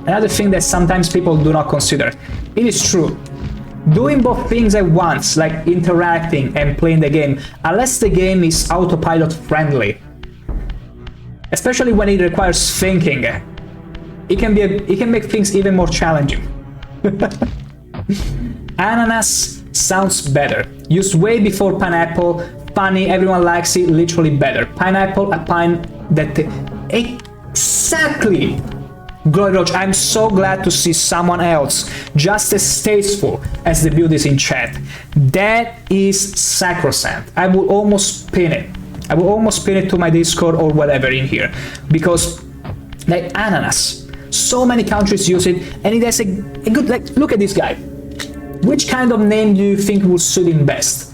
another thing that sometimes people do not consider. It is true. Doing both things at once, like interacting and playing the game, unless the game is autopilot friendly, especially when it requires thinking, it can make things even more challenging. Ananas sounds better. Used way before pineapple. Funny, everyone likes it, literally better. Pineapple, a pine that... Exactly! Glory Roach, I'm so glad to see someone else just as tasteful as the beauties in chat. That is sacrosanct. I will almost pin it. I will almost pin it to my Discord or whatever in here. Because, like, ananas. So many countries use it, and it has a good, like, look at this guy. Which kind of name do you think will suit him best?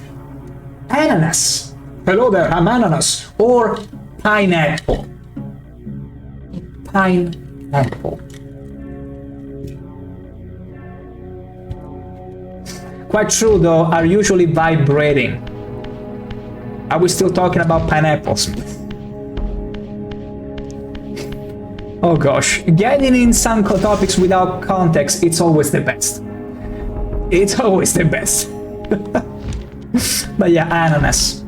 Ananas. Hello there, I'm ananas. Or pineapple. Pineapple. Quite true though, are usually vibrating. Are we still talking about pineapples? Oh gosh, getting in some topics without context, it's always the best. It's always the best. But yeah, ananas.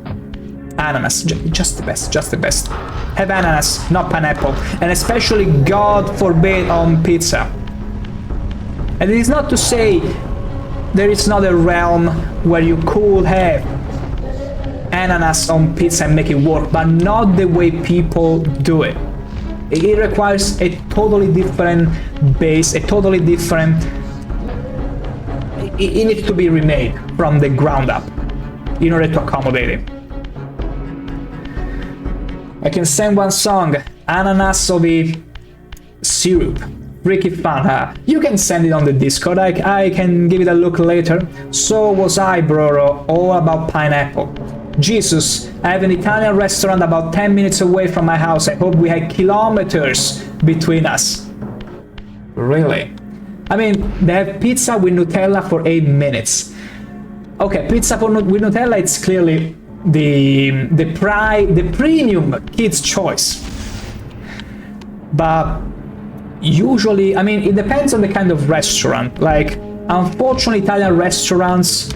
Ananas, just the best, just the best. Have ananas, not pineapple, and especially, God forbid, on pizza. And it is not to say there is not a realm where you could have ananas on pizza and make it work, but not the way people do it. It requires a totally different base, a totally different... It needs to be remade from the ground up in order to accommodate it. I can send one song, Ananas of the Syrup. Freaky fun, huh? You can send it on the Discord, I can give it a look later. So was I, bro, all about pineapple. Jesus, I have an Italian restaurant about 10 minutes away from my house. I hope we had kilometers between us. Really? I mean, they have pizza with Nutella for 8 minutes. Okay, pizza with Nutella, it's clearly the premium kids' choice. But usually, I mean, it depends on the kind of restaurant. Like, unfortunately, Italian restaurants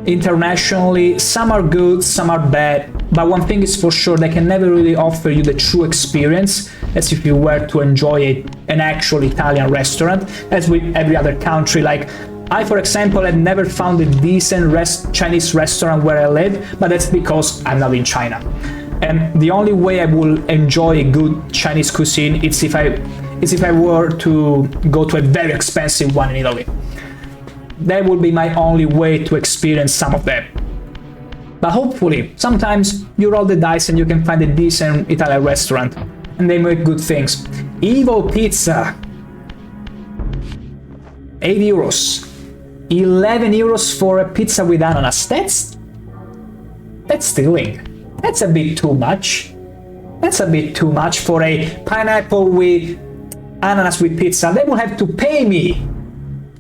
internationally, some are good, some are bad, but one thing is for sure, they can never really offer you the true experience as if you were to enjoy an actual Italian restaurant, as with every other country. Like, I, for example, have never found a decent Chinese restaurant where I live, but that's because I'm not in China. And the only way I will enjoy a good Chinese cuisine is if I were to go to a very expensive one in Italy. That would be my only way to experience some of that. But hopefully, sometimes you roll the dice and you can find a decent Italian restaurant, and they make good things. Evo Pizza, 8 euros. 11 euros for a pizza with ananas. That's stealing. That's a bit too much. That's a bit too much for a pineapple with ananas with pizza. They will have to pay me,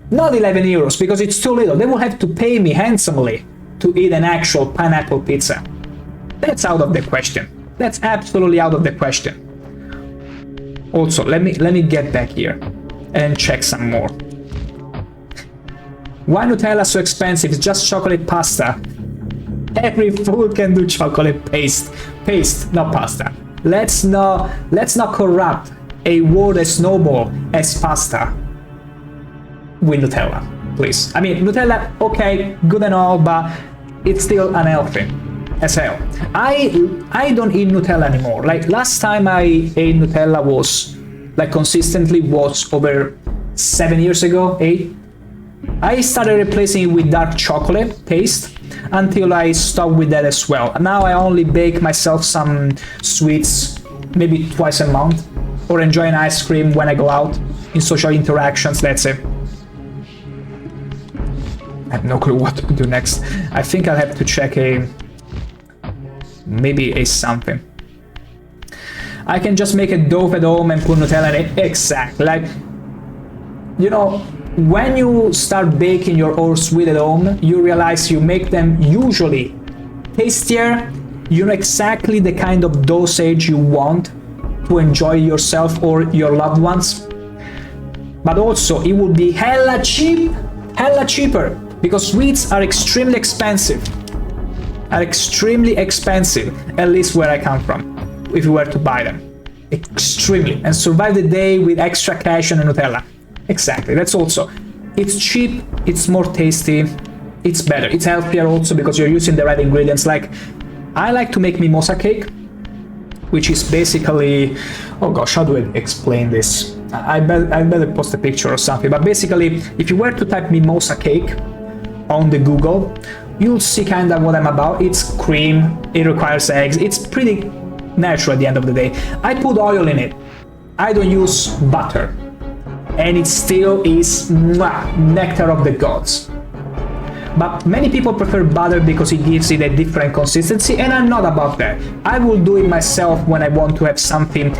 not 11 euros, because it's too little. They will have to pay me handsomely to eat an actual pineapple pizza. That's out of the question. That's absolutely out of the question. Also, let me get back here and check some more. Why Nutella so expensive? It's just chocolate pasta. Every food can do chocolate paste, not pasta. Let's not corrupt a word as noble as pasta with Nutella, please. I mean, Nutella, okay, good and all, but it's still unhealthy as hell. I don't eat Nutella anymore. Like, last time I ate Nutella was, like, consistently was over 7 years ago, 8. I started replacing it with dark chocolate paste until I stopped with that as well. Now I only bake myself some sweets maybe twice a month, or enjoy an ice cream when I go out in social interactions. That's it. I have no clue what to do next. I think I'll have to check maybe a something. I can just make a dough at home and put Nutella in it. Exactly. Like, you know, when you start baking your own sweet at home, you realize you make them usually tastier. You know exactly the kind of dosage you want to enjoy yourself or your loved ones. But also, it will be hella cheaper, because sweets are extremely expensive. At least where I come from, if you were to buy them. Extremely. And survive the day with extra cash and Nutella. Exactly. That's also, it's cheap, it's more tasty, it's better, it's healthier also because you're using the right ingredients. Like, I like to make mimosa cake, which is basically, oh gosh, how do I explain this? I better post a picture or something, but basically, if you were to type mimosa cake on the Google, you'll see kind of what I'm about. It's cream, it requires eggs, it's pretty natural at the end of the day. I put oil in it, I don't use butter, and it still is nectar of the gods. But many people prefer butter because it gives it a different consistency, and I'm not about that. I will do it myself when I want to have something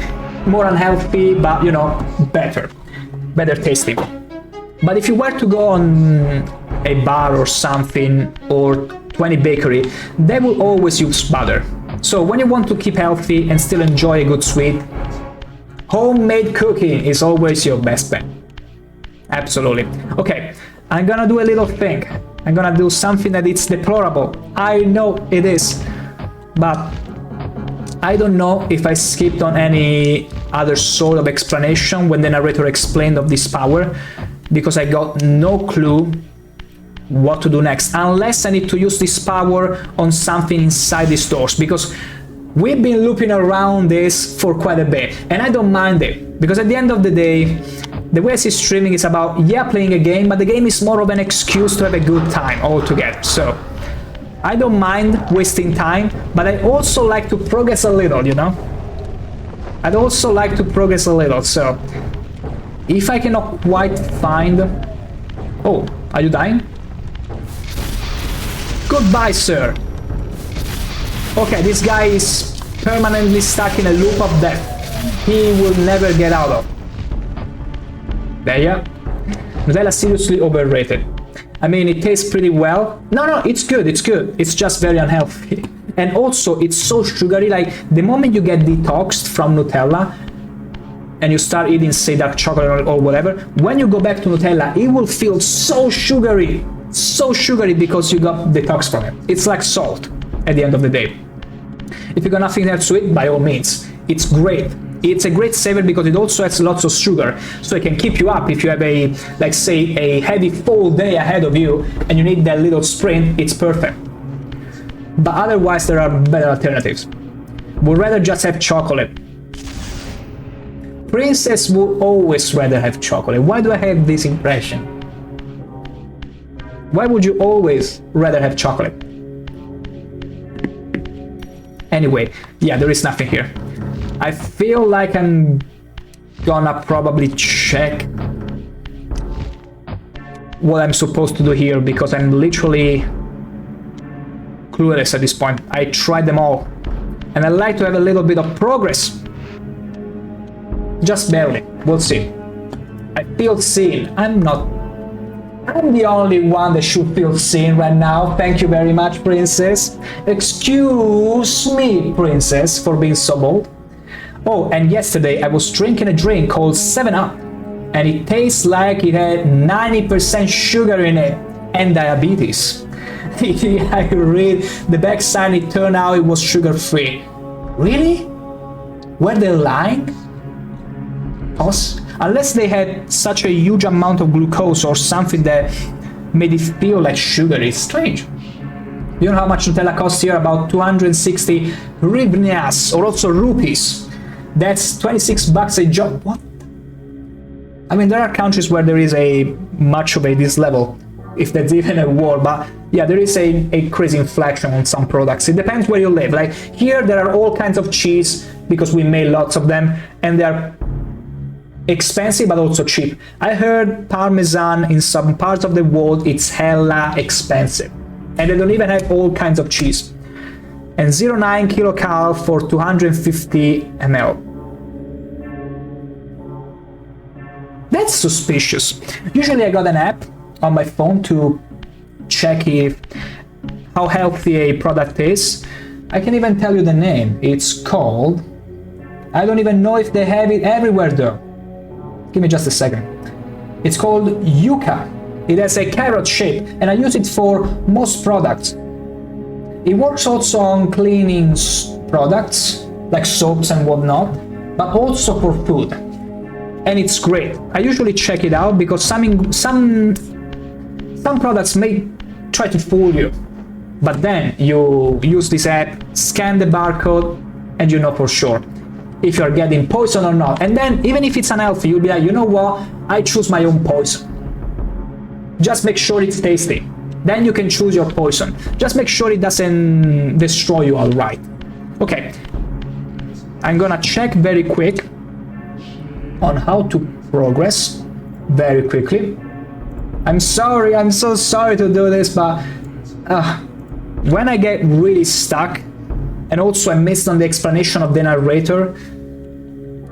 more unhealthy, but, you know, better tasting. But if you were to go on a bar or something, or to any bakery, they will always use butter. So when you want to keep healthy and still enjoy a good sweet, homemade cooking is always your best bet. Absolutely. Okay, I'm gonna do a little thing. I'm gonna do something that is deplorable. I know it is, but I don't know if I skipped on any other sort of explanation when the narrator explained of this power, because I got no clue what to do next, unless I need to use this power on something inside these doors, because we've been looping around this for quite a bit, and I don't mind it, because at the end of the day, the way I see streaming is about, yeah, playing a game, but the game is more of an excuse to have a good time altogether. So I don't mind wasting time, but I also like to progress a little, you know? I'd also like to progress a little, so if I cannot quite find... Oh, are you dying? Goodbye, sir. Okay, this guy is permanently stuck in a loop of death. He will never get out of. There you are. Nutella seriously overrated. I mean, it tastes pretty well. No, it's good, it's good. It's just very unhealthy. And also, it's so sugary. Like, the moment you get detoxed from Nutella and you start eating, say, dark chocolate or whatever, when you go back to Nutella, it will feel so sugary. So sugary because you got detoxed from it. It's like salt at the end of the day. If you got nothing else to eat, by all means, it's great. It's a great saver because it also has lots of sugar, so it can keep you up if you have a, like say, a heavy fall day ahead of you and you need that little sprint. It's perfect. But otherwise, there are better alternatives. Would rather just have chocolate. Princess would always rather have chocolate. Why do I have this impression? Why would you always rather have chocolate? Anyway, yeah, there is nothing here. I feel like I'm gonna probably check what I'm supposed to do here because I'm literally clueless at this point. I tried them all and I like to have a little bit of progress. Just barely. We'll see. I feel seen. I'm the only one that should feel seen right now. Thank you very much, Princess. Excuse me, Princess, for being so bold. Oh, and yesterday I was drinking a drink called 7-Up, and it tastes like it had 90% sugar in it and diabetes. I read the backside, it turned out it was sugar-free. Really? Were they lying? Pause. Unless they had such a huge amount of glucose or something that made it feel like sugar. It's strange. You know how much Nutella costs here? About 260 hryvnias, or also rupees. That's 26 bucks a jar. What? I mean, there are countries where there is a much of this level, if that's even a word, but yeah, there is a crazy inflation on some products. It depends where you live. Like here, there are all kinds of cheese because we made lots of them, and they're expensive but also cheap. I heard Parmesan in some parts of the world it's hella expensive, and they don't even have all kinds of cheese. And 0.9 kilocal for 250 ml. That's suspicious. Usually I got an app on my phone to check how healthy a product is. I can even tell you the name. It's called, I don't even know if they have it everywhere though. Give me just a second. It's called Yuka. It has a carrot shape and I use it for most products. It works also on cleaning products like soaps and whatnot, but also for food. And it's great. I usually check it out because some products may try to fool you, but then you use this app, scan the barcode, and you know for sure if you're getting poison or not. And then even if it's unhealthy, you'll be like, you know what, I choose my own poison. Just make sure it's tasty. Then you can choose your poison. Just make sure it doesn't destroy you outright. Okay, I'm gonna check very quick on how to progress very quickly. I'm sorry, I'm so sorry to do this, but when I get really stuck, and also I missed on the explanation of the narrator,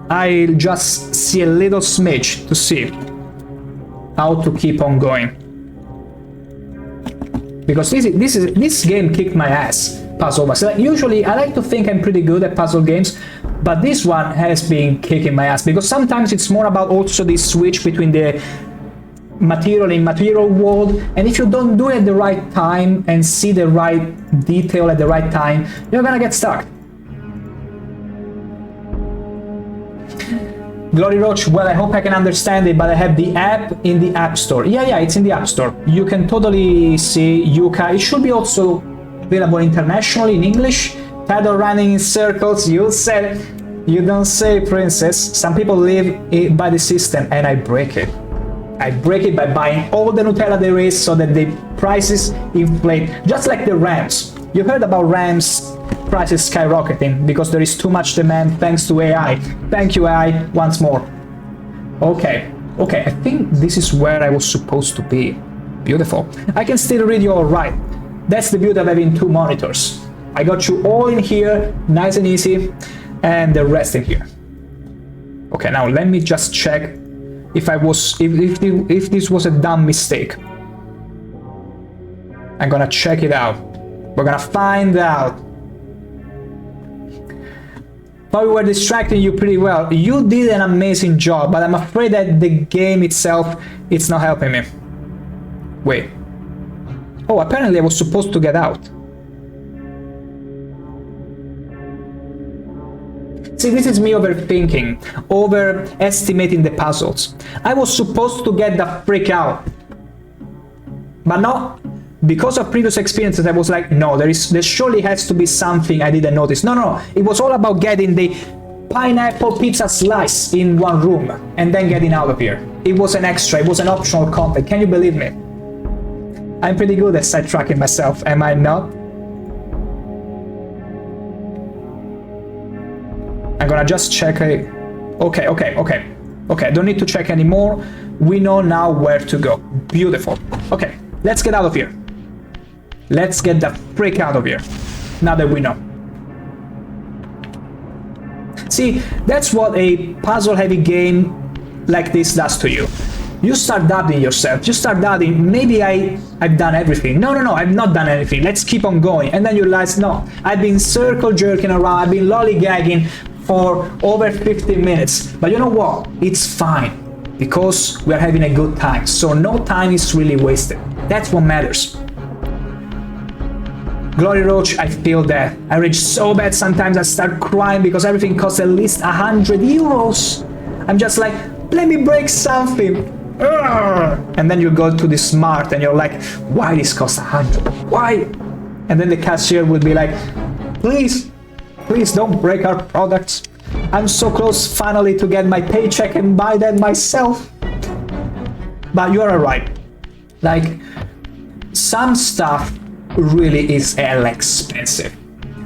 I'll just see a little smidge to see how to keep on going. Because this game kicked my ass, puzzle-wise. Like, usually I like to think I'm pretty good at puzzle games, but this one has been kicking my ass because sometimes it's more about also this switch between the material and immaterial world, and if you don't do it at the right time and see the right detail at the right time, you're gonna get stuck. Glory Roach, well, I hope I can understand it, but I have the app in the App Store. Yeah, it's in the App Store. You can totally see Yuka. It should be also available internationally in English. Tired of running in circles, you said. You don't say, Princess. Some people live by the system, and I break it. I break it by buying all the Nutella there is so that the prices inflate. Just like the RAMs. You heard about RAMs prices skyrocketing because there is too much demand thanks to AI. Thank you, AI, once more. Okay, I think this is where I was supposed to be. Beautiful. I can still read you all right. That's the beauty of having two monitors. I got you all in here, nice and easy, and the rest in here. Okay, now let me just check if this was a dumb mistake. I'm gonna check it out. We're gonna find out. Thought we were distracting you pretty well. You did an amazing job, but I'm afraid that the game itself, it's not helping me. Wait. Oh, apparently I was supposed to get out. See, this is me overthinking, overestimating the puzzles. I was supposed to get the freak out. But no, because of previous experiences, I was like, no, there surely has to be something I didn't notice. No, it was all about getting the pineapple pizza slice in one room and then getting out of here. It was an extra, it was an optional content. Can you believe me? I'm pretty good at sidetracking myself, am I not? I'm gonna just check it. Okay, don't need to check anymore. We know now where to go. Beautiful. Okay, let's get out of here. Let's get the freak out of here, now that we know. See, that's what a puzzle-heavy game like this does to you. You start doubting yourself. You start doubting, maybe I've done everything. No, I've not done anything. Let's keep on going. And then you realize, no, I've been circle jerking around. I've been lollygagging for over 50 minutes. But you know what? It's fine, because we're having a good time. So no time is really wasted. That's what matters. Glory Roach, I feel that. I rage so bad sometimes I start crying because everything costs at least 100 euros. I'm just like, let me break something. Urgh! And then you go to the smart and you're like, why this costs 100? Why? And then the cashier will be like, please don't break our products. I'm so close finally to get my paycheck and buy that myself. But you are right. Like, some stuff really is hell expensive.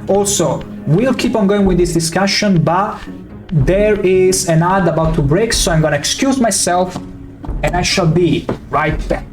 Also, we'll keep on going with this discussion, but there is an ad about to break, so I'm gonna excuse myself and I shall be right back.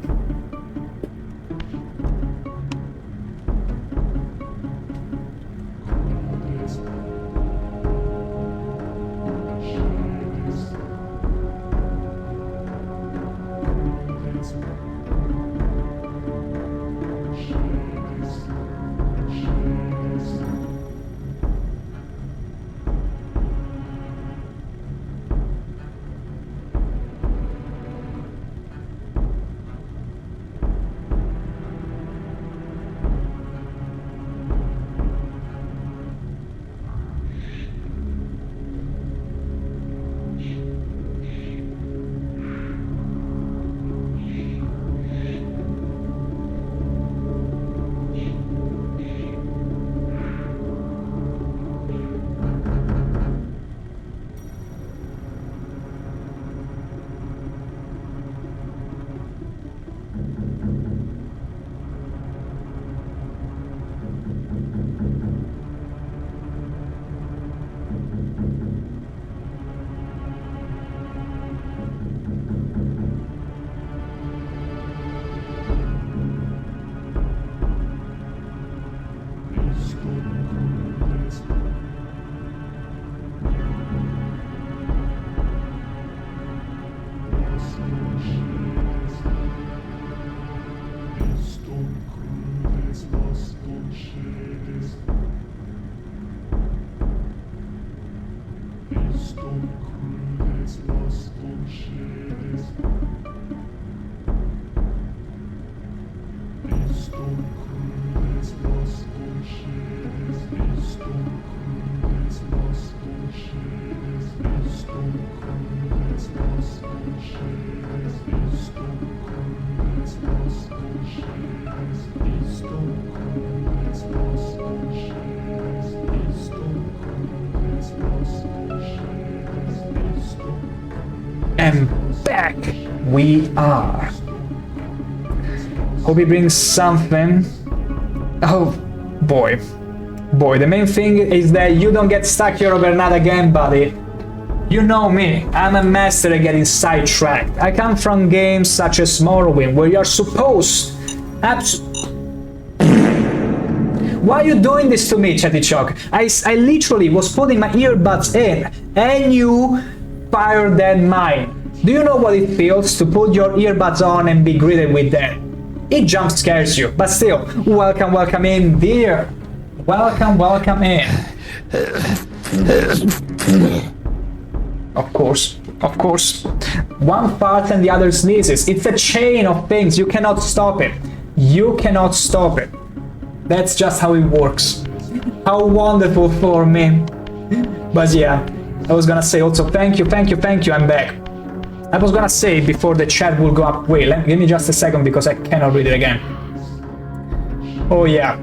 And back we are. Hope he brings something. Oh boy. The main thing is that you don't get stuck here overnight again, buddy. You know me, I'm a master at getting sidetracked. I come from games such as Morrowind, where you're supposed... Why are you doing this to me, Chatty Chalk? I literally was putting my earbuds in, and you fired that mine. Do you know what it feels to put your earbuds on and be greeted with that? It jump scares you, but still, welcome in, dear. Welcome in. Of course. One farts and the other sneezes. It's a chain of things. You cannot stop it. That's just how it works. How wonderful for me. But yeah, I was gonna say also thank you, I'm back. I was gonna say before the chat will go up. Wait, give me just a second because I cannot read it again. Oh yeah.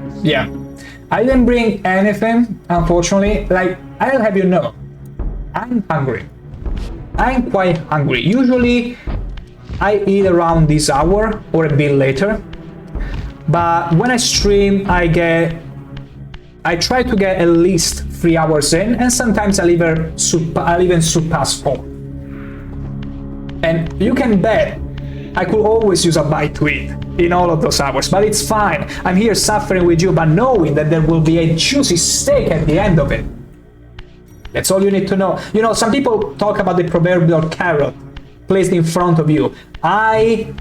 I didn't bring anything, unfortunately. Like, I'll have you know, I'm hungry. I'm quite hungry. Usually, I eat around this hour or a bit later. But when I stream, I try to get at least 3 hours in, and sometimes I'll even surpass 4. And you can bet I could always use a bite to eat in all of those hours, but it's fine. I'm here suffering with you, but knowing that there will be a juicy steak at the end of it. That's all you need to know. You know, some people talk about the proverbial carrot placed in front of you. I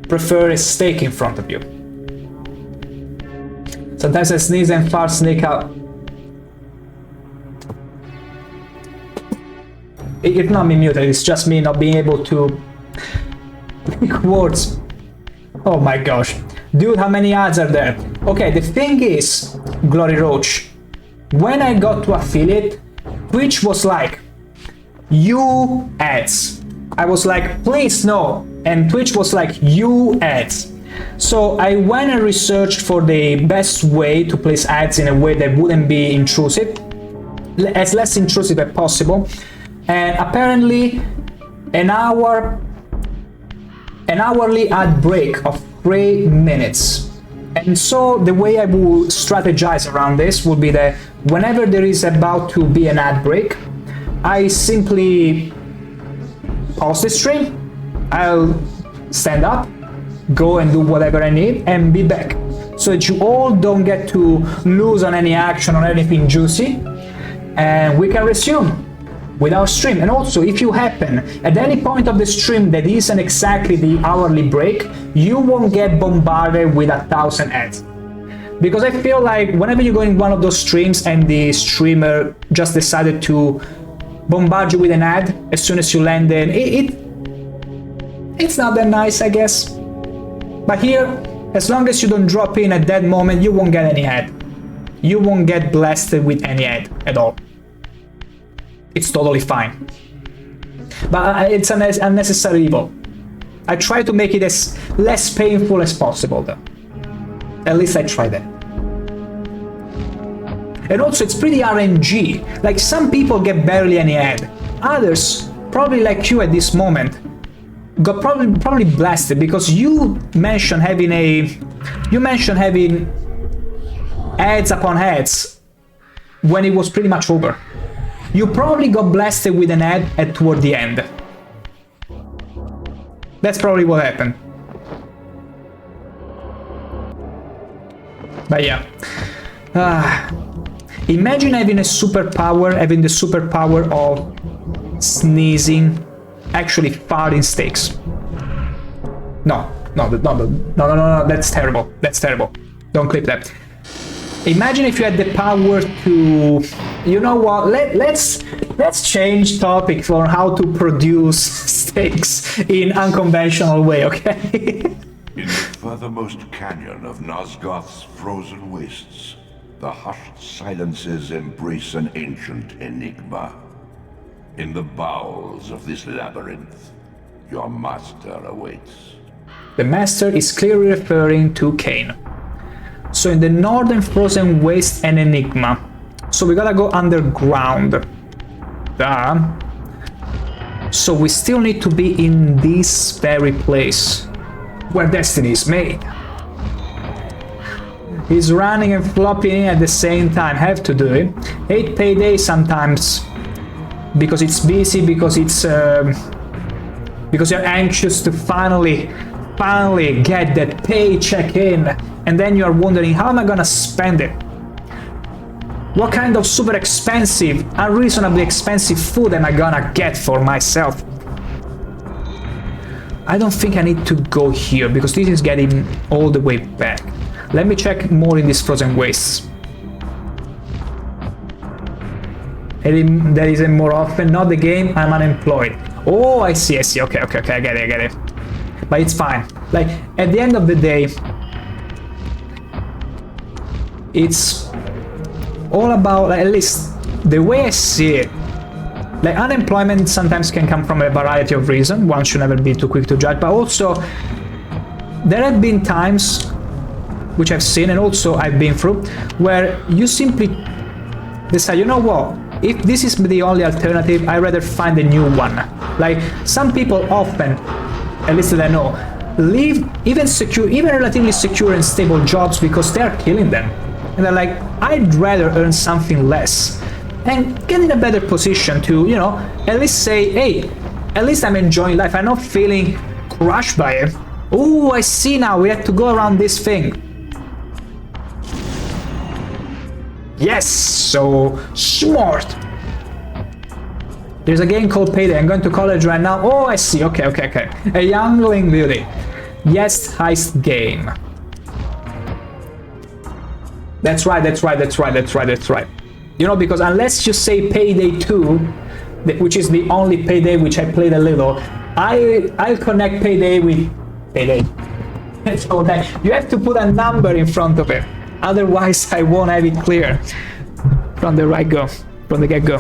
prefer a steak in front of you. Sometimes I sneeze and fart sneak out. It's not me muted, it's just me not being able to pick words. Oh my gosh. Dude, how many ads are there? Okay, the thing is, Glory Roach, when I got to affiliate, Twitch was like, you ads. I was like, please no. And Twitch was like, you ads. So I went and researched for the best way to place ads in a way that wouldn't be intrusive, as less intrusive as possible. And apparently an hourly ad break of 3 minutes. And so the way I will strategize around this would be that whenever there is about to be an ad break, I simply pause the stream, I'll stand up, go and do whatever I need, and be back. So that you all don't get to lose on any action or anything juicy, and we can resume with our stream. And also, if you happen at any point of the stream that isn't exactly the hourly break, you won't get bombarded with 1,000 ads. Because I feel like whenever you go in one of those streams and the streamer just decided to bombard you with an ad as soon as you land in, it's not that nice, I guess. But here, as long as you don't drop in at that moment, you won't get any ad. You won't get blasted with any ad at all. It's totally fine. But it's an unnecessary evil. I try to make it as less painful as possible, though. At least I try that. And also, it's pretty RNG. Like, some people get barely any ad. Others, probably like you at this moment, got probably blasted because you mentioned having ads upon ads when it was pretty much over. You probably got blasted with an ad toward the end. That's probably what happened. But yeah. Imagine having the superpower of sneezing, actually farting steaks. No, that's terrible. That's terrible. Don't clip that. Imagine if you had the power to, you know what? Let's change topic for how to produce steaks in unconventional way, okay? In the furthermost canyon of Nosgoth's frozen wastes, the hushed silences embrace an ancient enigma. In the bowels of this labyrinth, your master awaits. The master is clearly referring to Cain. So in the northern frozen waste, an enigma. So we gotta go underground. So we still need to be in this very place where destiny is made. He's running and flopping in at the same time. Have to do it. 8 payday sometimes because it's busy, because it's because you're anxious to finally get that paycheck in, and then you are wondering, how am I gonna spend it? What kind of super expensive, unreasonably expensive food am I gonna get for myself? I don't think I need to go here because this is getting all the way back. Let me check more in these frozen wastes. There is a more often, not the game, I'm unemployed. Oh, I see, okay, I get it. But it's fine. Like, at the end of the day, it's all about, like, at least the way I see it, like unemployment sometimes can come from a variety of reasons. One should never be too quick to judge, but also there have been times which I've seen and also I've been through where you simply decide, you know what, if this is the only alternative, I'd rather find a new one. Like some people often, at least that I know, leave even relatively secure and stable jobs because they're killing them. And they're like, I'd rather earn something less and get in a better position to, you know, at least say, hey, at least I'm enjoying life. I'm not feeling crushed by it. Oh, I see now, we have to go around this thing. Yes, so smart. There's a game called Payday. I'm going to college right now. Oh, I see. Okay. A youngling beauty. Yes, heist game. That's right. You know, because unless you say Payday 2, which is the only Payday which I played a little, I'll connect Payday with Payday. So that you have to put a number in front of it. Otherwise, I won't have it clear from the get-go.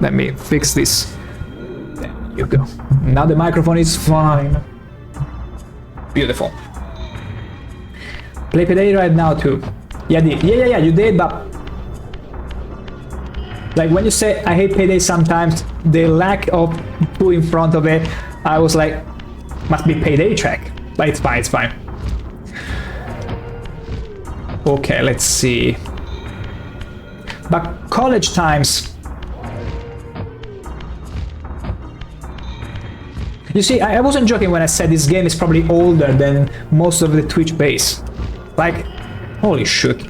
Let me fix this. There you go. Now the microphone is fine. Beautiful. Play Payday right now too. Yeah, you did, but like when you say I hate Payday sometimes, the lack of two in front of it, I was like, must be Payday track. But it's fine. Okay, let's see. But college times. You see, I wasn't joking when I said this game is probably older than most of the Twitch base. Like, holy shit.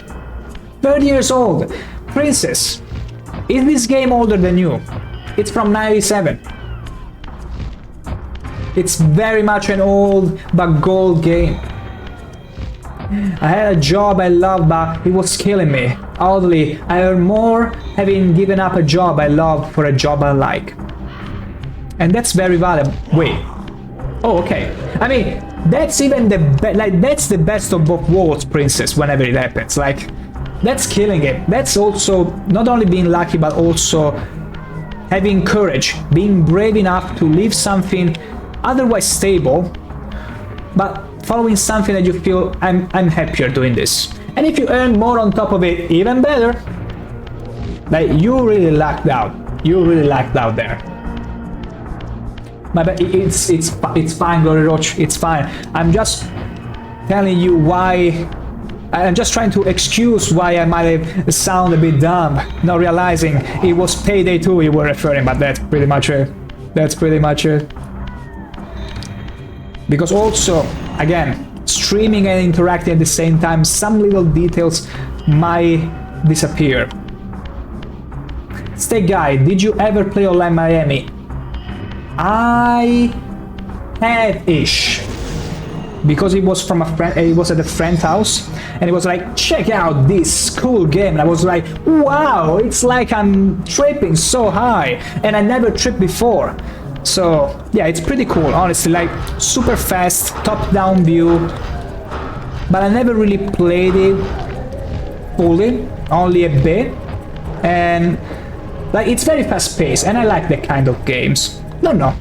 30 years old. Princess. Is this game older than you? It's from 97. It's very much an old but gold game. I had a job I loved, but it was killing me. Oddly, I earn more having given up a job I love for a job I like. And that's very valuable. Wait. Oh, okay. I mean, that's even that's the best of both worlds, Princess, whenever it happens. Like, that's killing it. That's also not only being lucky, but also having courage, being brave enough to leave something otherwise stable, but following something that you feel, I'm happier doing this. And if you earn more on top of it, even better. Like, you really lucked out. You really lucked out there. But it's fine, Glory Roach. It's fine. I'm just telling you why. I'm just trying to excuse why I might have sound a bit dumb, not realizing it was Payday 2 you were referring. But that's pretty much it. Because also, again, streaming and interacting at the same time, some little details might disappear. Stay Guy, did you ever play Online Miami? I had-ish. Because it was from a friend, it was at a friend's house, and it was like, check out this cool game. And I was like, wow, it's like I'm tripping so high, and I never tripped before. So yeah, it's pretty cool, honestly, like super fast, top-down view, but I never really played it fully, only a bit, and like it's very fast-paced, and I like that kind of games. No,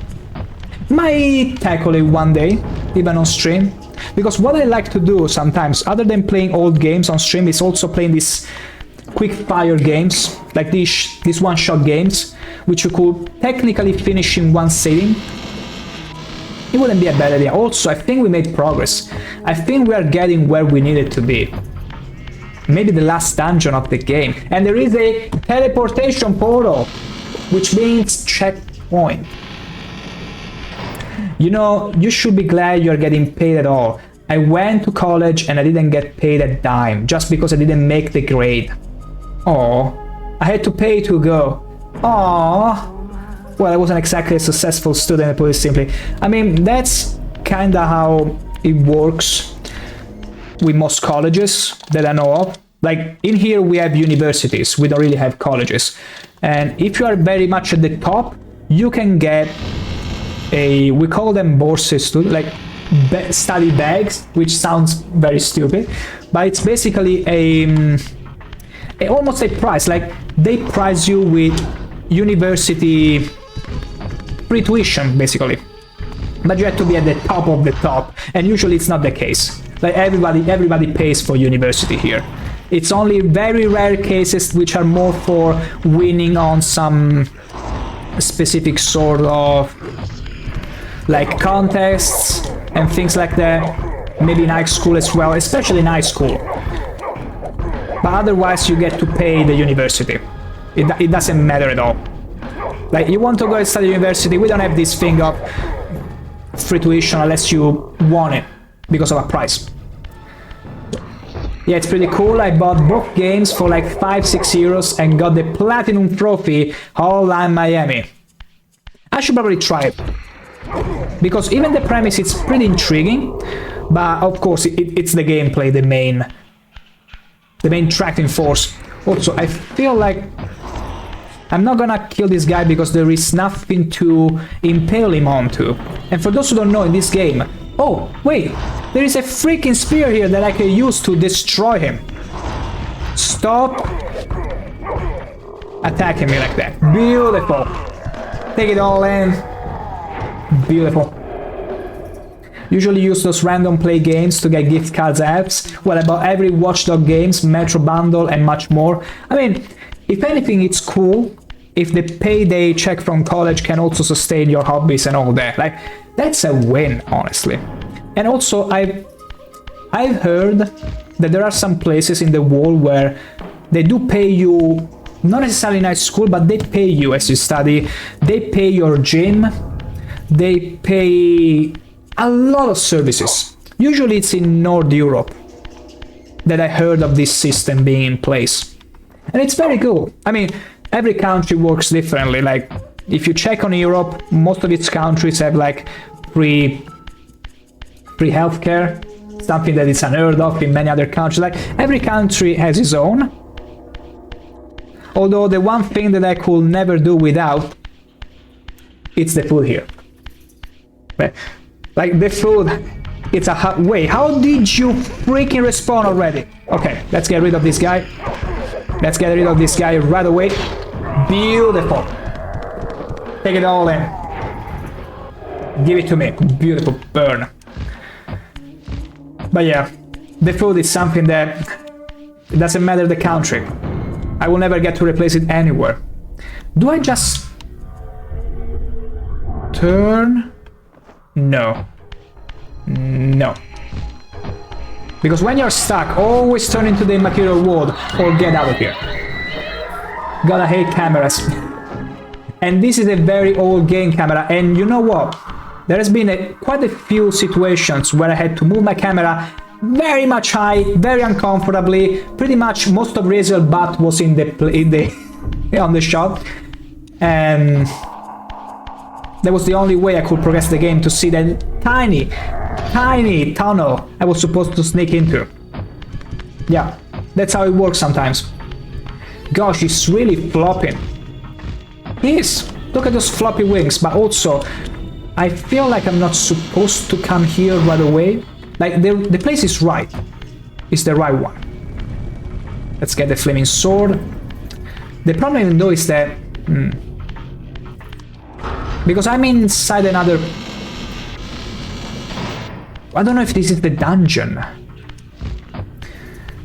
might tackle it one day, even on stream, because what I like to do sometimes, other than playing old games on stream, is also playing these quick-fire games, like these one-shot games, which you could technically finish in one sitting. It wouldn't be a bad idea. Also, I think we made progress. I think we are getting where we needed to be. Maybe the last dungeon of the game. And there is a teleportation portal, which means checkpoint. You know, you should be glad you're getting paid at all. I went to college and I didn't get paid a dime, just because I didn't make the grade. Oh, I had to pay to go. Aww. Well, I wasn't exactly a successful student, to put it simply. I mean, that's kinda how it works with most colleges that I know of. Like, in here we have universities, we don't really have colleges. And if you are very much at the top, you can get we call them bourses too, like study bags, which sounds very stupid, but it's basically almost a price. Like, they price you with university free tuition, basically. But you have to be at the top of the top, and usually it's not the case. Like everybody pays for university here. It's only very rare cases which are more for winning on some specific sort of like contests and things like that. Maybe in high school as well, especially in high school. But otherwise you get to pay the university. It doesn't matter at all. Like, you want to go and study university, we don't have this thing of free tuition unless you want it because of a price. Yeah, it's pretty cool. I bought both games for like 5-6 euros and got the platinum trophy Hotline Miami. I should probably try it, because even the premise is pretty intriguing, but of course it's the gameplay, the main attracting force. Also, I feel like I'm not gonna kill this guy because there is nothing to impale him onto. And for those who don't know, in this game, oh wait, there is a freaking spear here that I can use to destroy him. Stop attacking me like that. Beautiful. Take it all in. Beautiful. Usually use those random play games to get gift cards apps. Well, about every Watchdog games, Metro Bundle and much more. I mean, if anything, it's cool if the payday check from college can also sustain your hobbies and all that. Like, that's a win, honestly. And also, I've heard that there are some places in the world where they do pay you, not necessarily in high school, but they pay you as you study. They pay your gym. They pay a lot of services. Usually it's in North Europe that I heard of this system being in place. And it's very cool. I mean, every country works differently. Like, if you check on Europe, most of its countries have like free healthcare, something that is unheard of in many other countries. Like, every country has its own. Although the one thing that I could never do without, it's the food here. Like, the food, it's a wait, how did you freaking respawn already? Okay, let's get rid of this guy. Let's get rid of this guy right away. Beautiful. Take it all in. Give it to me. Beautiful. Burn. But yeah, the food is something that it doesn't matter the country. I will never get to replace it anywhere. Do I just turn? No. No. Because when you're stuck, always turn into the material world or get out of here. Gotta hate cameras. And this is a very old game camera, and you know what? There has been quite a few situations where I had to move my camera very much high, very uncomfortably. Pretty much most of Raziel butt was on the shot, and that was the only way I could progress the game, to see that tiny tunnel I was supposed to sneak into. Yeah, that's how it works sometimes. Gosh, he's really flopping. He is. Look at those floppy wings, but also I feel like I'm not supposed to come here right away. Like, the place is right. It's the right one. Let's get the flaming sword. The problem though is that because I'm inside another... I don't know if this is the dungeon.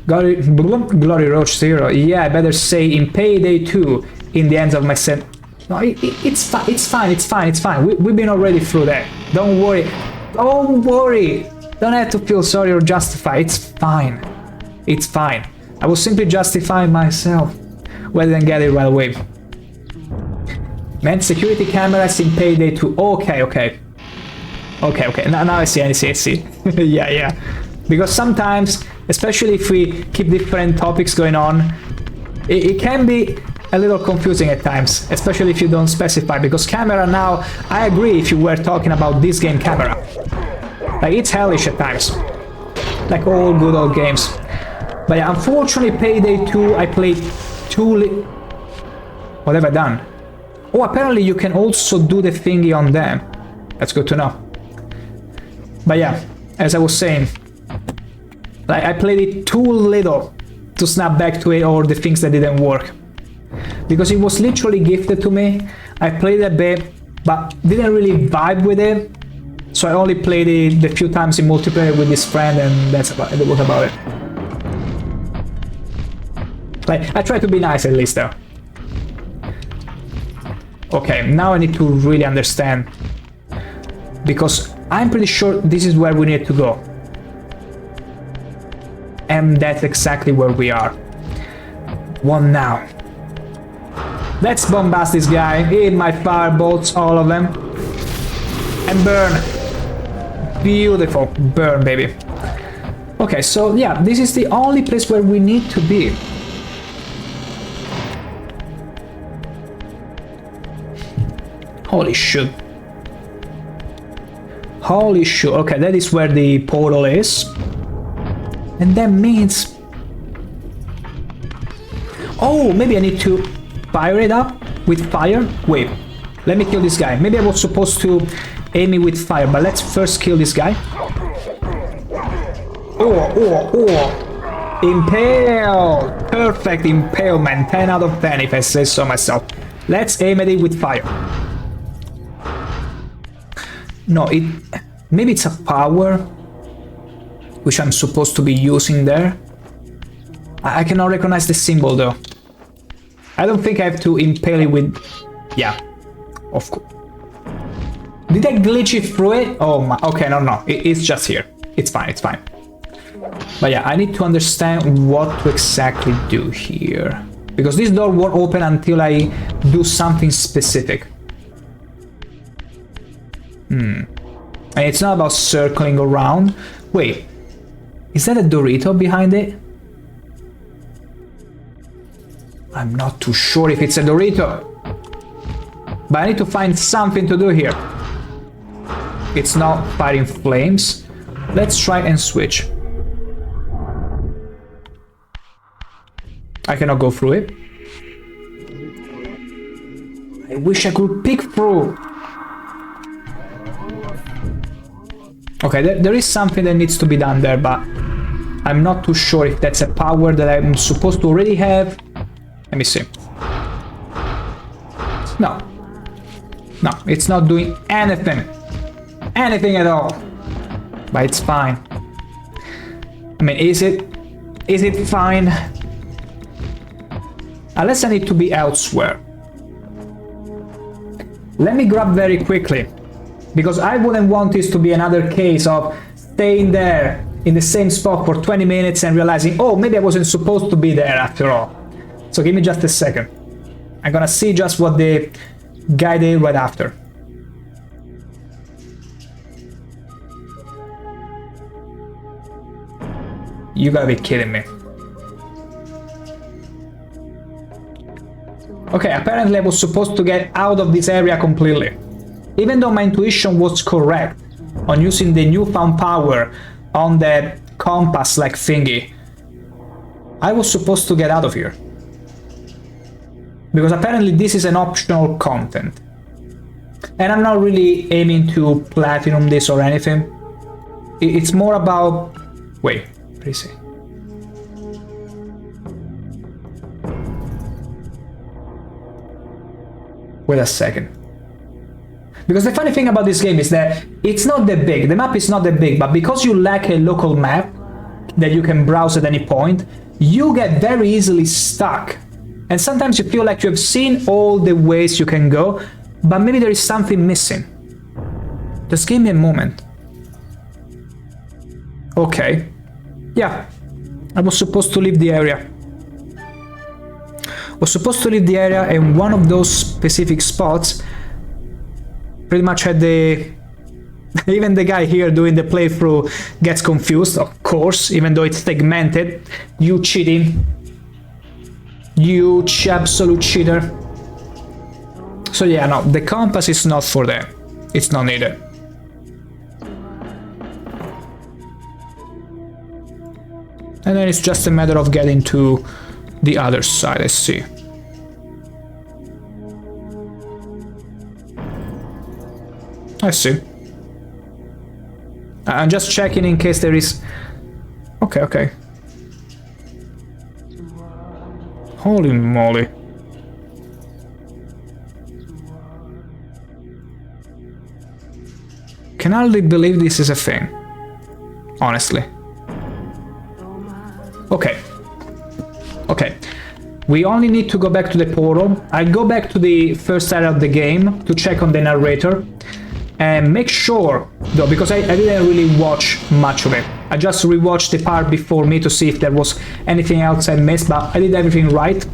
Glory Roach 0. Yeah, I better say in Payday 2, in the ends of my set. No, it's fine. We've been already through that. Don't worry. Don't worry. Don't have to feel sorry or justify. It's fine. It's fine. I was simply justifying myself rather than get it right away. Man, security cameras in Payday 2. Okay. Now I see. yeah. Because sometimes, especially if we keep different topics going on, it can be a little confusing at times, especially if you don't specify, because camera now, I agree if you were talking about this game camera. Like, it's hellish at times. Like all good old games. But yeah, unfortunately Payday 2, I played what have I done? Oh, apparently you can also do the thingy on them. That's good to know. But yeah, as I was saying, like, I played it too little to snap back to it, or the things that didn't work. because it was literally gifted to me. I played a bit, but didn't really vibe with it. So I only played it the few times in multiplayer with this friend, and that was about it. Like, I try to be nice at least though. Okay, now I need to really understand, because I'm pretty sure this is where we need to go. And that's exactly where we are. One now. Let's bombast this guy. Hit my firebolts, all of them. And burn. Beautiful. Burn, baby. Okay, so yeah, this is the only place where we need to be. Holy shit. Holy shit. Okay, that is where the portal is. And that means... Oh, maybe I need to fire it up with fire? Wait, let me kill this guy. Maybe I was supposed to aim it with fire, but let's first kill this guy. Impale! Perfect impalement. 10 out of 10 if I say so myself. Let's aim at it with fire. No, maybe it's a power which I'm supposed to be using there. I cannot recognize the symbol though. I don't think I have to impale it with... Yeah, of course. Did I glitch it through it? Oh my... Okay, no. It's just here. It's fine, it's fine. But yeah, I need to understand what to exactly do here. Because this door won't open until I do something specific. And it's not about circling around. Wait, is that a Dorito behind it? I'm not too sure if it's a Dorito. But I need to find something to do here. It's not firing flames. Let's try and switch. I cannot go through it. I wish I could peek through. Okay, there is something that needs to be done there, but I'm not too sure if that's a power that I'm supposed to already have. Let me see. No. No, it's not doing anything. Anything at all. But it's fine. I mean, is it fine? Unless I need to be elsewhere. Let me grab very quickly. Because I wouldn't want this to be another case of staying there in the same spot for 20 minutes and realizing, oh, maybe I wasn't supposed to be there after all. So give me just a second. I'm gonna see just what the guy did right after. You gotta be kidding me. Okay, apparently I was supposed to get out of this area completely. Even though my intuition was correct on using the newfound power on the compass-like thingy, I was supposed to get out of here. Because apparently this is an optional content. And I'm not really aiming to platinum this or anything. It's more about... Wait, what is it? Wait a second. Because the funny thing about this game is that it's not that big, the map is not that big, but because you lack a local map that you can browse at any point, you get very easily stuck. And sometimes you feel like you have seen all the ways you can go, but maybe there is something missing. Just give me a moment. Okay. Yeah. I was supposed to leave the area. Was supposed to leave the area, and one of those specific spots pretty much had the... Even the guy here doing the playthrough gets confused, of course, even though it's segmented. You cheating. You absolute cheater. So yeah, no, the compass is not for them. It's not needed. And then it's just a matter of getting to the other side, I see. I see. I'm just checking in case there is... Okay. Holy moly. can hardly believe this is a thing. Honestly. Okay. Okay. We only need to go back to the portal. I go back to the first area of the game to check on the narrator. And make sure, though, because I didn't really watch much of it. I just rewatched the part before me to see if there was anything else I missed, but I did everything right.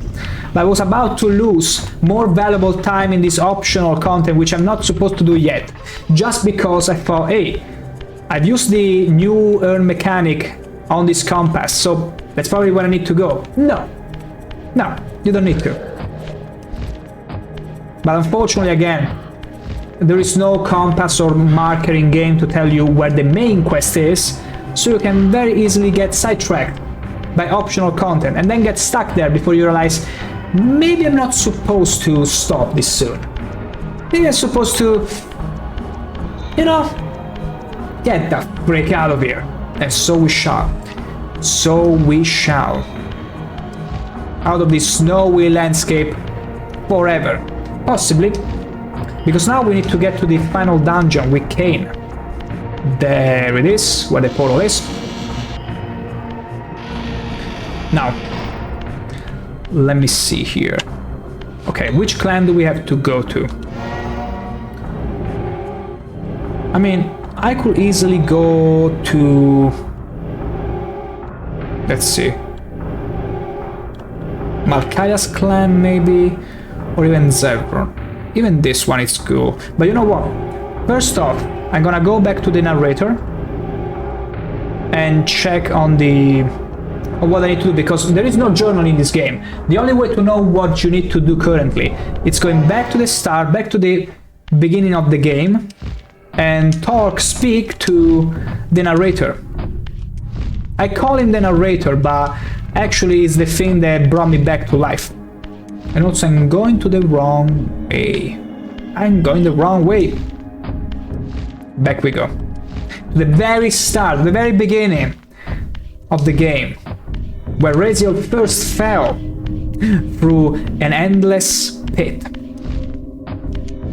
But I was about to lose more valuable time in this optional content, which I'm not supposed to do yet. Just because I thought, hey, I've used the new earn mechanic on this compass, so that's probably where I need to go. No. No, you don't need to. But unfortunately, again, there is no compass or marker in game to tell you where the main quest is, so you can very easily get sidetracked by optional content and then get stuck there before you realize, maybe I'm not supposed to stop this soon. Maybe I'm supposed to, you know, get the break out of here. And so we shall. So we shall. Out of this snowy landscape forever. Possibly. Because now we need to get to the final dungeon with Cain. There it is, where the portal is. Now, let me see here. Okay, which clan do we have to go to? I mean, I could easily go to... Let's see. Malkaya's clan, maybe? Or even Zevron. Even this one is cool. But you know what? First off, I'm gonna go back to the narrator and check on what I need to do, because there is no journal in this game. The only way to know what you need to do currently, it's going back to the start, back to the beginning of the game, and speak to the narrator. I call him the narrator, but actually it's the thing that brought me back to life. And also I'm going to the wrong way. I'm going the wrong way. Back we go. The very start, the very beginning of the game, where Raziel first fell through an endless pit.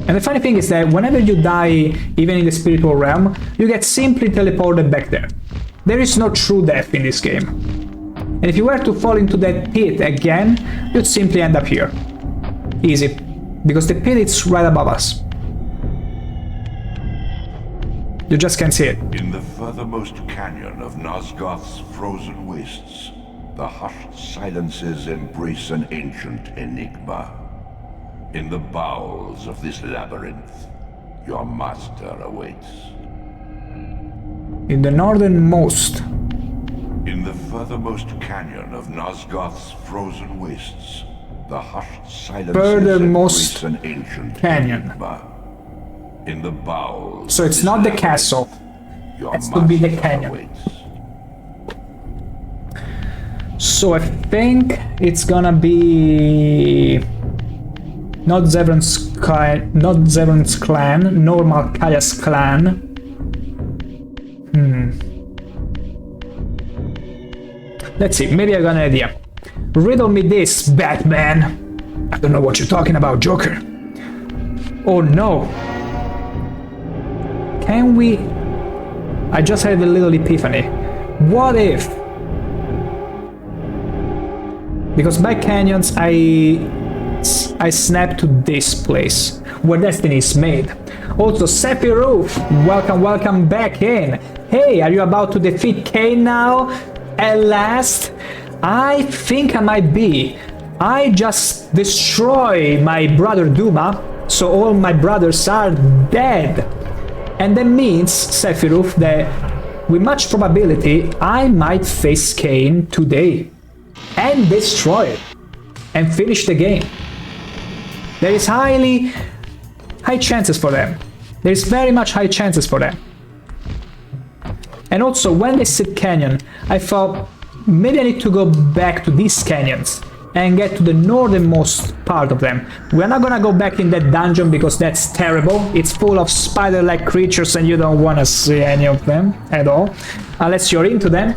And the funny thing is that whenever you die, even in the spiritual realm, you get simply teleported back there. There is no true death in this game. And if you were to fall into that pit again, you'd simply end up here. Easy. Because the pit is right above us. You just can't see it. In the furthermost canyon of Nosgoth's frozen wastes, the hushed silences embrace an ancient enigma. In the bowels of this labyrinth, your master awaits. In the northernmost. In the furthermost canyon of Nosgoth's frozen wastes, the hushed silences Furthermost embrace an ancient canyon. enigma. In the bowels. So it's not the castle. It could be the canyon. Awaits. So I think it's gonna be not Zevron's clan, nor Malkaya's clan. Let's see, maybe I got an idea. Riddle me this, Batman. I don't know what you're talking about, Joker. Oh no. Can we... I just had a little epiphany. What if... Because by canyons, I snap to this place, where destiny is made. Also, Sephiroth, welcome back in. Hey, are you about to defeat Cain now? At last? I think I might be. I just destroy my brother Duma, so all my brothers are dead. And that means, Sephiroth, that with much probability, I might face Cain today. And destroy it. And finish the game. There is high chances for them. There is very much high chances for them. And also, when they said canyon, I thought, maybe I need to go back to these canyons and get to the northernmost part of them. We're not gonna go back in that dungeon because that's terrible. It's full of spider-like creatures and you don't wanna see any of them at all. Unless you're into them.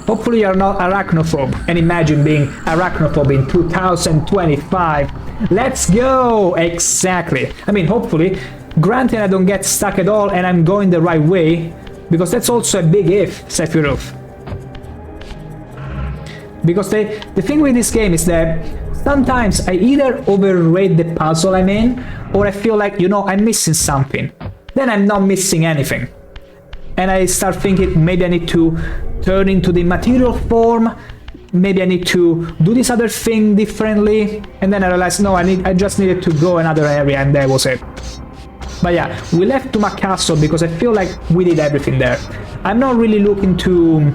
Hopefully you're not arachnophobe. And imagine being arachnophobe in 2025. Let's go! Exactly. I mean, hopefully, Granted, I don't get stuck at all and I'm going the right way, because that's also a big if, Sephiroth. Because the thing with this game is that sometimes I either overrate the puzzle I'm in, or I feel like, you know, I'm missing something. Then I'm not missing anything. And I start thinking maybe I need to turn into the material form, maybe I need to do this other thing differently, and then I realized no, I just needed to go another area, and that was it. But yeah, we left Duma Castle because I feel like we did everything there. I'm not really looking to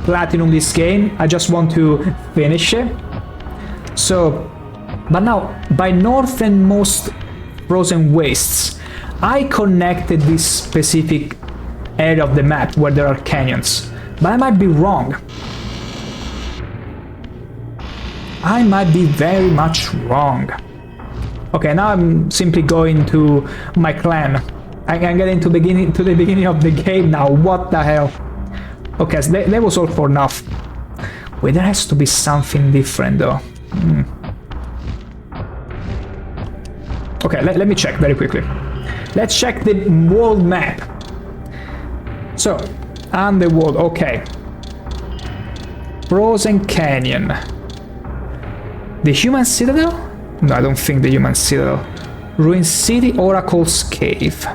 platinum this game, I just want to finish it. So, but now, by northernmost frozen wastes, I connected this specific area of the map where there are canyons, but I might be wrong. I might be very much wrong. Okay, now I'm simply going to my clan. I can get into the beginning of the game now. What the hell? Okay, so that was all for enough. Wait, there has to be something different though. Okay, let me check very quickly. Let's check the world map. So, underworld, okay. Frozen Canyon. The Human Citadel? No, I don't think the Human Citadel. Ruined City, Oracle's Cave.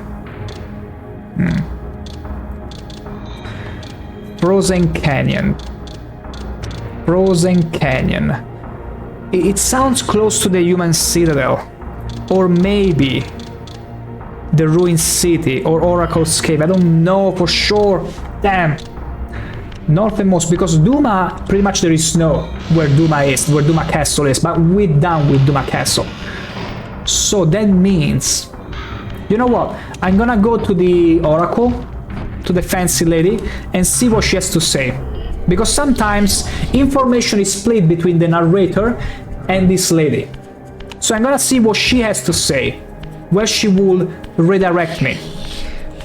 Frozen Canyon. Frozen Canyon. It sounds close to the Human Citadel. Or maybe the Ruined City or Oracle's Cave. I don't know for sure. Damn. Northernmost, because Duma, pretty much there is snow where Duma is, where Duma Castle is, but we're done with Duma Castle. So that means, you know what, I'm gonna go to the Oracle, to the fancy lady, and see what she has to say. Because sometimes information is split between the narrator and this lady. So I'm gonna see what she has to say, where she will redirect me.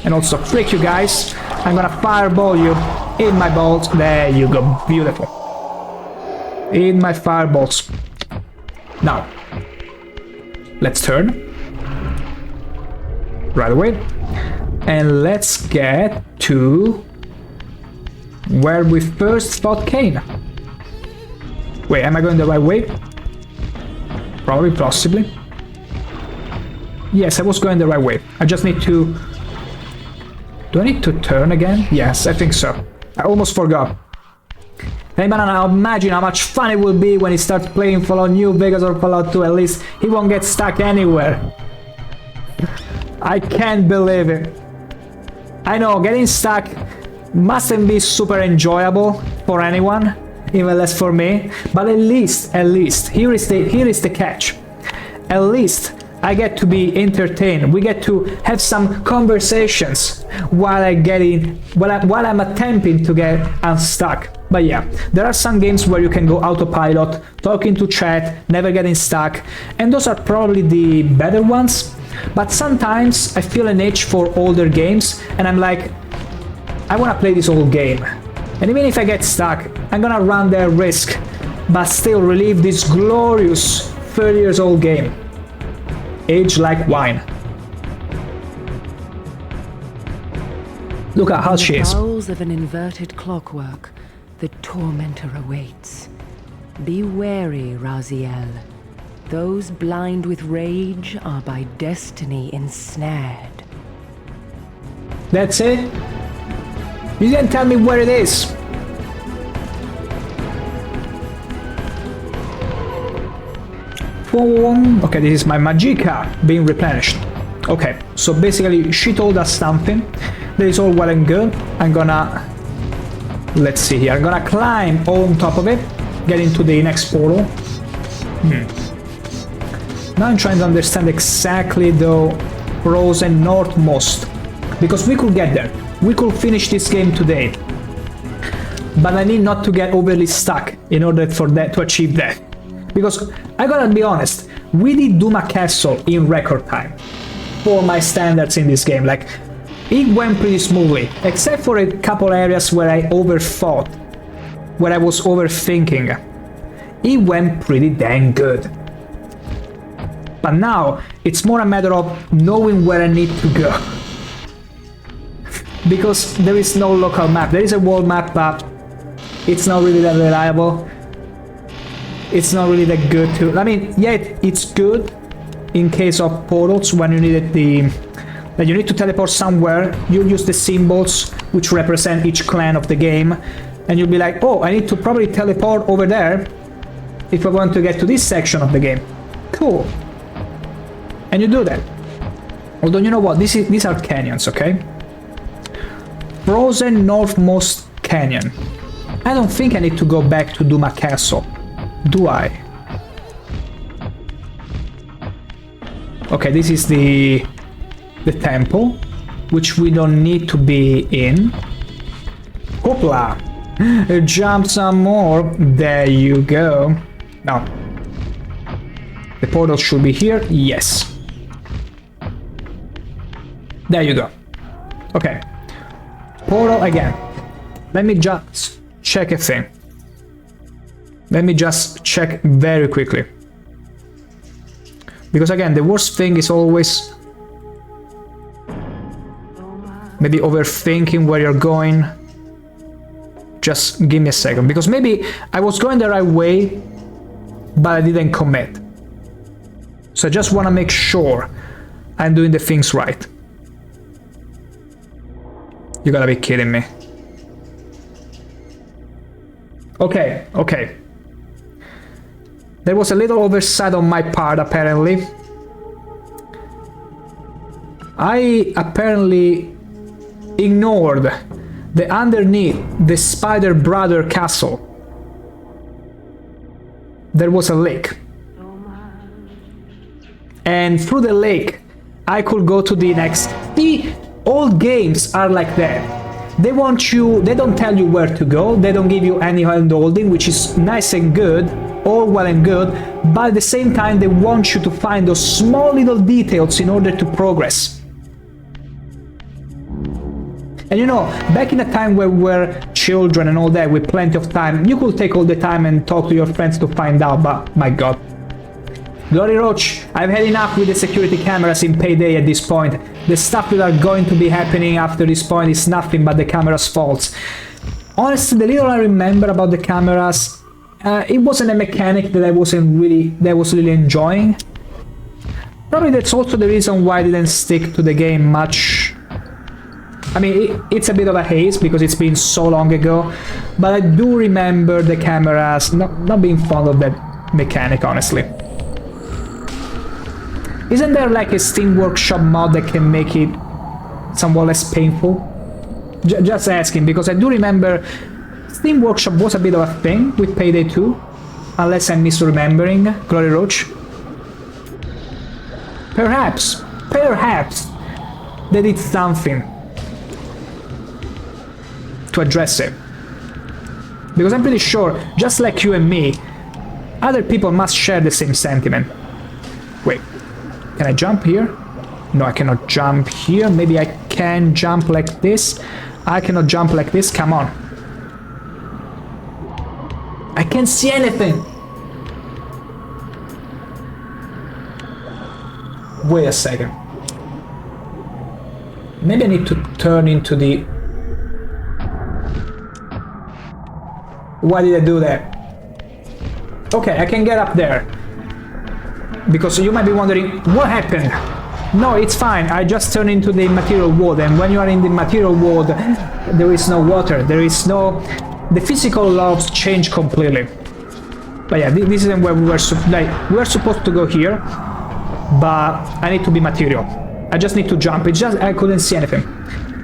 And also, freak you guys, I'm gonna fireball you in my balls. There you go, beautiful. In my fireballs. Now, let's turn. Right away. And let's get to where we first fought Cain. Wait, am I going the right way? Probably, possibly. Yes, I was going the right way. I just need to... Do I need to turn again? Yes, I think so. I almost forgot. Hey man, now imagine how much fun it will be when he starts playing Fallout New Vegas or Fallout 2. At least he won't get stuck anywhere. I can't believe it. I know, getting stuck mustn't be super enjoyable for anyone, even less for me. But at least, here is the catch. At least I get to be entertained. We get to have some conversations while I'm attempting to get unstuck. But yeah, there are some games where you can go autopilot, talking to chat, never getting stuck, and those are probably the better ones. But sometimes I feel an itch for older games, and I'm like, I wanna play this old game. And even if I get stuck, I'm gonna run that risk, but still relive this glorious 30 years old game. Aged like wine. Look at how she is. In the bowels of an inverted clockwork, the tormentor awaits. Be wary, Raziel. Those blind with rage are by destiny ensnared. That's it? You didn't tell me where it is. Okay, this is my Magicka being replenished. Okay, so basically she told us something. That is all well and good. I'm gonna... Let's see here. I'm gonna climb on top of it. Get into the next portal. Now I'm trying to understand exactly the frozen northmost. Because we could get there. We could finish this game today. But I need not to get overly stuck in order for that to achieve that. Because I gotta be honest, we did Duma Castle in record time for my standards in this game. Like, it went pretty smoothly, except for a couple areas where I overthought, where I was overthinking. It went pretty dang good. But now it's more a matter of knowing where I need to go. Because there is no local map. There is a world map, but it's not really that reliable. It's not really that good too. I mean, yeah, it's good in case of portals when you needed that you need to teleport somewhere. You use the symbols which represent each clan of the game, and you'll be like, oh, I need to probably teleport over there if I want to get to this section of the game. Cool. And you do that. Although, you know what? These are canyons, okay? Frozen Northmost Canyon. I don't think I need to go back to Duma Castle. Do I? Okay, this is the temple, which we don't need to be in. Hoopla! Jump some more. There you go. Now, the portal should be here. Yes. There you go. Okay. Portal again. Let me just check a thing. Let me just check very quickly. Because again, the worst thing is always maybe overthinking where you're going. Just give me a second, because maybe I was going the right way, but I didn't commit. So I just want to make sure I'm doing the things right. You gotta be kidding me. Okay, okay. There was a little oversight on my part, apparently. I apparently ignored the underneath the Spider Brother castle. There was a lake. And through the lake, I could go to the next... See, all games are like that. They want you, they don't tell you where to go, they don't give you any hand-holding, which is nice and good, all well and good, but at the same time they want you to find those small little details in order to progress. And you know, back in a time where we were children and all that, with plenty of time, you could take all the time and talk to your friends to find out, but my god. Glory Roach, I've had enough with the security cameras in Payday at this point. The stuff that are going to be happening after this point is nothing but the camera's faults. Honestly, the little I remember about the cameras, it wasn't a mechanic that I was really enjoying. Probably that's also the reason why I didn't stick to the game much. I mean, it's a bit of a haze because it's been so long ago, but I do remember the cameras not being fond of that mechanic, honestly. Isn't there like a Steam Workshop mod that can make it somewhat less painful? Just asking, because I do remember Steam Workshop was a bit of a thing with Payday 2, unless I'm misremembering. Glory Roach. Perhaps they did something to address it. Because I'm pretty sure, just like you and me, other people must share the same sentiment. Wait. Can I jump here? No, I cannot jump here. Maybe I can jump like this. I cannot jump like this. Come on. I can't see anything. Wait a second. Maybe I need to turn into the... Why did I do that? Okay, I can get up there. Because you might be wondering, what happened? No, it's fine, I just turned into the material world, and when you are in the material world, there is no water, there is no... The physical laws change completely. But yeah, this isn't where we were supposed to go here, but I need to be material. I just need to jump, it's just, I couldn't see anything.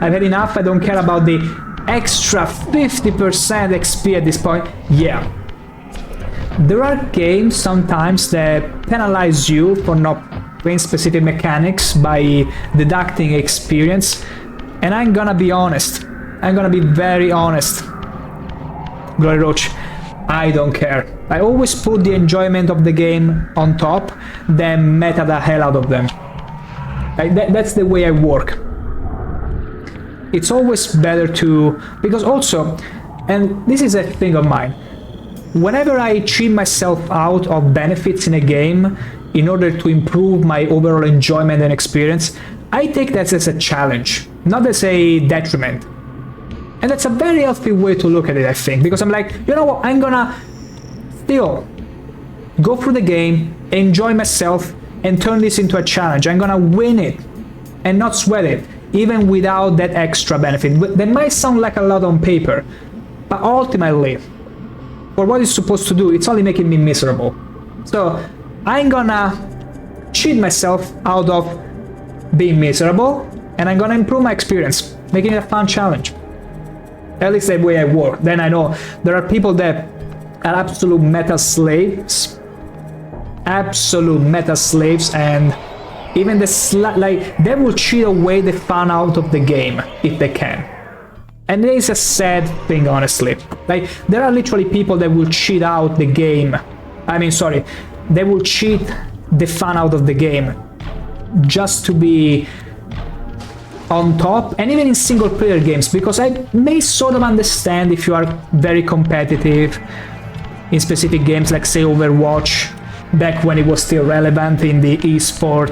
I've had enough, I don't care about the extra 50% XP at this point. Yeah. There are games sometimes that penalize you for not playing specific mechanics by deducting experience, and I'm gonna be honest. I'm gonna be very honest. Glory Roach, I don't care. I always put the enjoyment of the game on top, then meta the hell out of them. That's the way I work. It's always better to... Because also, and this is a thing of mine, whenever I cheat myself out of benefits in a game, in order to improve my overall enjoyment and experience, I take that as a challenge, not as a detriment. And that's a very healthy way to look at it, I think, because I'm like, you know what, I'm gonna still go through the game, enjoy myself, and turn this into a challenge. I'm gonna win it and not sweat it, even without that extra benefit. That might sound like a lot on paper, but ultimately, for what it's supposed to do, it's only making me miserable. So I'm gonna cheat myself out of being miserable, and I'm gonna improve my experience, making it a fun challenge. At least the way I work. Then I know there are people that are absolute meta slaves, and even they will cheat away the fun out of the game if they can. And it is a sad thing, honestly. Like, there are literally people that will cheat out the game. They will cheat the fun out of the game just to be on top, and even in single player games, because I may sort of understand if you are very competitive in specific games, like say Overwatch, back when it was still relevant in the esport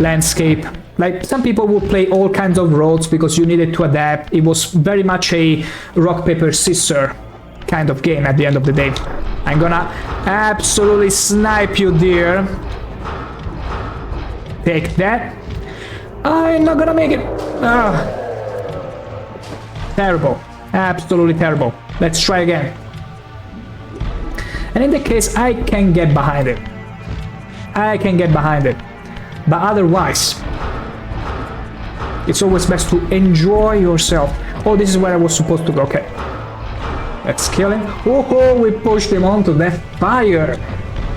landscape. Like, some people would play all kinds of roles because you needed to adapt. It was very much a rock, paper, scissors kind of game at the end of the day. I'm gonna absolutely snipe you, dear. Take that. I'm not gonna make it. Terrible. Absolutely terrible. Let's try again. And in that case, I can get behind it. But otherwise, it's always best to enjoy yourself. Oh, this is where I was supposed to go. Okay. Let's kill him. Oh, we pushed him onto that fire.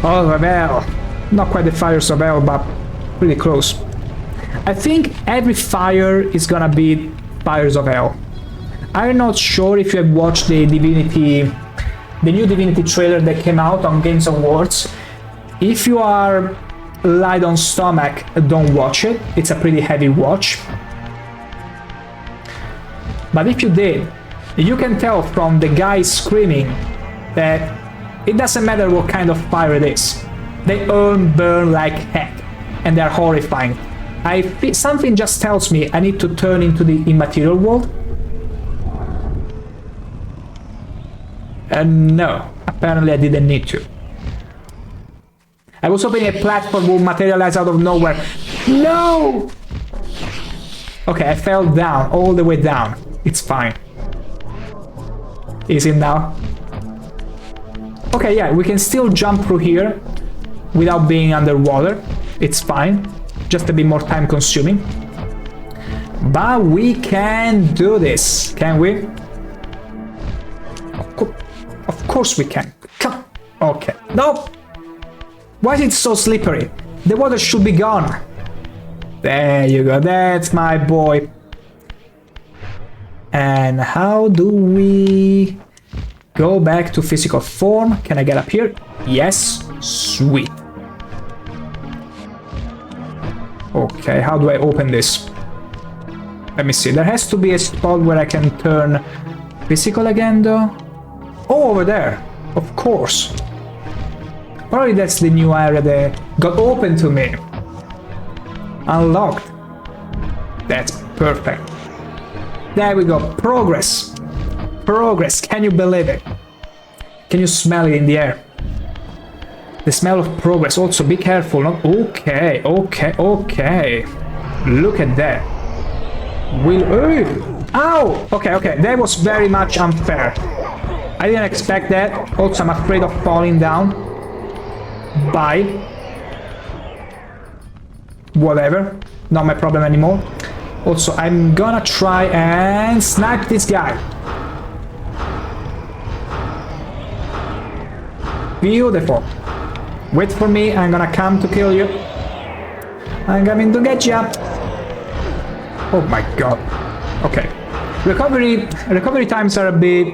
Oh, Raziel. Not quite the fires of hell, but pretty close. I think every fire is gonna be fires of hell. I'm not sure if you have watched the new Divinity trailer that came out on Games Awards. If you are light on stomach, don't watch it. It's a pretty heavy watch. But if you did, you can tell from the guy screaming that it doesn't matter what kind of fire it is. They all burn like heck, and they're horrifying. Something just tells me I need to turn into the immaterial world. No, apparently I didn't need to. I was hoping a platform would materialize out of nowhere. No! Okay, I fell down, all the way down. It's fine. Easy now. Okay, yeah, we can still jump through here without being underwater. It's fine. Just a bit more time consuming. But we can do this, can we? Of course we can. Come. Okay. No! Why is it so slippery? The water should be gone. There you go. That's my boy. And how do we go back to physical form? Can I get up here? Yes. Sweet. Okay, how do I open this? Let me see. There has to be a spot where I can turn physical again, though. Oh, over there. Of course. Probably that's the new area that got open to me. Unlocked. That's perfect. There we go. Progress. Progress. Can you believe it? Can you smell it in the air? The smell of progress. Also, be careful. Not okay. Okay. Look at that. Ow! Okay. That was very much unfair. I didn't expect that. Also, I'm afraid of falling down. Bye. Whatever. Not my problem anymore. Also, I'm gonna try and snipe this guy. Beautiful. Wait for me, I'm gonna come to kill you. I'm coming to get you. Oh my god. Okay. Recovery times are a bit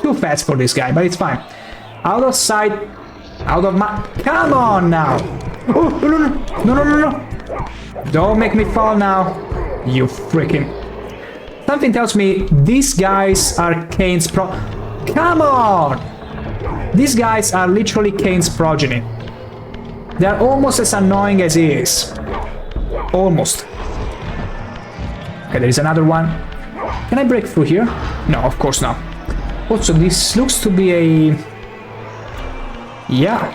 too fast for this guy, but it's fine. Out of sight. Out of my... Come on now. Oh, no. Don't make me fall now. You freaking... Something tells me these guys are Kane's Come on! These guys are literally Kane's progeny. They're almost as annoying as he is. Almost. Okay, there is another one. Can I break through here? No, of course not. Also, this looks to be a... Yeah.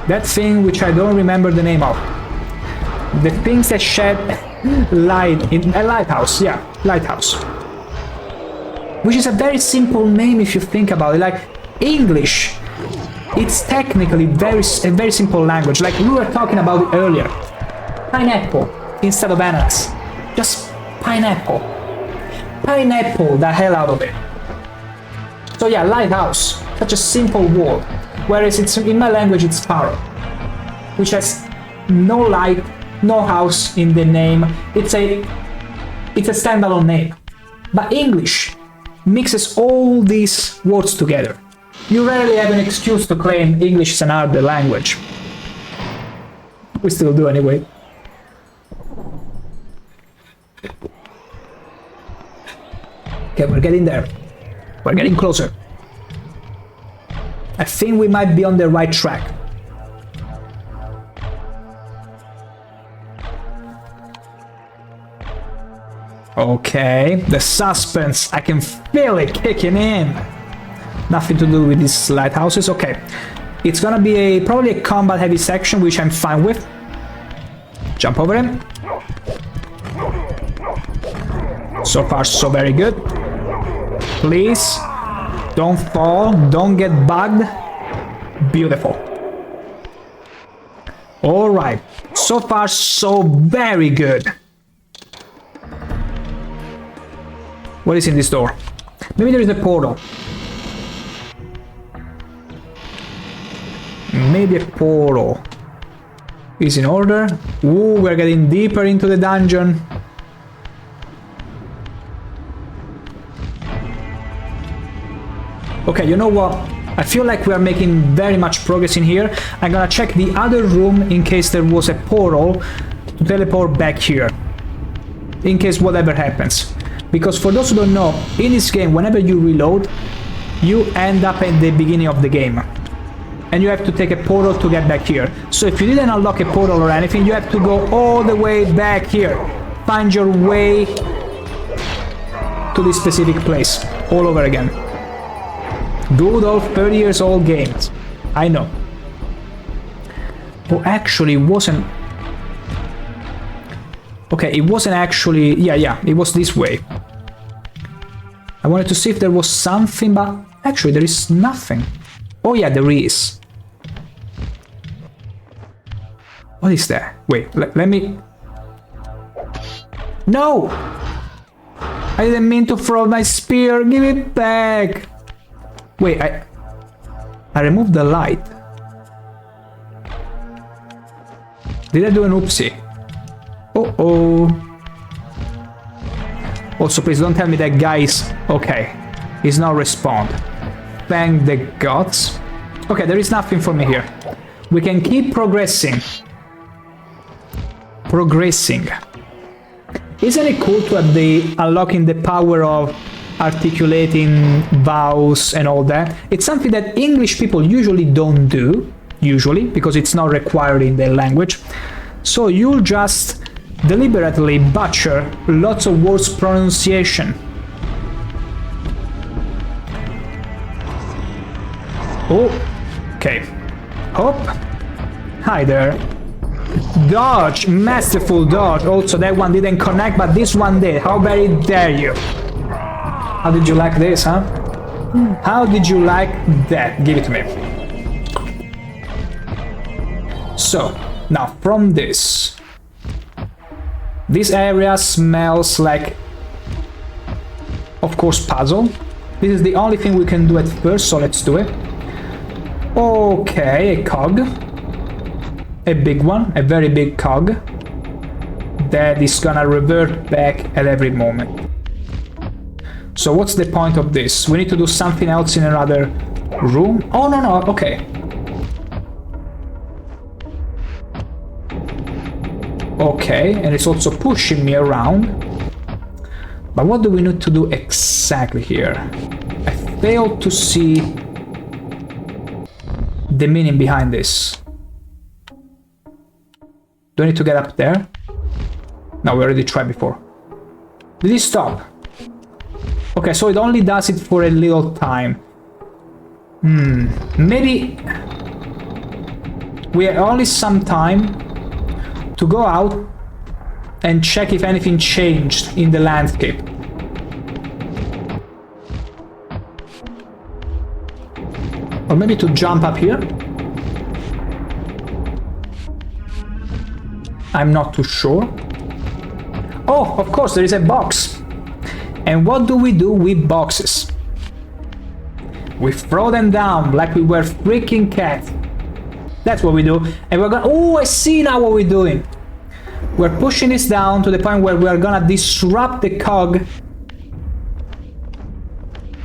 That thing which I don't remember the name of. The things that shed light in a lighthouse. Yeah, lighthouse. Which is a very simple name if you think about it. Like, English. It's technically a very simple language, like we were talking about it earlier. Pineapple instead of ananas. Just pineapple. Pineapple the hell out of it. So yeah, lighthouse. Such a simple word. Whereas it's in my language it's sparrow. Which has no light, no house in the name. It's a standalone name. But English mixes all these words together. You rarely have an excuse to claim English is an harder language. We still do anyway. Okay, we're getting there. We're getting closer. I think we might be on the right track. Okay, the suspense, I can feel it kicking in. Nothing to do with these lighthouses. Okay, it's gonna be probably a combat heavy section, which I'm fine with. Jump over him. So far, so very good. Please, don't fall, don't get bugged. Beautiful. All right, so far, so very good. What is in this door? Maybe there is a portal. Maybe a portal is in order. Ooh, we're getting deeper into the dungeon. Okay, you know what? I feel like we are making very much progress in here. I'm gonna check the other room in case there was a portal to teleport back here. In case whatever happens. Because for those who don't know, in this game, whenever you reload, you end up at the beginning of the game. And you have to take a portal to get back here. So if you didn't unlock a portal or anything, you have to go all the way back here. Find your way to this specific place. All over again. Good old 30 years old games. I know. Oh, actually, it wasn't... Okay, it wasn't actually... Yeah, it was this way. I wanted to see if there was something, but actually there is nothing. Oh yeah, there is. What is that? Wait, let me... No! I didn't mean to throw my spear. Give it back. Wait, I removed the light. Did I do an oopsie? Uh-oh. Also, please don't tell me that guy is... Okay. He's not respawned. Thank the gods. Okay, there is nothing for me here. We can keep progressing. Isn't it cool to have the unlocking the power of articulating vowels and all that? It's something that English people usually don't do, because it's not required in their language. So you'll just deliberately butcher lots of words pronunciation. Oh, okay. Hop. Hi there. Dodge, masterful dodge. Also, that one didn't connect, but this one did. How very dare you? How did you like this, huh? How did you like that? Give it to me. So, now from this area smells like, of course, puzzle. This is the only thing we can do at first, so let's do it. Okay, a cog. A big one, a very big cog. That is gonna revert back at every moment. So what's the point of this? We need to do something else in another room? Oh, no, okay. Okay, and it's also pushing me around. But what do we need to do exactly here? I failed to see the meaning behind this. Do I need to get up there? No, we already tried before. Did he stop? Okay, so it only does it for a little time. Maybe we have only some time to go out and check if anything changed in the landscape. Or maybe to jump up here? I'm not too sure. Oh, of course, there is a box. And what do we do with boxes? We throw them down like we were freaking cats. That's what we do. And we're gonna... Oh, I see now what we're doing. We're pushing this down to the point where we're gonna disrupt the cog.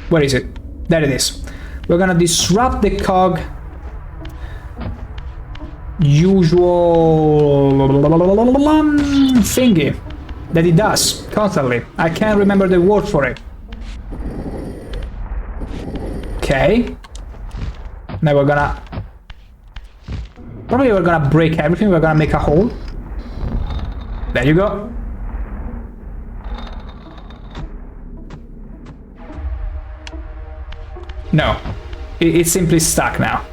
Where is it? There it is. We're gonna disrupt the cog. Usual thingy that it does constantly. I can't remember the word for it. Okay. Now we're gonna... Probably we're gonna break everything. We're gonna make a hole. There you go. No. It's simply stuck now.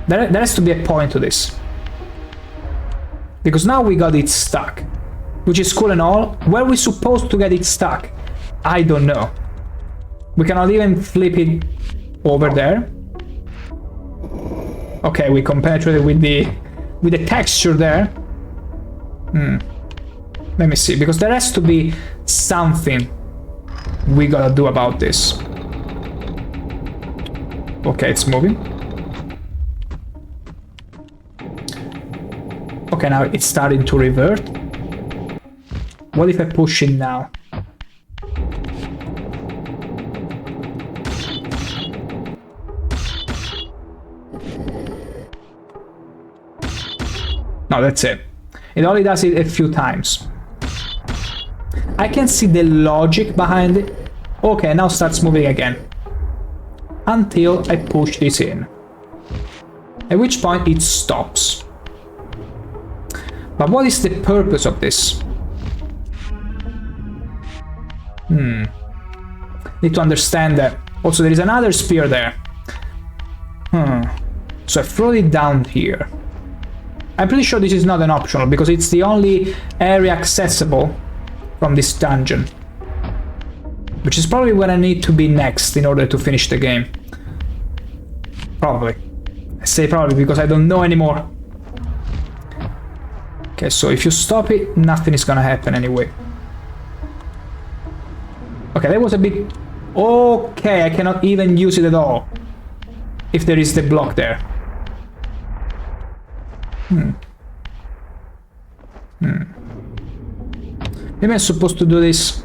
There has to be a point to this. Because now we got it stuck. Which is cool and all. Where are we supposed to get it stuck? I don't know. We cannot even flip it over there. Okay, we compenetrated with the texture there. Let me see, because there has to be something we gotta do about this. Okay, it's moving. Okay, now it's starting to revert. What if I push it now? No, that's it. It only does it a few times. I can see the logic behind it. Okay, now starts moving again. Until I push this in. At which point it stops. But what is the purpose of this? Need to understand that. Also, there is another spear there. So I throw it down here. I'm pretty sure this is not an optional, because it's the only area accessible from this dungeon. Which is probably where I need to be next in order to finish the game. Probably. I say probably because I don't know anymore. Okay, so if you stop it, nothing is gonna happen anyway. Okay, that was a bit... Okay, I cannot even use it at all. If there is the block there. Maybe I'm supposed to do this.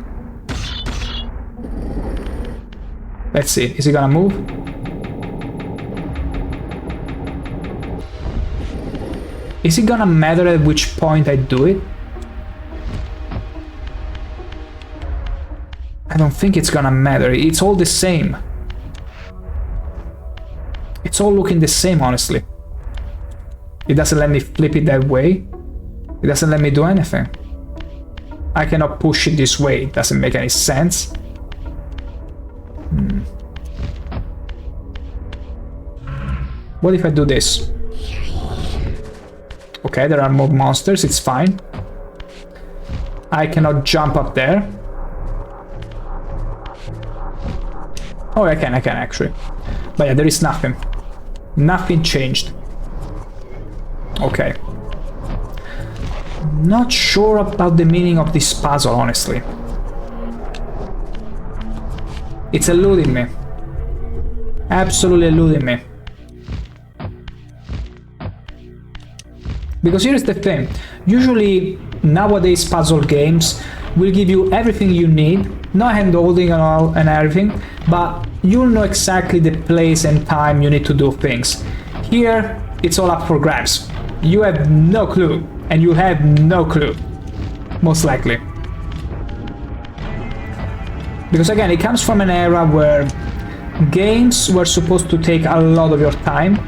Let's see, is he gonna move? Is it gonna matter at which point I do it? I don't think it's gonna matter, it's all the same. It's all looking the same, honestly. It doesn't let me flip it that way. It doesn't let me do anything. I cannot push it this way, it doesn't make any sense. What if I do this? Okay, there are more monsters, it's fine. I cannot jump up there. Oh, I can actually. But yeah, there is nothing. Nothing changed. Okay. Not sure about the meaning of this puzzle, honestly. It's eluding me. Absolutely eluding me. Because here's the thing. Usually, nowadays puzzle games will give you everything you need. No hand-holding and all and everything. But you'll know exactly the place and time you need to do things. Here, it's all up for grabs. You have no clue, and you have no clue, most likely. Because again, it comes from an era where games were supposed to take a lot of your time,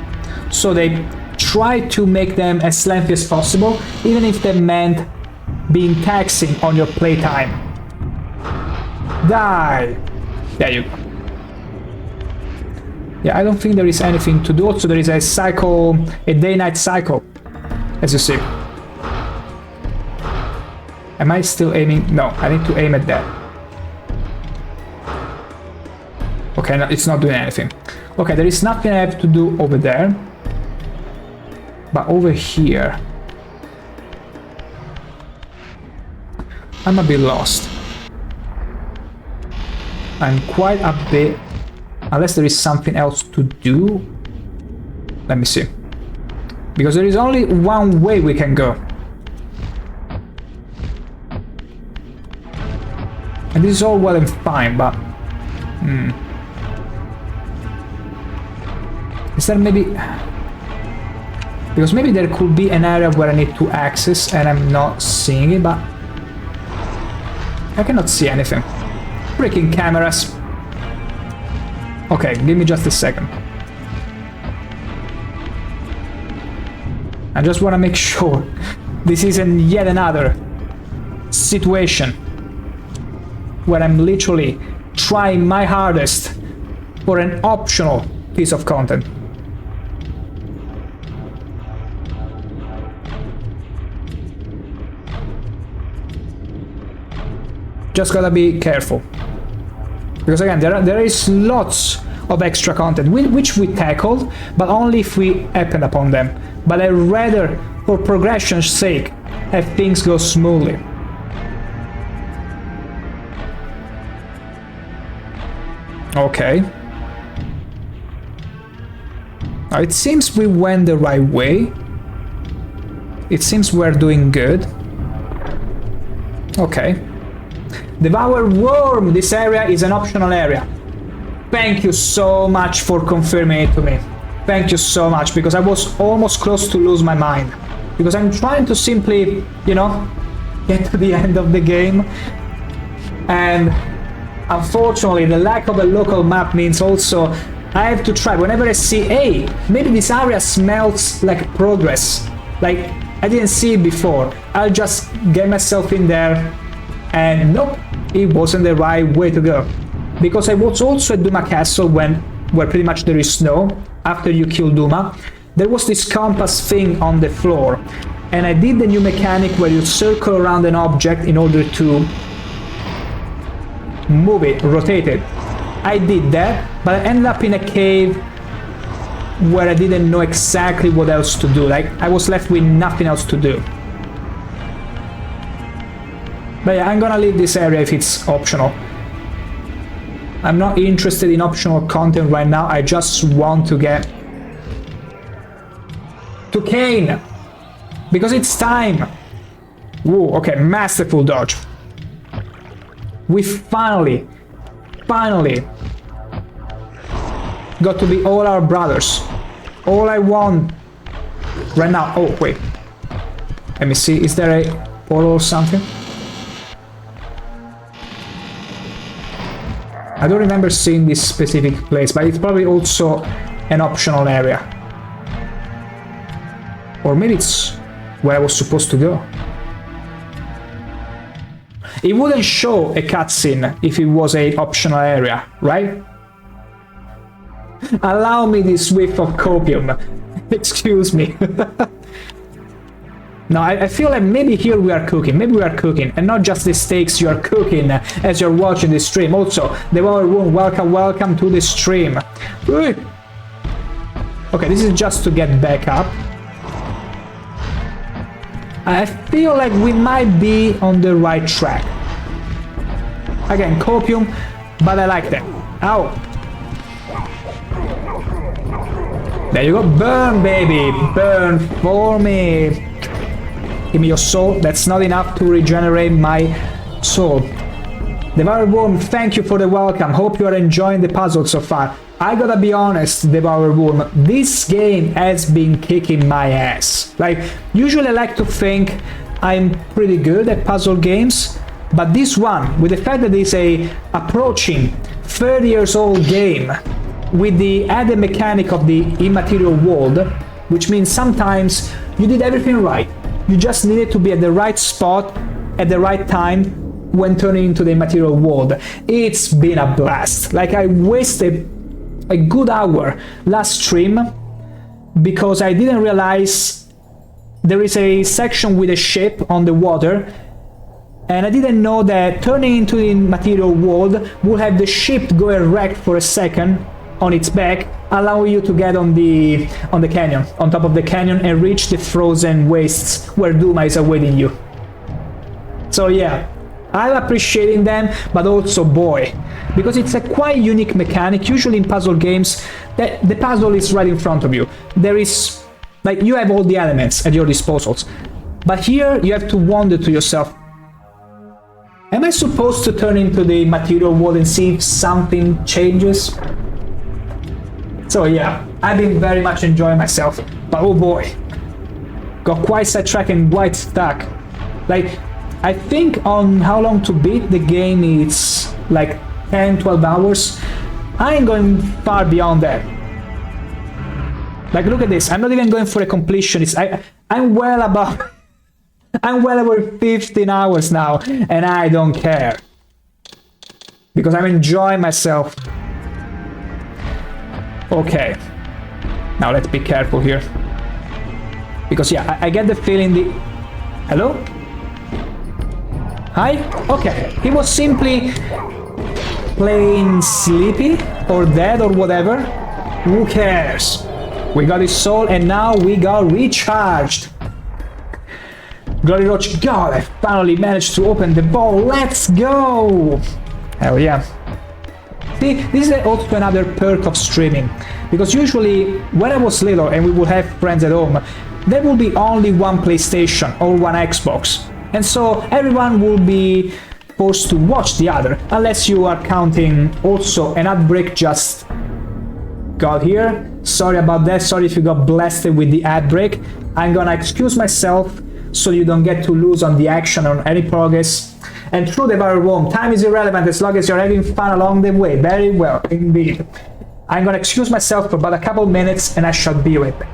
so they try to make them as lengthy as possible, even if they meant being taxing on your playtime. Die! There you go. Yeah, I don't think there is anything to do. Also, there is a cycle, a day-night cycle, as you see. Am I still aiming? No, I need to aim at that. Okay, no, it's not doing anything. Okay, there is nothing I have to do over there. But over here... I'm a bit lost. I'm quite a bit... Unless there is something else to do. Let me see. Because there is only one way we can go. And this is all well and fine, but... Is there maybe... Because maybe there could be an area where I need to access and I'm not seeing it, but... I cannot see anything. Freaking cameras. Okay, give me just a second. I just want to make sure this isn't yet another situation where I'm literally trying my hardest for an optional piece of content. Just gotta be careful. Because again, there is lots of extra content which we tackled, but only if we happen upon them. But I'd rather, for progression's sake, have things go smoothly. Okay. Now it seems we went the right way. It seems we're doing good. Okay. Devour Worm! This area is an optional area. Thank you so much for confirming it to me. Thank you so much, because I was almost close to lose my mind. Because I'm trying to simply, you know, get to the end of the game. And unfortunately, the lack of a local map means also I have to try. Whenever I see, hey, maybe this area smells like progress. Like, I didn't see it before. I'll just get myself in there. And nope, it wasn't the right way to go. Because I was also at Duma Castle where pretty much there is snow. After you kill Duma, there was this compass thing on the floor. And I did the new mechanic where you circle around an object in order to move it, rotate it. I did that, but I ended up in a cave where I didn't know exactly what else to do. Like, I was left with nothing else to do. But yeah, I'm gonna leave this area if it's optional. I'm not interested in optional content right now, I just want to get to Kane! Because it's time! Whoa, okay, masterful dodge. We finally got to be all our brothers. All I want right now... Oh, wait. Let me see, is there a portal or something? I don't remember seeing this specific place, but it's probably also an optional area. Or maybe it's where I was supposed to go. It wouldn't show a cutscene if it was an optional area, right? Allow me this whiff of copium. Excuse me. No, I feel like maybe here we are cooking. Maybe we are cooking, and not just the steaks you are cooking as you're watching the stream. Also, Devour Worm, welcome to the stream. Okay, this is just to get back up. I feel like we might be on the right track. Again, copium, but I like that. Ow! There you go, burn, baby! Burn for me! Give me your soul. That's not enough to regenerate my soul. Devour Worm, thank you for the welcome. Hope you are enjoying the puzzle so far. I gotta be honest, Devour Worm, this game has been kicking my ass. Like, usually I like to think I'm pretty good at puzzle games, but this one, with the fact that it's a approaching 30 years old game, with the added mechanic of the immaterial world, which means sometimes you did everything right. You just needed to be at the right spot at the right time when turning into the material world. It's been a blast. Like, I wasted a good hour last stream because I didn't realize there is a section with a ship on the water, and I didn't know that turning into the material world will have the ship go erect for a second on its back, allowing you to get on the canyon, on top of the canyon, and reach the frozen wastes where Duma is awaiting you. So yeah, I'm appreciating them, but also boy, because it's a quite unique mechanic. Usually in puzzle games, that the puzzle is right in front of you. There is, like, you have all the elements at your disposals, but here you have to wonder to yourself, am I supposed to turn into the material world and see if something changes? So yeah, I've been very much enjoying myself, but oh boy, got quite sidetracked and quite stuck. Like, I think on how long to beat the game it's like 10-12 hours. I ain't going far beyond that. Like, look at this, I'm not even going for a completionist. I'm well above I'm well over 15 hours now, and I don't care because I'm enjoying myself. Okay, now let's be careful here, because yeah, I get the feeling the... Hello? Hi? Okay, he was simply playing sleepy or dead or whatever. Who cares? We got his soul and now we got recharged. Glory Roach, God, I finally managed to open the ball. Let's go! Hell yeah. See, this is also another perk of streaming, because usually when I was little and we would have friends at home, there would be only one PlayStation or one Xbox, and so everyone will be forced to watch the other, unless you are counting also an ad break just got here. Sorry about that, sorry if you got blasted with the ad break. I'm gonna excuse myself so you don't get to lose on the action or any progress. And through the barrel roam, time is irrelevant as long as you're having fun along the way. Very well, indeed. I'm gonna excuse myself for about a couple minutes and I shall be right back.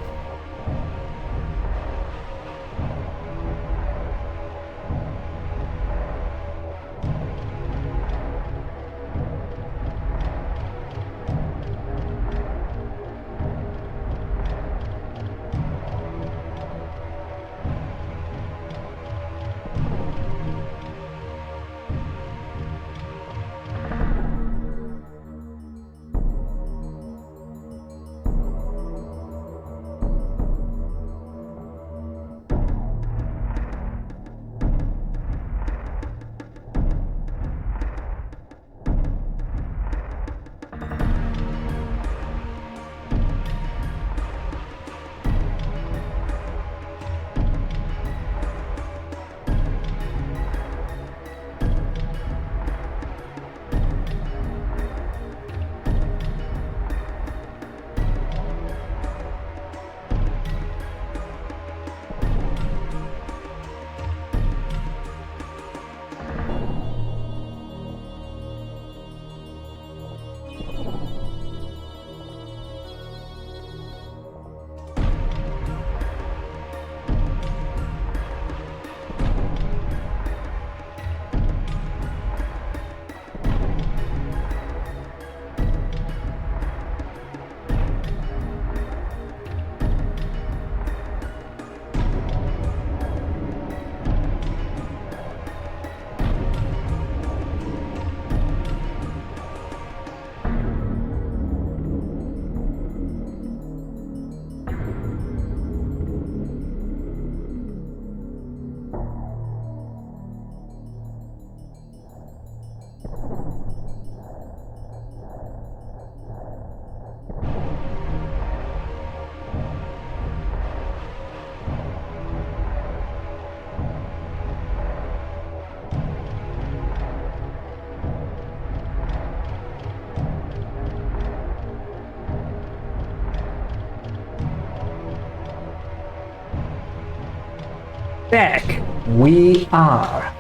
Back we are.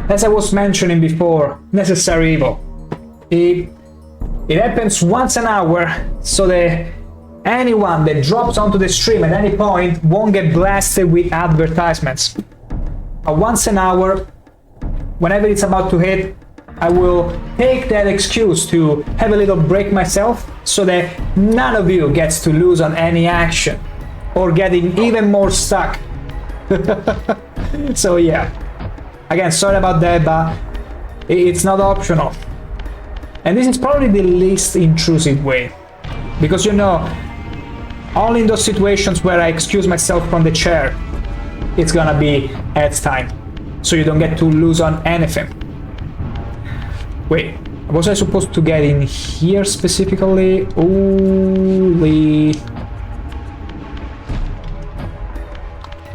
As I was mentioning before, necessary evil. It happens once an hour, so the anyone that drops onto the stream at any point won't get blasted with advertisements. Once an hour, whenever it's about to hit, I will take that excuse to have a little break myself so that none of you gets to lose on any action or getting even more stuck. So yeah, again, sorry about that, but it's not optional. And this is probably the least intrusive way, because you know, only in those situations where I excuse myself from the chair, it's gonna be at time, so you don't get to lose on anything. Wait, was I supposed to get in here specifically? Holy...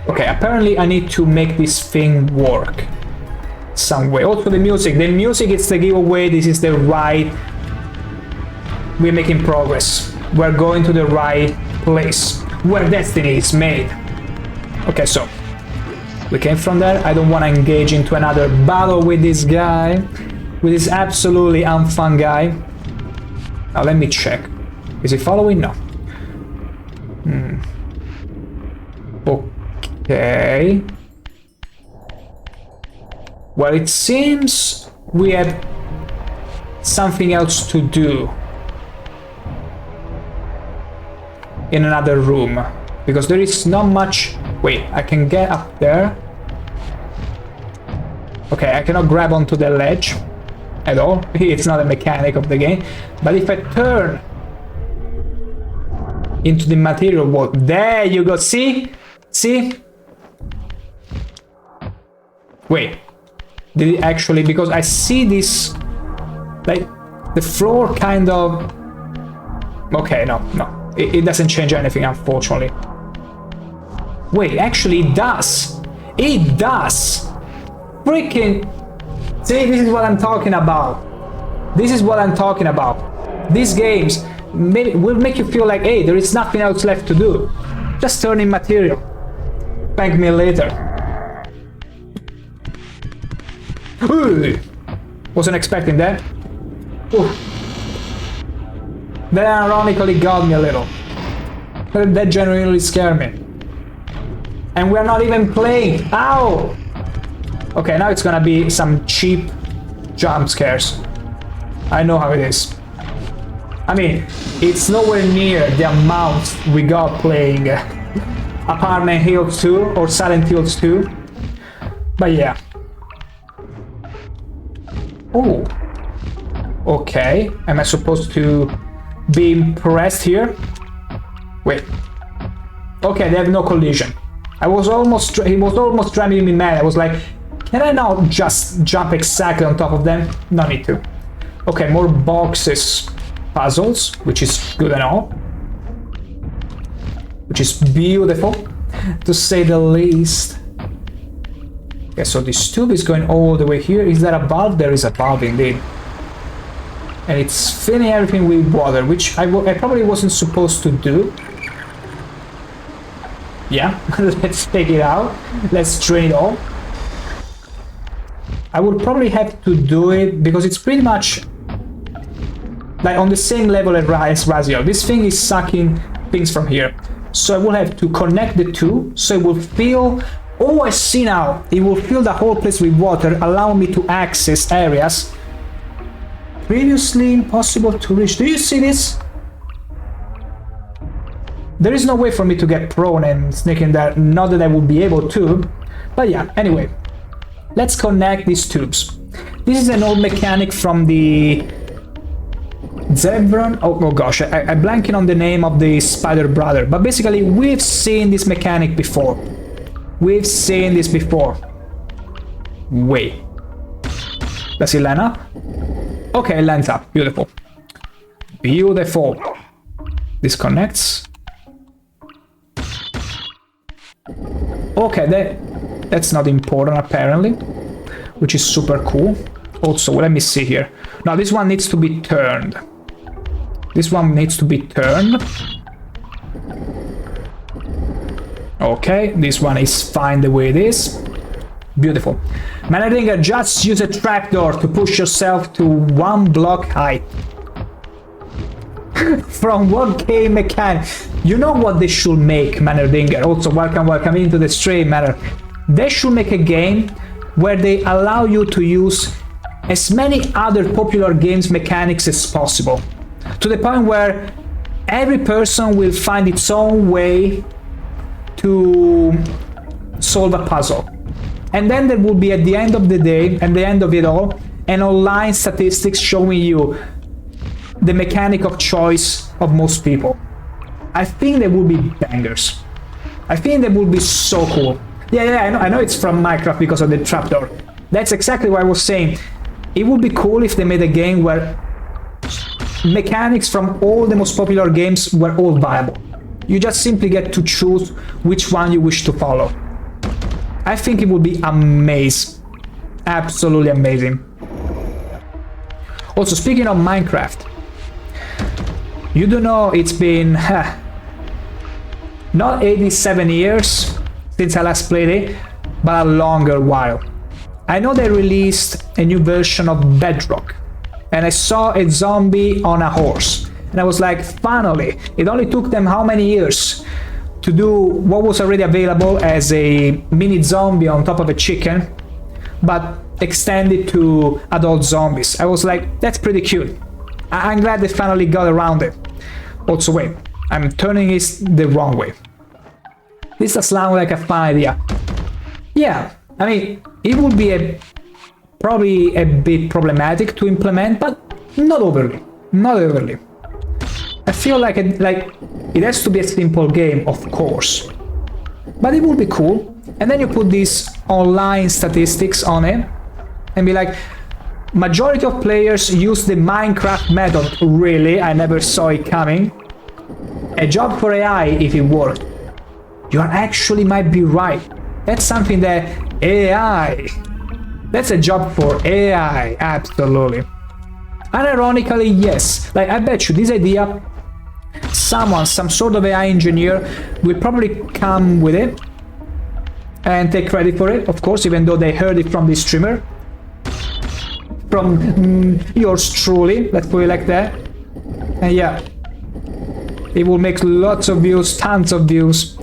Okay, apparently I need to make this thing work some way. Also the music is the giveaway. This is the right... We're making progress. We're going to the right place, where destiny is made. Okay, so we came from there. I don't want to engage into another battle with this guy, with this absolutely unfun guy. Now let me check. Is he following? No. Okay. Well, it seems we have something else to do in another room, because there is not much... Wait, I can get up there. Okay, I cannot grab onto the ledge at all. It's not a mechanic of the game. But if I turn into the material wall, there you go. See? See? Wait. Did it actually? Because I see this, like, the floor kind of... Okay, no. It doesn't change anything, unfortunately. Wait, actually it does. It does. Freaking... See, this is what I'm talking about. This is what I'm talking about. These games will make you feel like, hey, there is nothing else left to do. Just turn in material. Thank me later. Ooh, wasn't expecting that. Ooh. That ironically got me a little. That genuinely scared me. And we're not even playing. Ow! Okay, now it's gonna be some cheap jump scares. I know how it is. I mean, it's nowhere near the amount we got playing Apartment Hills 2 or Silent Hills 2. But yeah. Oh. Okay. Am I supposed to be impressed here? Wait. Okay, they have no collision. He was almost driving me mad. I was like, can I not just jump exactly on top of them? No need to. Okay, more boxes. Puzzles, which is good and all. Which is beautiful, to say the least. Okay, so this tube is going all the way here. Is there a valve? There is a valve indeed. And it's filling everything with water, which I probably wasn't supposed to do. Yeah, let's take it out. Let's drain it all. I would probably have to do it because it's pretty much like on the same level as Raziel. This thing is sucking things from here. So I will have to connect the two, so it will fill... Oh, I see now. It will fill the whole place with water, allowing me to access areas previously impossible to reach. Do you see this? There is no way for me to get prone and sneak in there. Not that I would be able to. But yeah, anyway. Let's connect these tubes. This is an old mechanic from the... Zebron? Oh gosh, I'm blanking on the name of the spider brother. But basically, we've seen this mechanic before. We've seen this before. Wait. Does it line up? Okay, it lines up. Beautiful. Beautiful. Disconnects. Okay, that's not important apparently. Which is super cool. Also, let me see here. Now, this one needs to be turned. This one needs to be turned. Okay, this one is fine the way it is. Beautiful. Manadinger, just use a trapdoor to push yourself to 1 block height. From what game mechanic? You know what they should make, Mannerdinger? Also, welcome into the stream, Manner. They should make a game where they allow you to use as many other popular games mechanics as possible. To the point where every person will find its own way to solve a puzzle. And then there will be, at the end of the day, at the end of it all, an online statistics showing you the mechanic of choice of most people. I think they would be bangers. I think they would be so cool. Yeah, I know it's from Minecraft because of the trapdoor. That's exactly what I was saying. It would be cool if they made a game where mechanics from all the most popular games were all viable. You just simply get to choose which one you wish to follow. I think it would be amazing. Absolutely amazing. Also, speaking of Minecraft, you do know it's been not 87 years since I last played it, but a longer while. I know they released a new version of Bedrock, and I saw a zombie on a horse, and I was like, finally! It only took them how many years to do what was already available as a mini zombie on top of a chicken, but extended to adult zombies. I was like, that's pretty cute. I'm glad they finally got around it. Also, wait, I'm turning it the wrong way. This does sound like a fun idea. Yeah, I mean, it would be probably a bit problematic to implement, but not overly. Not overly. I feel like it has to be a simple game, of course, but it would be cool. And then you put these online statistics on it and be like, majority of players use the Minecraft method. Really? I never saw it coming. A job for AI if it worked. You actually might be right. That's something that AI. That's a job for AI, absolutely. Unironically, yes. Like, I bet you this idea, some sort of AI engineer will probably come with it and take credit for it, of course, even though they heard it from the streamer. From yours truly, let's put it like that. And yeah, it will make lots of views, tons of views.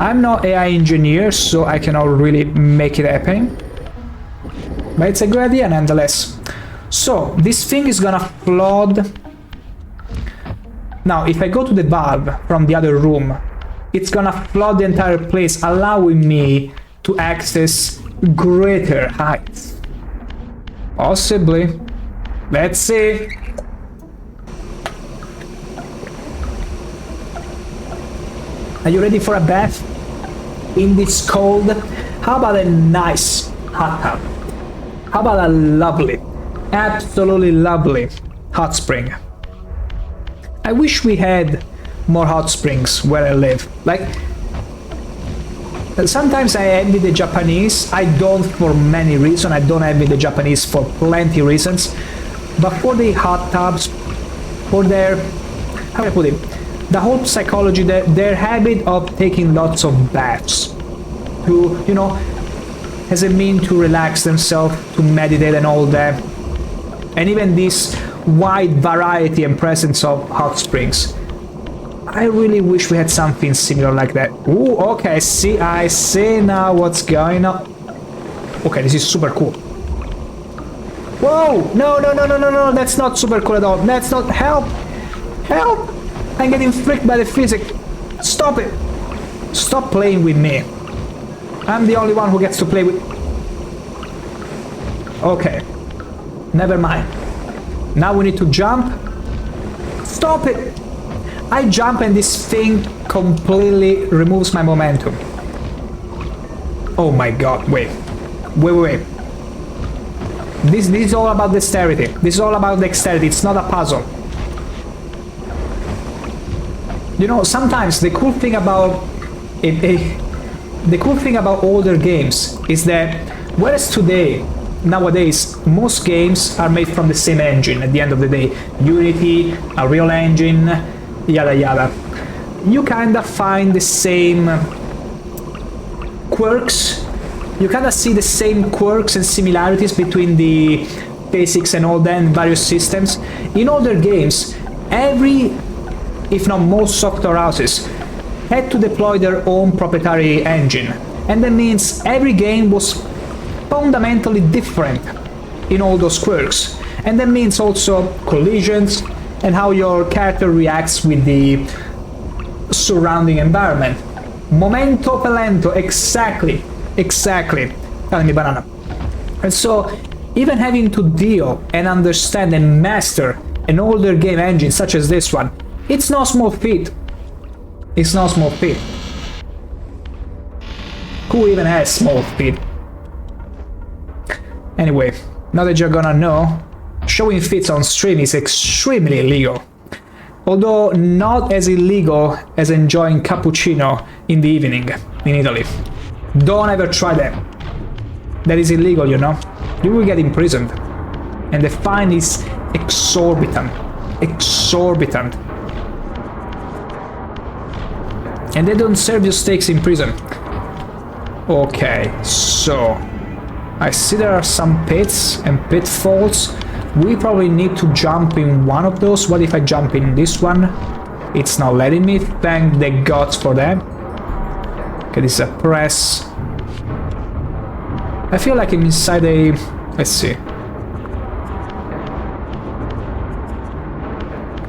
I'm not AI engineer, so I cannot really make it happen. But it's a good idea nonetheless. So, this thing is gonna flood. Now, if I go to the valve from the other room, it's gonna flood the entire place, allowing me to access greater heights. Possibly. Let's see. Are you ready for a bath? In this cold? How about a nice hot tub? How about a lovely, absolutely lovely hot spring? I wish we had more hot springs where I live. Like, sometimes I envy the Japanese. I don't for many reasons. I don't envy the Japanese for plenty reasons. But for the hot tubs, for their, how do I put it? The whole psychology, their habit of taking lots of baths to, you know, as a mean to relax themselves, to meditate and all that. And even this wide variety and presence of hot springs. I really wish we had something similar like that. Ooh, okay, I see now what's going on. Okay, this is super cool. Whoa! No, that's not super cool at all. That's not, help! Help! I'm getting freaked by the physics. Stop it! Stop playing with me. I'm the only one who gets to play with... Okay. Never mind. Now we need to jump. Stop it! I jump and this thing completely removes my momentum. Oh my god, wait. This is all about dexterity. This is all about dexterity, it's not a puzzle. You know, sometimes the cool thing about older games is that whereas nowadays, most games are made from the same engine at the end of the day. Unity, a real engine, yada yada. You kinda find the same quirks. You kinda see the same quirks and similarities between the basics and all that in various systems. In older games, every if not most software houses, had to deploy their own proprietary engine. And that means every game was fundamentally different in all those quirks. And that means also collisions and how your character reacts with the surrounding environment. Momento pelento, exactly. Telling me banana. And so, even having to deal and understand and master an older game engine such as this one, it's no small feat. It's no small feat. Who even has small feet? Anyway, now that you're gonna know, showing feats on stream is extremely illegal. Although not as illegal as enjoying cappuccino in the evening in Italy. Don't ever try that. That is illegal, you know. You will get imprisoned. And the fine is exorbitant. Exorbitant. And they don't serve you steaks in prison. Okay, so I see there are some pits and pitfalls. We probably need to jump in one of those. What if I jump in this one? It's not letting me. Thank the gods for that. Okay, this is a press. I feel like I'm inside a... Let's see.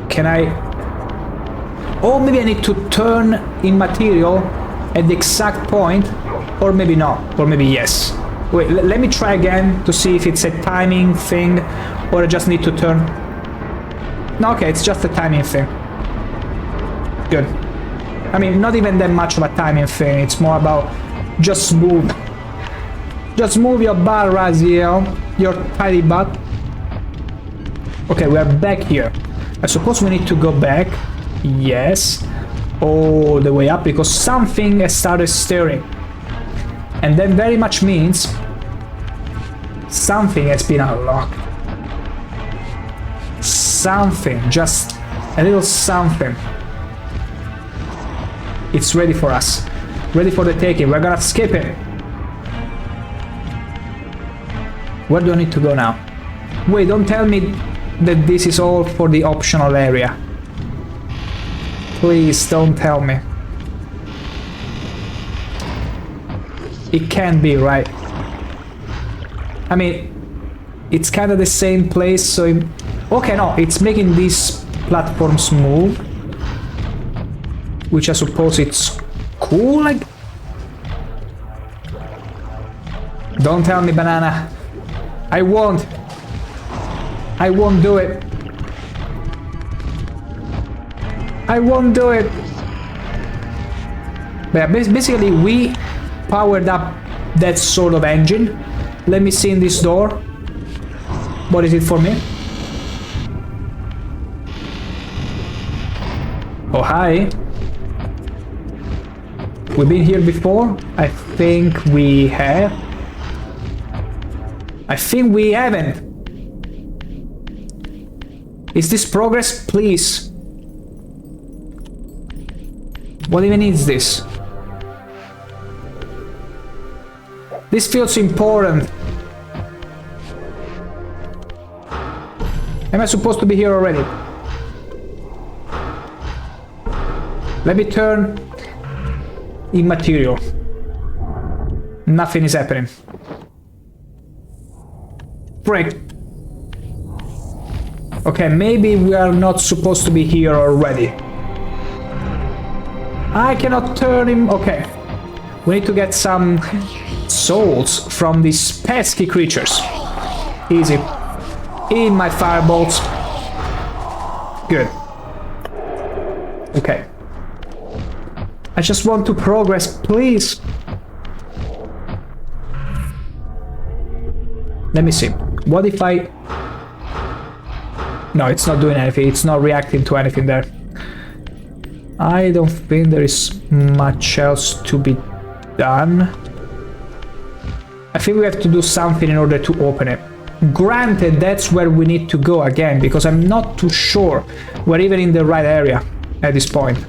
Can I... Oh, maybe I need to turn in material at the exact point. Or maybe not. Or maybe yes. Wait, let me try again to see if it's a timing thing. Or I just need to turn... No, okay, it's just a timing thing. Good. I mean, not even that much of a timing thing. It's more about just move. Just move your butt, Raziel. Your tiny butt. Okay, we are back here. I suppose we need to go back. Yes. All the way up because something has started stirring. And that very much means something has been unlocked. Something, just a little something. It's ready for us. Ready for the taking. We're gonna skip it. Where do I need to go now? Wait, don't tell me that this is all for the optional area. Please don't tell me. It can't be, right? I mean, it's kind of the same place, so... Okay, no, it's making these platforms move. Which I suppose it's cool, like... Don't tell me, banana. I won't. I won't do it. I won't do it. But basically, we powered up that sort of engine. Let me see in this door. What is it for me? Oh, hi. We've been here before? I think we have. I think we haven't. Is this progress? Please. What even is this? This feels important. Am I supposed to be here already? Let me turn in material. Nothing is happening. Frick. Okay, maybe we are not supposed to be here already. I cannot turn him. Okay. We need to get some souls from these pesky creatures. Easy. In my firebolts. Good. Okay. I just want to progress, please. Let me see. What if I... No, it's not doing anything. It's not reacting to anything there. I don't think there is much else to be done. I think we have to do something in order to open it. Granted, that's where we need to go again, because I'm not too sure we're even in the right area at this point.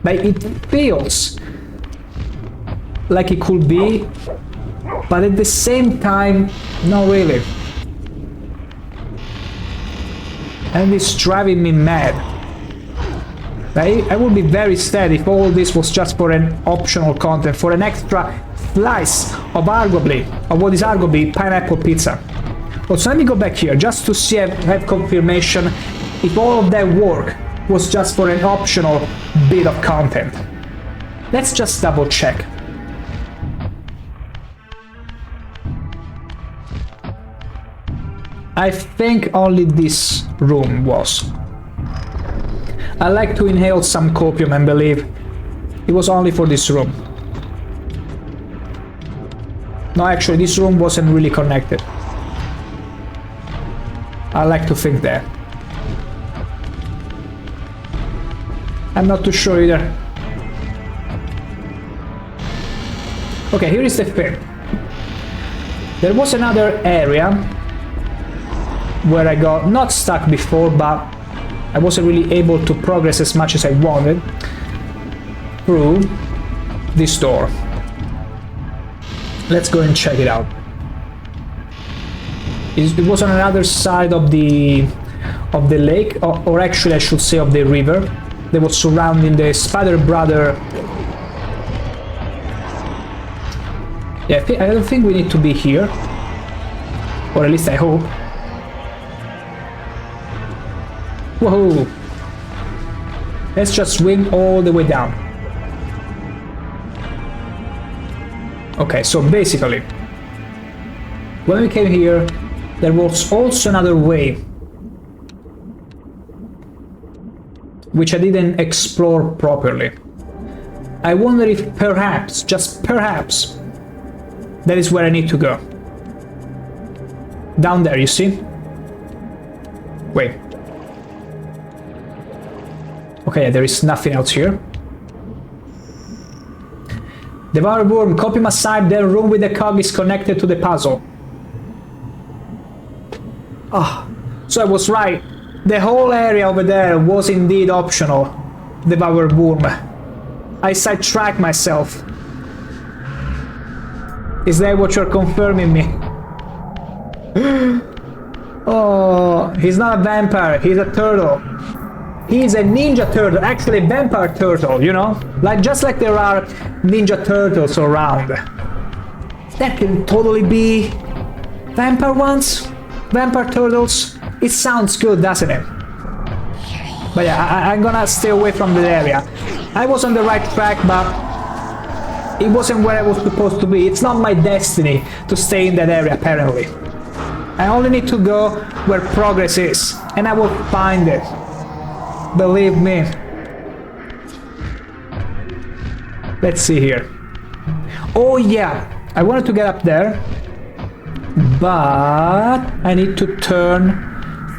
Like, it feels like it could be, but at the same time, not really. And it's driving me mad. I would be very sad if all this was just for an optional content, for an extra slice of what is arguably pineapple pizza. Also, let me go back here just to see, have confirmation if all of that work was just for an optional bit of content. Let's just double check. I think only this room was. I like to inhale some copium and believe it was only for this room. No, actually, this room wasn't really connected. I like to think that. I'm not too sure either. Okay, here is the thing. There was another area where I got not stuck before, but I wasn't really able to progress as much as I wanted through this door. Let's go and check it out. It was on another side of the lake, or actually I should say of the river that was surrounding the Spider Brother. Yeah, I don't think we need to be here, or at least I hope. Whoa! Let's just swing all the way down. Okay, so basically, when we came here, there was also another way, which I didn't explore properly. I wonder if perhaps, just perhaps, that is where I need to go. Down there, you see? Wait. Okay, there is nothing else here. Devour worm, copy aside, the room with the cog is connected to the puzzle. Ah, so I was right. The whole area over there was indeed optional. Devour worm. I sidetracked myself. Is that what you're confirming me? Oh, he's not a vampire, he's a turtle. He's a ninja turtle, actually a vampire turtle, you know? Like, just like there are ninja turtles around. That can totally be vampire ones? Vampire turtles? It sounds good, doesn't it? But yeah, I'm gonna stay away from that area. I was on the right track, but it wasn't where I was supposed to be. It's not my destiny to stay in that area, apparently. I only need to go where progress is, and I will find it. Believe me. Let's see here. Oh yeah, I wanted to get up there, but I need to turn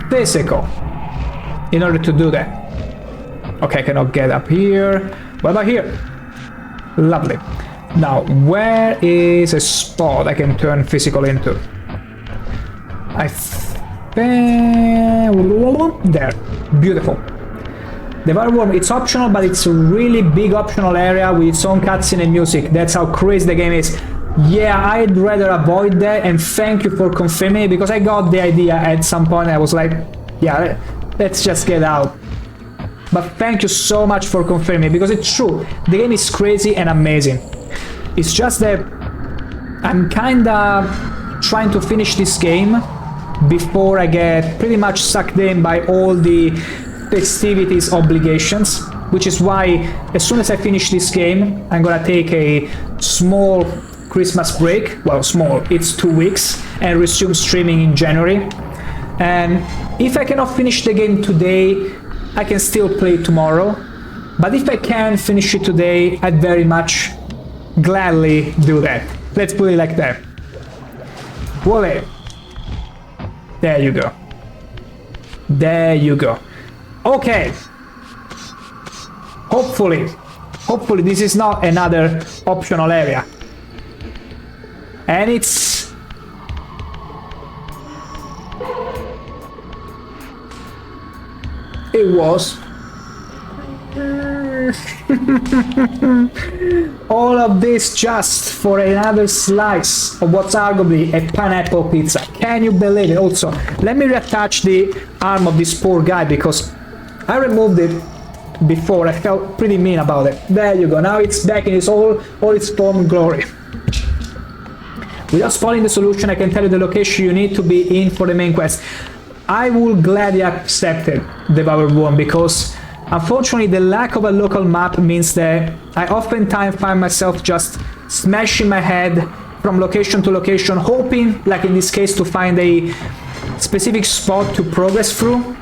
physical in order to do that. Okay, I cannot get up here. What about here? Lovely. Now, where is a spot I can turn physical into? I think... there. Beautiful. The Devour it's optional, but it's a really big optional area with its own cutscene and music. That's how crazy the game is. Yeah, I'd rather avoid that, and thank you for confirming it, because I got the idea at some point. I was like, yeah, let's just get out. But thank you so much for confirming, because it's true. The game is crazy and amazing. It's just that I'm kinda trying to finish this game before I get pretty much sucked in by all the festivities obligations, which is why as soon as I finish this game, I'm gonna take a small Christmas break. Well, small, it's 2 weeks, and resume streaming in January. And if I cannot finish the game today, I can still play it tomorrow. But if I can finish it today, I'd very much gladly do that. Let's put it like that. Volley. There you go. There you go. Okay. Hopefully this is not another optional area. And it's... It was. All of this just for another slice of what's arguably a pineapple pizza. Can you believe it? Also, let me reattach the arm of this poor guy, because I removed it before, I felt pretty mean about it. There you go, now it's back in its all its form glory. Without spoiling the solution, I can tell you the location you need to be in for the main quest. I will gladly accept it, Devoured Worm, because unfortunately the lack of a local map means that I oftentimes find myself just smashing my head from location to location, hoping, like in this case, to find a specific spot to progress through,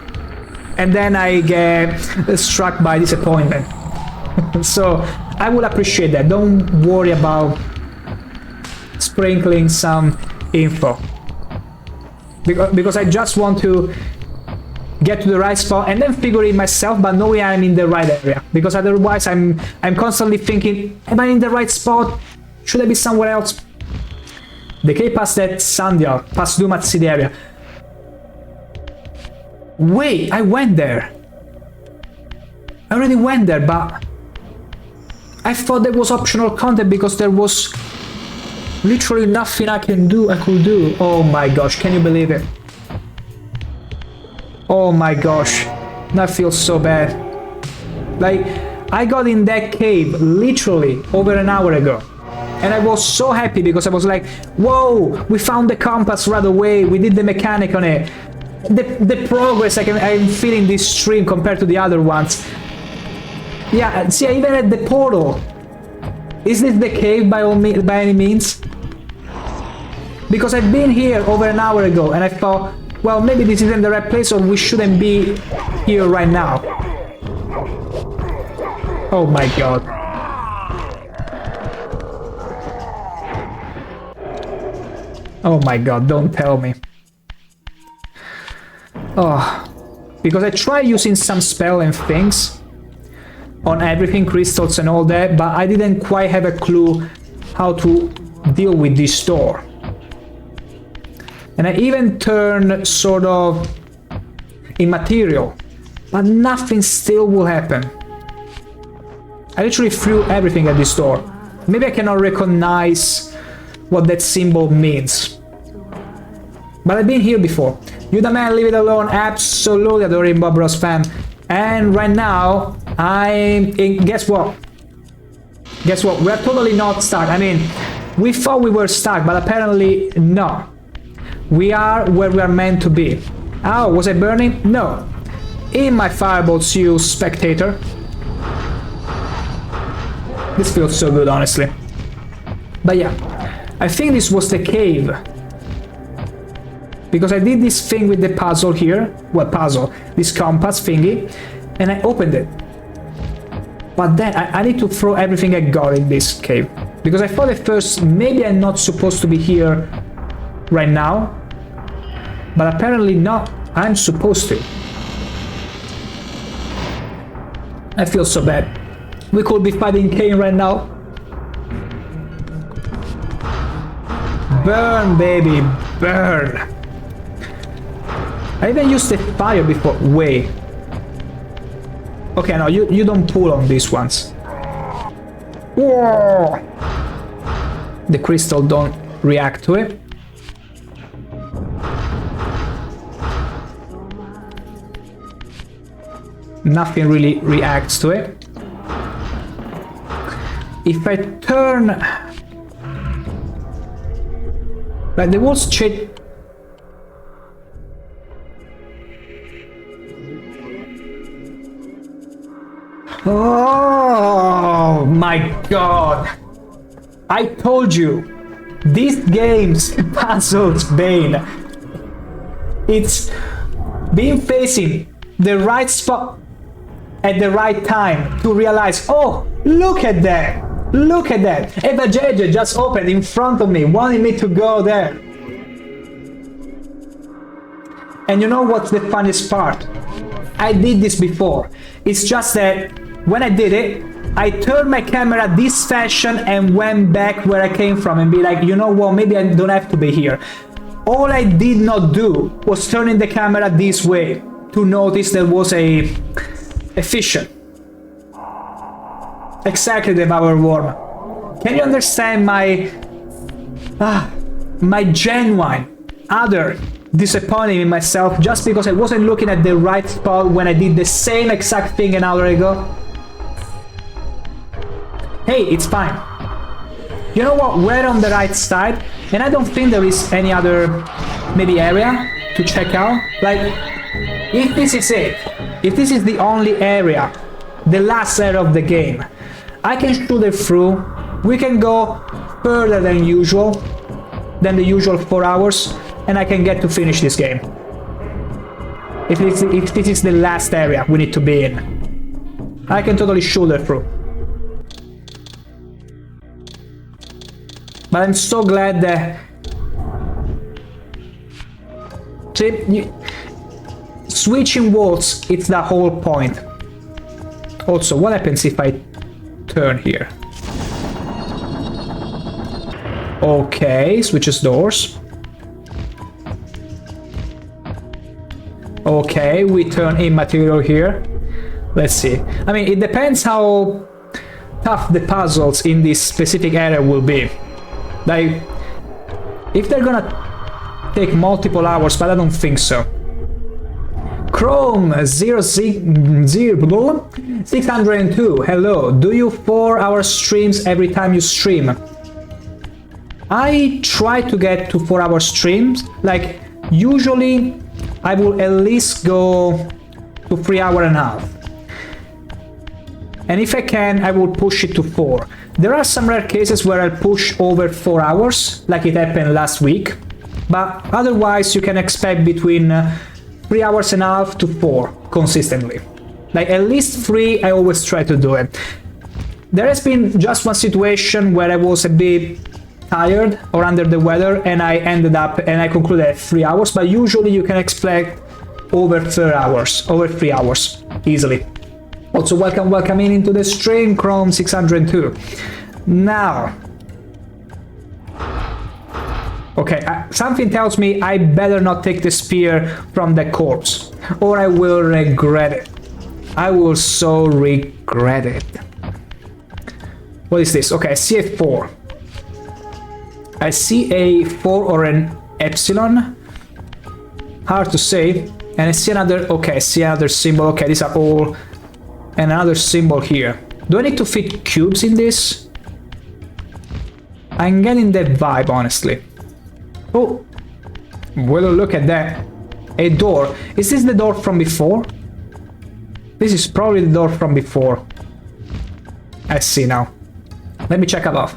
and then I get struck by disappointment. So I will appreciate that. Don't worry about sprinkling some info, because I just want to get to the right spot and then figure it myself, but knowing I'm in the right area, because otherwise I'm constantly thinking, am I in the right spot? Should I be somewhere else? The cave past that Sandial, past Dumat City area. Wait, I went there. I already went there, but I thought there was optional content because there was literally nothing I could do. Oh my gosh, can you believe it? Oh my gosh, that feels so bad. Like, I got in that cave literally over an hour ago. And I was so happy because I was like, whoa, we found the compass right away, we did the mechanic on it. The progress I'm feeling this stream compared to the other ones. Yeah, see, even at the portal. Is this the cave by any means? Because I've been here over an hour ago and I thought, well, maybe this isn't the right place or we shouldn't be here right now. Oh my god. Oh my god, don't tell me. Oh, because I tried using some spell and things on everything, crystals and all that, but I didn't quite have a clue how to deal with this door. And I even turned sort of immaterial, but nothing still will happen. I literally threw everything at this door. Maybe I cannot recognize what that symbol means. But I've been here before. You the man, leave it alone. Absolutely adoring Bob Ross fan. And right now, guess what? Guess what? We're totally not stuck. I mean, we thought we were stuck, but apparently no. We are where we are meant to be. Oh, was I burning? No. In my firebolts, you spectator. This feels so good, honestly. But yeah, I think this was the cave. Because I did this thing with the puzzle here. Well, puzzle. This compass thingy. And I opened it. But then I need to throw everything I got in this cave. Because I thought at first maybe I'm not supposed to be here right now. But apparently not. I'm supposed to. I feel so bad. We could be fighting Cain right now. Burn, baby, burn. I even used the fire before. Wait. Okay, no, you don't pull on these ones. Whoa. The crystal don't react to it. Nothing really reacts to it. If I turn... Like the walls change... Oh my god! I told you! This game's puzzles Bane. It's being facing the right spot at the right time to realize, oh, look at that! Look at that! Eva JJ just opened in front of me, wanting me to go there. And you know what's the funniest part? I did this before. It's just that when I did it, I turned my camera this fashion and went back where I came from and be like, you know what, maybe I don't have to be here. All I did not do was turning the camera this way to notice there was a fission. Exactly, the Devoured Worm. Can you understand my genuine, other disappointed in myself just because I wasn't looking at the right spot when I did the same exact thing an hour ago. Hey, it's fine. You know what? We're on the right side, and I don't think there is any other maybe area to check out. Like, if this is it, if this is the only area, the last area of the game, I can shoot it through. We can go further than the usual 4 hours, and I can get to finish this game. If this is the last area we need to be in, I can totally shoot it through. But I'm so glad that switching walls, it's the whole point. Also, what happens if I turn here? Okay, switches doors. Okay, we turn in material here. Let's see. I mean, it depends how tough the puzzles in this specific area will be. Like, if they're gonna take multiple hours, but I don't think so. Chrome 602. Hello. Do you 4-hour streams every time you stream? I try to get to 4-hour streams. Like, usually I will at least go to 3.5 hours. And if I can, I will push it to 4. There are some rare cases where I'll push over 4 hours, like it happened last week. But otherwise, you can expect between 3.5 hours to 4 consistently. Like, at least 3, I always try to do it. There has been just one situation where I was a bit tired or under the weather, and I ended up and I concluded at 3 hours, but usually you can expect over 3 hours easily. Also, welcome in into the stream, Chrome 602. Now, okay, something tells me I better not take the spear from the corpse, or I will regret it. I will so regret it. What is this? Okay, I see a 4. I see a 4 or an epsilon. Hard to say. And I see another, okay, I see another symbol. Okay, these are all, and another symbol here. Do I need to fit cubes in this? I'm getting that vibe, honestly. Oh, well, look at that. A door. Is this the door from before? This is probably the door from before. I see now. Let me check above.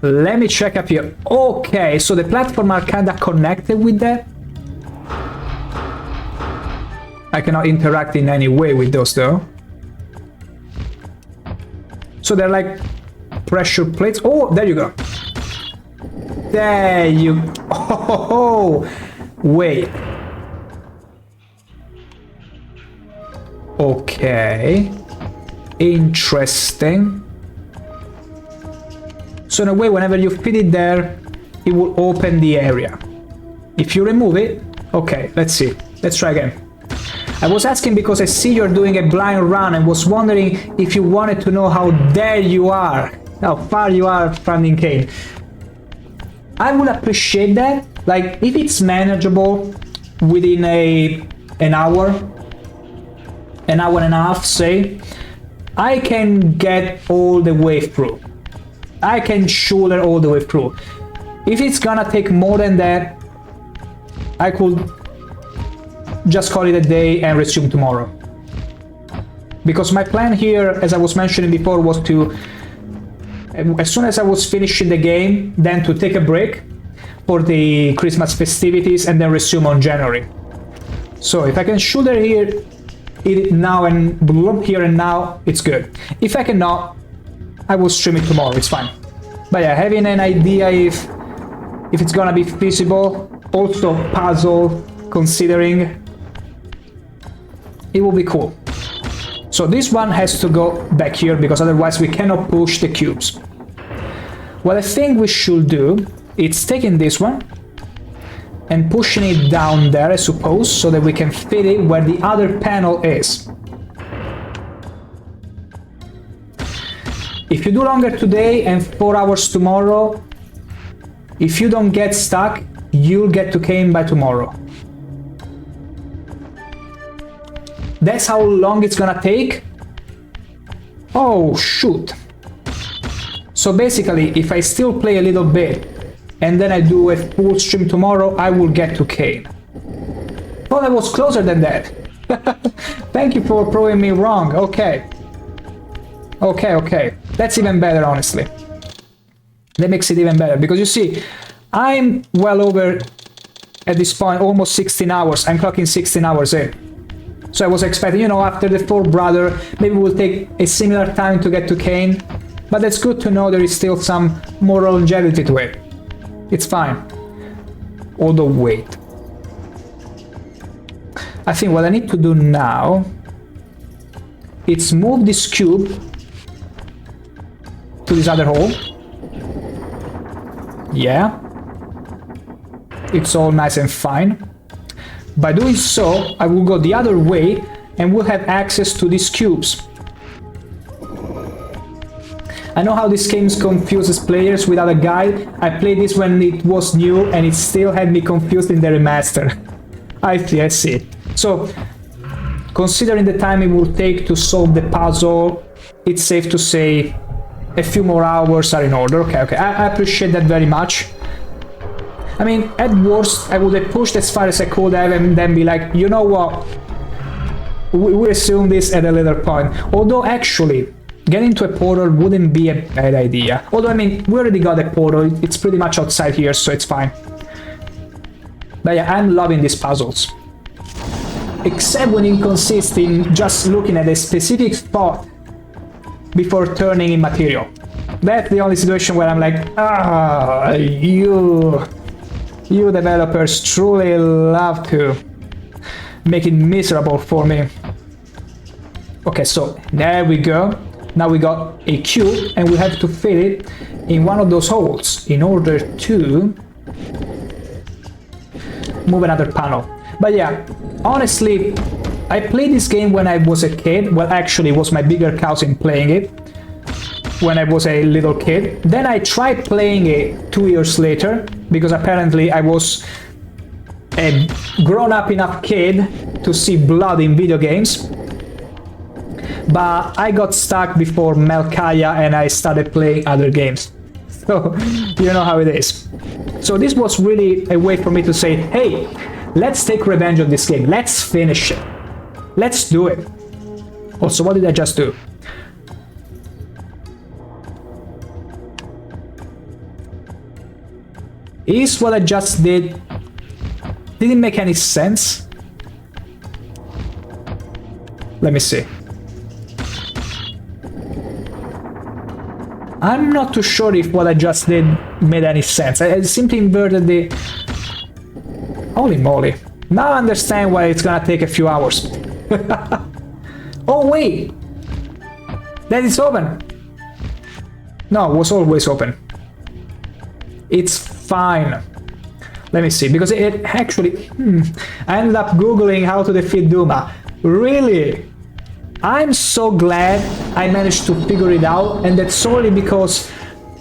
Let me check up here. Okay, so the platforms are kind of connected with that. I cannot interact in any way with those though. So they're like pressure plates. Oh, there you go. There you... Oh, wait. Okay. Interesting. So in a way, whenever you fit it there, it will open the area. If you remove it... Okay, let's see. Let's try again. I was asking because I see you're doing a blind run and was wondering if you wanted to know how there you are. How far you are from the cave. I would appreciate that. Like, if it's manageable within an hour and a half, say, I can get all the way through. I can shoulder all the way through. If it's gonna take more than that, I could just call it a day and resume tomorrow. Because my plan here, as I was mentioning before, was to, as soon as I was finishing the game, then to take a break for the Christmas festivities and then resume on January. So if I can shoulder here, it now and here and now, it's good. If I cannot, I will stream it tomorrow, it's fine. But yeah, having an idea if it's gonna be feasible, also puzzle considering, it will be cool. So this one has to go back here because otherwise we cannot push the cubes. What I think we should do is taking this one and pushing it down there, I suppose, so that we can fit it where the other panel is. If you do longer today and 4 hours tomorrow, if you don't get stuck, you'll get to Kane by tomorrow. That's how long it's gonna take? Oh, shoot. So basically, if I still play a little bit, and then I do a full stream tomorrow, I will get to Kane. Thought I was closer than that. Thank you for proving me wrong. Okay. Okay. That's even better, honestly. That makes it even better, because you see, I'm well over, at this point, almost 16 hours. I'm clocking 16 hours in. So I was expecting, you know, after the fourth brother, maybe we'll take a similar time to get to Kane. But it's good to know there is still some more longevity to it. It's fine. Although, wait. I think what I need to do now is move this cube to this other hole. Yeah. It's all nice and fine. By doing so, I will go the other way and will have access to these cubes. I know how this game confuses players without a guide. I played this when it was new and it still had me confused in the remaster. I see. So, considering the time it will take to solve the puzzle, it's safe to say a few more hours are in order. Okay. I appreciate that very much. I mean, at worst, I would have pushed as far as I could have and then be like, you know what? We assume this at a later point. Although, actually, getting to a portal wouldn't be a bad idea. Although, I mean, we already got a portal. It's pretty much outside here, so it's fine. But yeah, I'm loving these puzzles. Except when it consists in just looking at a specific spot before turning in material. That's the only situation where I'm like, you developers truly love to make it miserable for me. Okay, so there we go. Now we got a cube and we have to fit it in one of those holes in order to move another panel. But yeah, honestly, I played this game when I was a kid. Well, actually, it was my bigger cousin playing it when I was a little kid. Then I tried playing it 2 years later, because apparently I was a grown-up enough kid to see blood in video games. But I got stuck before Melkaya and I started playing other games. So, you know how it is. So this was really a way for me to say, hey, let's take revenge on this game. Let's finish it. Let's do it. Also, what did I just do? Is what I just did didn't make any sense? Let me see. I'm not too sure if what I just did made any sense. I simply inverted the... Holy moly. Now I understand why it's gonna take a few hours. Oh wait! That is open! No, it was always open. It's fine. Let me see, because it actually... I ended up googling how to defeat Duma. Really? I'm so glad I managed to figure it out, and that's solely because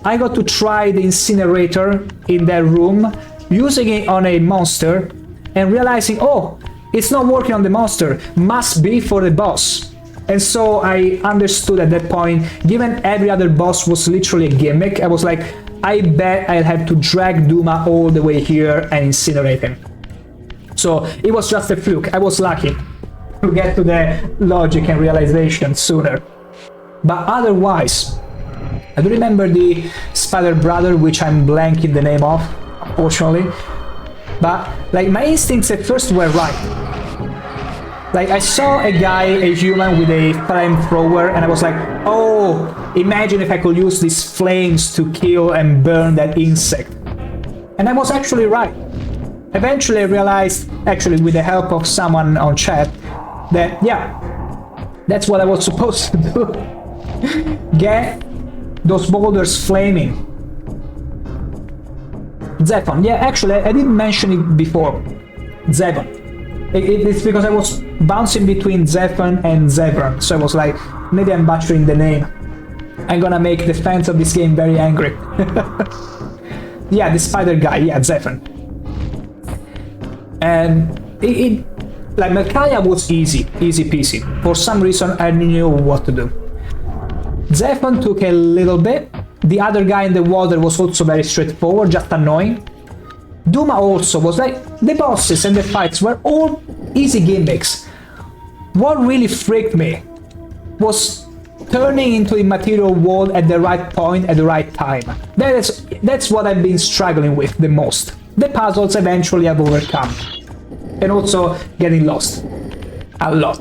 I got to try the incinerator in that room, using it on a monster, and realizing, oh, it's not working on the monster, must be for the boss. And so I understood at that point, given every other boss was literally a gimmick, I was like, I bet I'll have to drag Duma all the way here and incinerate him. So it was just a fluke, I was lucky to get to the logic and realization sooner. But otherwise, I do remember the Spider Brother, which I'm blanking the name of, unfortunately. But like my instincts at first were right. Like I saw a guy, a human with a flamethrower, and I was like, oh, imagine if I could use these flames to kill and burn that insect. And I was actually right. Eventually I realized, actually with the help of someone on chat, that yeah, that's what I was supposed to do. Get those boulders flaming. Zephon, yeah, actually I didn't mention it before. Zephon. It's because I was bouncing between Zephon and Zevran, so I was like, maybe I'm butchering the name. I'm gonna make the fans of this game very angry. Yeah, the spider guy, yeah, Zephon. And like Melkaya was easy peasy. For some reason I knew what to do. Zephon took a little bit. The other guy in the water was also very straightforward, just annoying. Duma also was like, the bosses and the fights were all easy gimmicks. What really freaked me was turning into the material wall at the right point at the right time. That's what I've been struggling with the most. The puzzles eventually I've overcome. And also getting lost. A lot.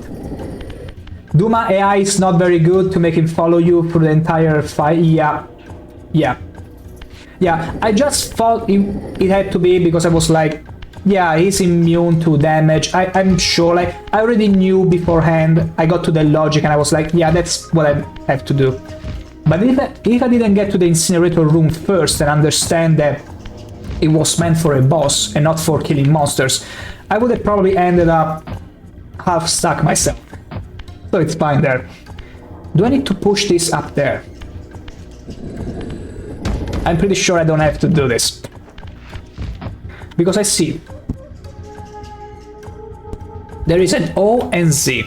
Duma AI is not very good to make him follow you through the entire fight. Yeah, I just thought it had to be because I was like, yeah, he's immune to damage. I'm sure, like, I already knew beforehand. I got to the logic and I was like, yeah, that's what I have to do. But if I didn't get to the incinerator room first and understand that it was meant for a boss and not for killing monsters, I would have probably ended up half stuck myself. So it's fine there. Do I need to push this up there? I'm pretty sure I don't have to do this. Because I see there is an O and Z,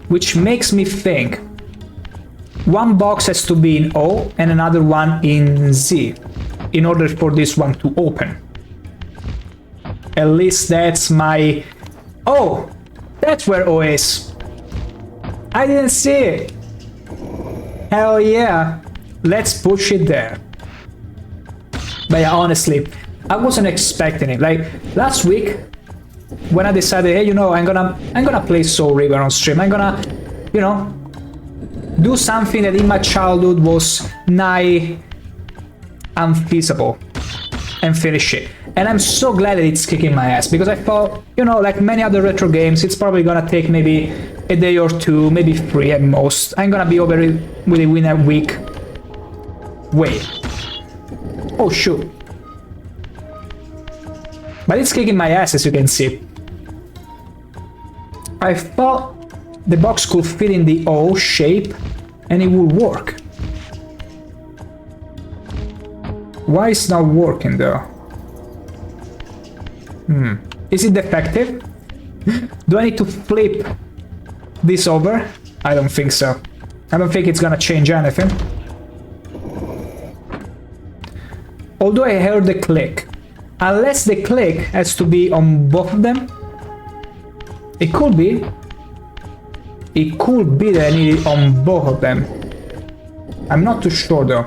which makes me think one box has to be in O and another one in Z in order for this one to open. At least that's my... Oh! That's where O is! I didn't see it! Hell yeah! Let's push it there. But yeah, honestly, I wasn't expecting it. Like, last week, when I decided, hey, you know, I'm gonna play Soul River on stream. I'm gonna, you know, do something that in my childhood was nigh unfeasible and finish it. And I'm so glad that it's kicking my ass, because I thought, you know, like many other retro games, it's probably gonna take maybe a day or two, maybe 3 at most. I'm gonna be over it within a week. Wait. Oh shoot. But it's kicking my ass, as you can see. I thought the box could fit in the O shape and it would work. Why is it not working though? Is it defective? Do I need to flip this over? I don't think so. I don't think it's gonna change anything. Although I heard the click. Unless the click has to be on both of them. It could be. It could be that I need it on both of them. I'm not too sure though.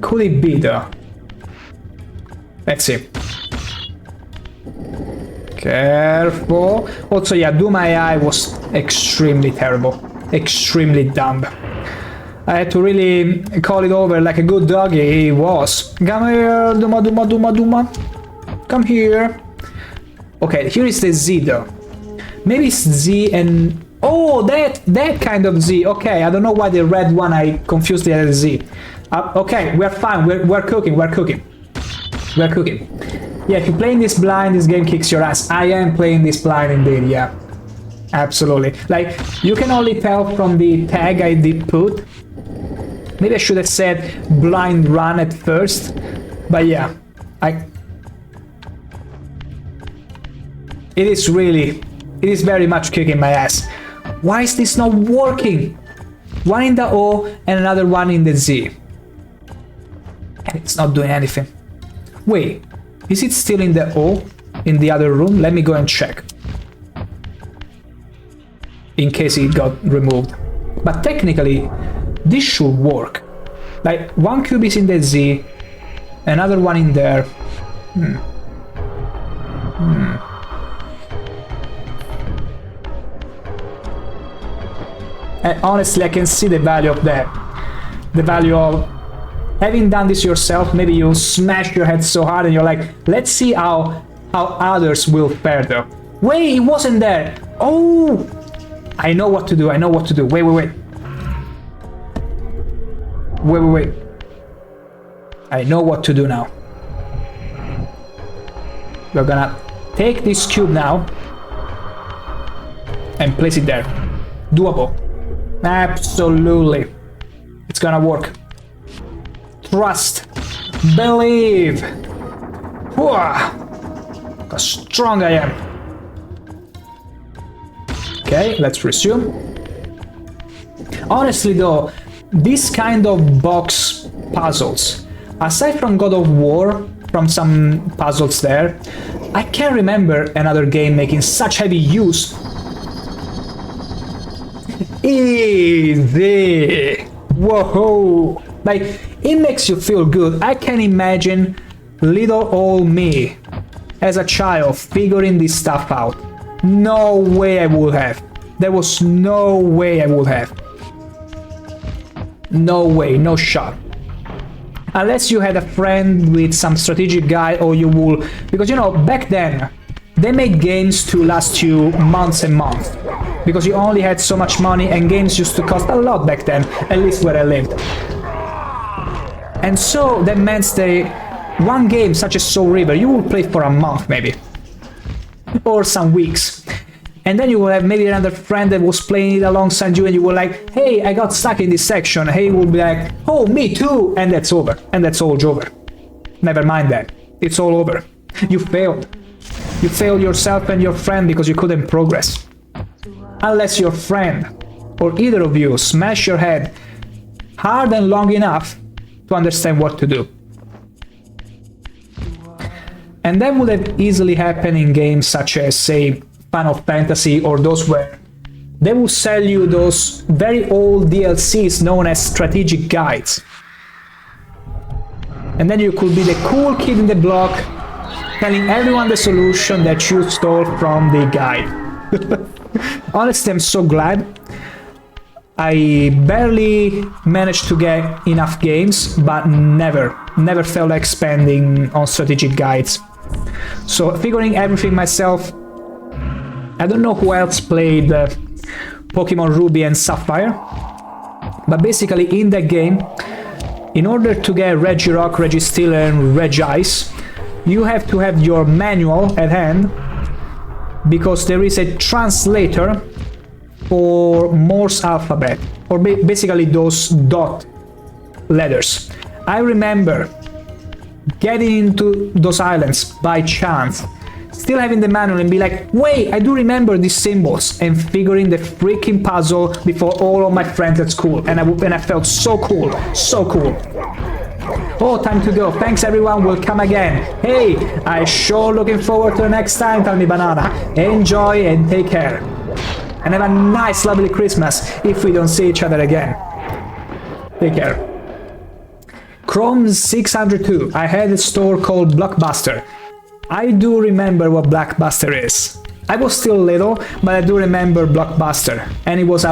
Could it be though? Let's see. Careful. Also, yeah, Duma AI was extremely terrible. Extremely dumb. I had to really call it over like a good doggy he was. Come here, Duma, Duma, Duma, Duma. Come here. Okay, here is the Z though. Maybe it's Z and... Oh, that kind of Z. Okay, I don't know why the red one I confused it as Z. Okay, we're fine. We're cooking. We're cooking. We're cooking. Yeah, if you're playing this blind, this game kicks your ass. I am playing this blind indeed, yeah. Absolutely. Like, you can only tell from the tag I did put. Maybe I should have said blind run at first. But yeah, it is very much kicking my ass. Why is this not working? One in the O and another one in the Z. And it's not doing anything. Wait, is it still in the O in the other room? Let me go and check. In case it got removed. But technically, this should work. Like, one cube is in the Z, another one in there. And honestly, I can see the value of that. The value of having done this yourself. Maybe you smash your head so hard and you're like, let's see how others will fare though. Wait, it wasn't there. Oh, I know what to do. I know what to do. Wait. I know what to do now. We're gonna take this cube now and place it there. Doable. Absolutely. It's gonna work. Trust. Believe! Whoa! How strong I am! Okay, let's resume. Honestly though, this kind of box puzzles, aside from God of War, from some puzzles there, I can't remember another game making such heavy use. Easy! Whoa! Like, it makes you feel good. I can imagine little old me as a child figuring this stuff out. No way I would have. There was no way I would have. No way, no shot. Unless you had a friend with some strategic guide, or you will... Because, you know, back then, they made games to last you months and months. Because you only had so much money, and games used to cost a lot back then, at least where I lived. And so that meant that one game, such as Soul River, you will play for a month maybe. Or some weeks. And then you will have maybe another friend that was playing it alongside you, and you were like, hey, I got stuck in this section. He will be like, oh, me too. And that's over. And that's all over. Never mind that. It's all over. You failed. You failed yourself and your friend because you couldn't progress. Unless your friend, or either of you, smash your head hard and long enough to understand what to do. And that would have easily happened in games such as, say, Final Fantasy, or those where they will sell you those very old DLCs known as strategic guides. And then you could be the cool kid in the block telling everyone the solution that you stole from the guide. Honestly, I'm so glad. I barely managed to get enough games, but never felt like spending on strategic guides. So figuring everything myself. I don't know who else played Pokemon Ruby and Sapphire, but basically in that game, in order to get Regirock, Registeel and Regice, you have to have your manual at hand, because there is a translator for Morse alphabet, or basically those dot letters. I remember getting into those islands by chance, still having the manual and be like, wait, I do remember these symbols, and figuring the freaking puzzle before all of my friends at school, and I felt so cool, so cool. Oh, time to go. Thanks everyone, we'll come again. Hey, I sure looking forward to the next time, tell me Banana. Enjoy and take care. And have a nice, lovely Christmas if we don't see each other again. Take care. Chrome 602. I had a store called Blockbuster. I do remember what Blockbuster is. I was still little, but I do remember Blockbuster. And it was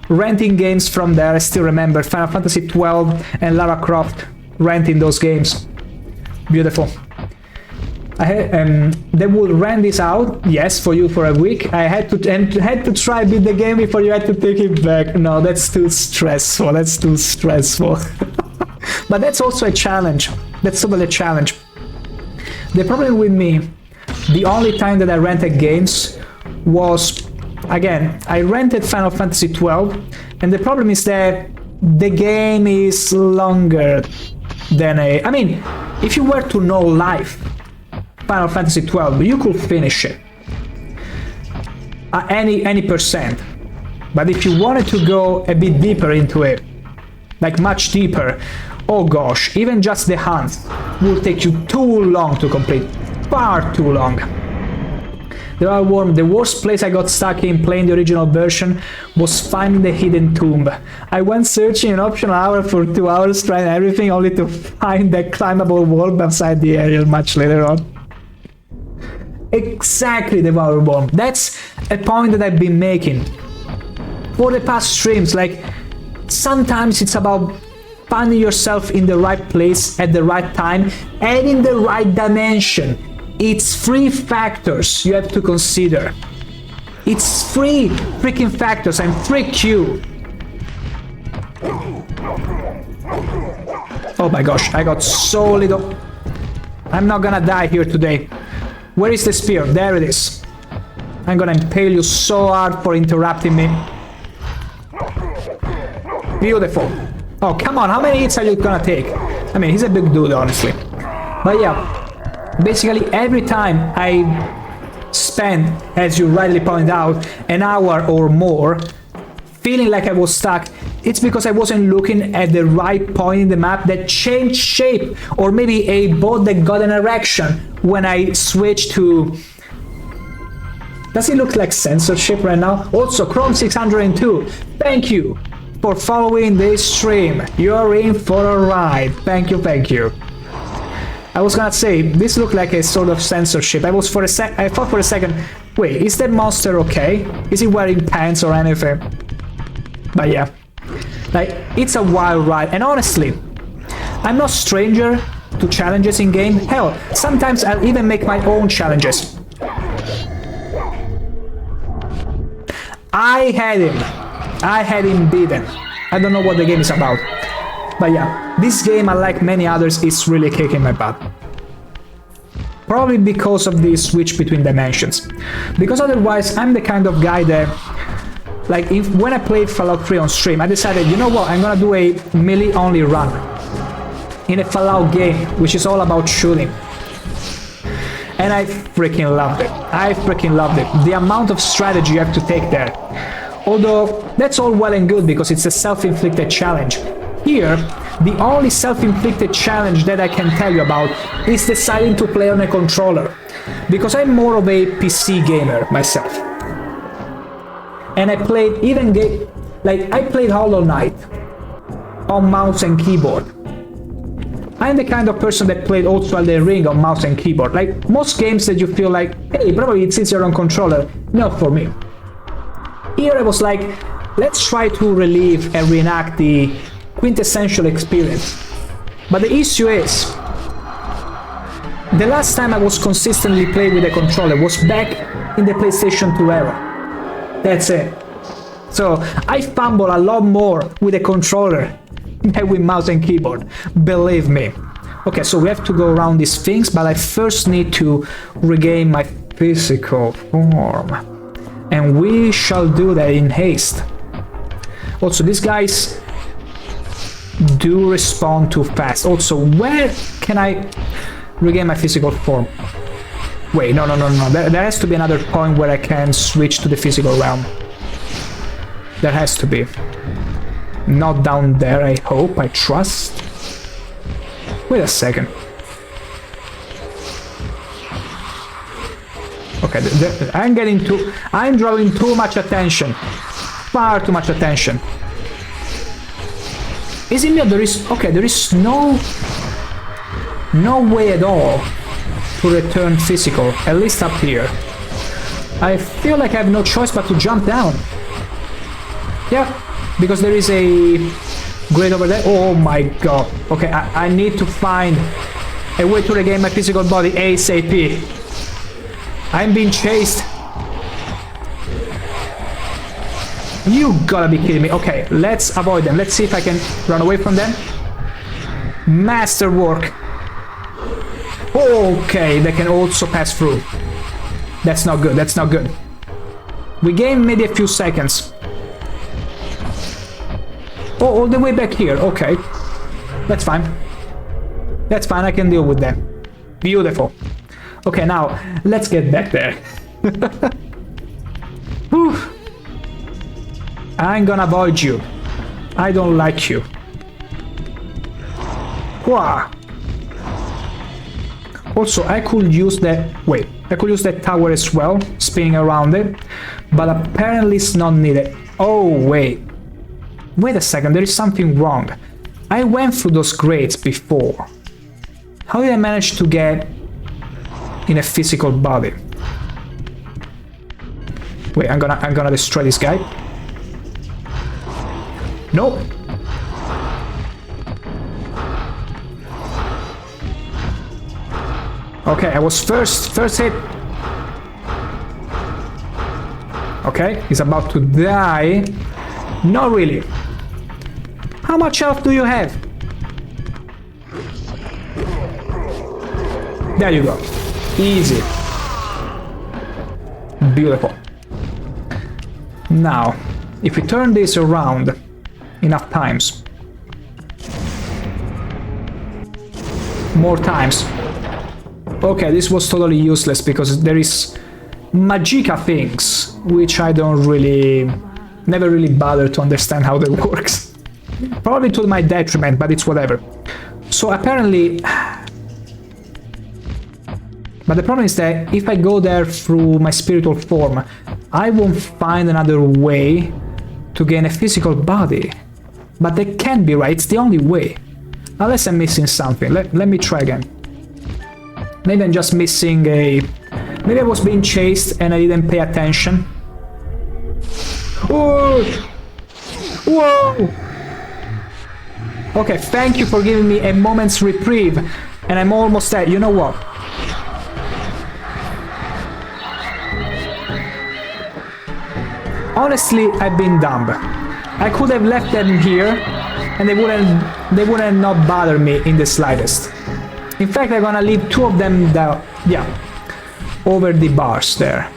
renting games from there. I still remember Final Fantasy 12 and Lara Croft renting those games. Beautiful. They would rent this out, yes, for you for a week. I had to try beat the game before you had to take it back. No, that's too stressful. That's too stressful. But that's also a challenge. That's totally a challenge. The problem with me, the only time that I rented games was, again, I rented Final Fantasy 12, and the problem is that the game is longer than I mean, if you were to know life Final Fantasy 12, you could finish it at any percent. But if you wanted to go a bit deeper into it, like much deeper, oh gosh, even just the hunt will take you too long to complete, far too long. The worst place I got stuck in playing the original version was finding the hidden tomb. I went searching an optional hour for 2 hours, trying everything, only to find that climbable wall beside the area much later on. Exactly, the Devour Worm. That's a point that I've been making for the past streams. Like, sometimes it's about finding yourself in the right place at the right time and in the right dimension. It's 3 factors you have to consider. It's 3 freaking factors and 3Q. Oh my gosh, I got so little. I'm not gonna die here today. Where is the spear? There it is. I'm gonna impale you so hard for interrupting me. Beautiful. Oh, come on, how many hits are you gonna take? I mean, he's a big dude, honestly. But yeah, basically every time I spent, as you rightly pointed out, an hour or more feeling like I was stuck, it's because I wasn't looking at the right point in the map that changed shape, or maybe a boat that got an erection when I switched to... Does it look like censorship right now? Also, Chrome 602, thank you for following this stream. You're in for a ride. Thank you, thank you. I was gonna say, this looked like a sort of censorship. I thought for a second, wait, is that monster okay? Is he wearing pants or anything? But yeah, like, it's a wild ride, and honestly, I'm no stranger to challenges in game. Hell, sometimes I'll even make my own challenges. I had him beaten. I don't know what the game is about. But yeah, this game, unlike many others, is really kicking my butt. Probably because of the switch between dimensions. Because otherwise, I'm the kind of guy that... Like, when I played Fallout 3 on stream, I decided, you know what, I'm gonna do a melee-only run in a Fallout game, which is all about shooting. And I freaking loved it. I freaking loved it. The amount of strategy you have to take there. Although, that's all well and good because it's a self-inflicted challenge. Here, the only self-inflicted challenge that I can tell you about is deciding to play on a controller. Because I'm more of a PC gamer myself. And I played I played Hollow Knight on mouse and keyboard. I'm the kind of person that played also Elden Ring on mouse and keyboard. Like, most games that you feel like, hey, probably it's easier on controller. Not for me. Here I was like, let's try to relive and reenact the quintessential experience. But the issue is, the last time I was consistently playing with a controller was back in the PlayStation 2 era. That's it. So I fumble a lot more with a controller than with mouse and keyboard, believe me. Okay, so we have to go around these things, but I first need to regain my physical form. And we shall do that in haste. Also, these guys do respond too fast. Also, where can I regain my physical form? Wait, no. There has to be another point where I can switch to the physical realm. There has to be. Not down there, I hope, I trust. Wait a second. Okay, I'm drawing too much attention. Far too much attention. Is it me or there is no way at all to return physical, at least up here. I feel like I have no choice but to jump down. Yeah, because there is a grate over there. Oh my god. Okay, I need to find a way to regain my physical body ASAP. I'm being chased. You gotta be kidding me. Okay, let's avoid them. Let's see if I can run away from them. Masterwork. Okay, they can also pass through. That's not good, that's not good. We gain maybe a few seconds. Oh, all the way back here, okay. That's fine. That's fine, I can deal with them. Beautiful. Okay, now, let's get back there. Whew. I'm gonna avoid you. I don't like you. Wah. Also, I could use that... Wait, I could use that tower as well, spinning around it. But apparently it's not needed. Oh, wait. Wait a second, there is something wrong. I went through those grates before. How did I manage to get in a physical body? Wait, I'm gonna destroy this guy. Nope. Okay, I was first hit. Okay, he's about to die. Not really. How much health do you have? There you go. Easy. Beautiful. Now, if we turn this around enough times, more times. Okay, this was totally useless because there is magica things, which I don't really... never really bother to understand how that works. Probably to my detriment, but it's whatever. So apparently... But the problem is that if I go there through my spiritual form, I won't find another way to gain a physical body. But that can't be right, it's the only way. Unless I'm missing something. Let me try again. Maybe I'm just missing a... Maybe I was being chased and I didn't pay attention. Oh! Whoa! Okay, thank you for giving me a moment's reprieve. And I'm almost there. You know what? Honestly, I've been dumb. I could have left them here, and they wouldn't not bother me in the slightest. In fact, I'm gonna leave two of them down, yeah, over the bars there.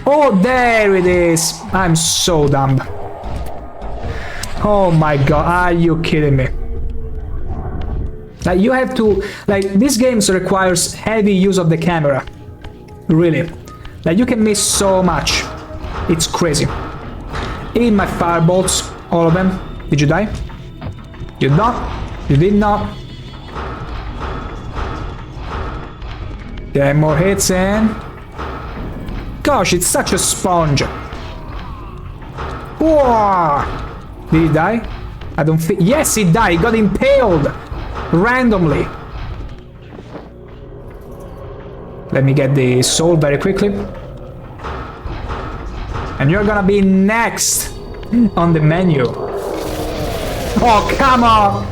Oh, there it is! I'm so dumb. Oh my god, are you kidding me? Like, you have to... Like, this game requires heavy use of the camera. Really. Like, you can miss so much. It's crazy. In my firebolts, all of them. Did you die? You did not. You did not. Get more hits in. Gosh, it's such a sponge. Whoa! Did he die? I don't think... Yes, he died. He got impaled. Randomly. Let me get the soul very quickly. And you're gonna be next on the menu. Oh, come on!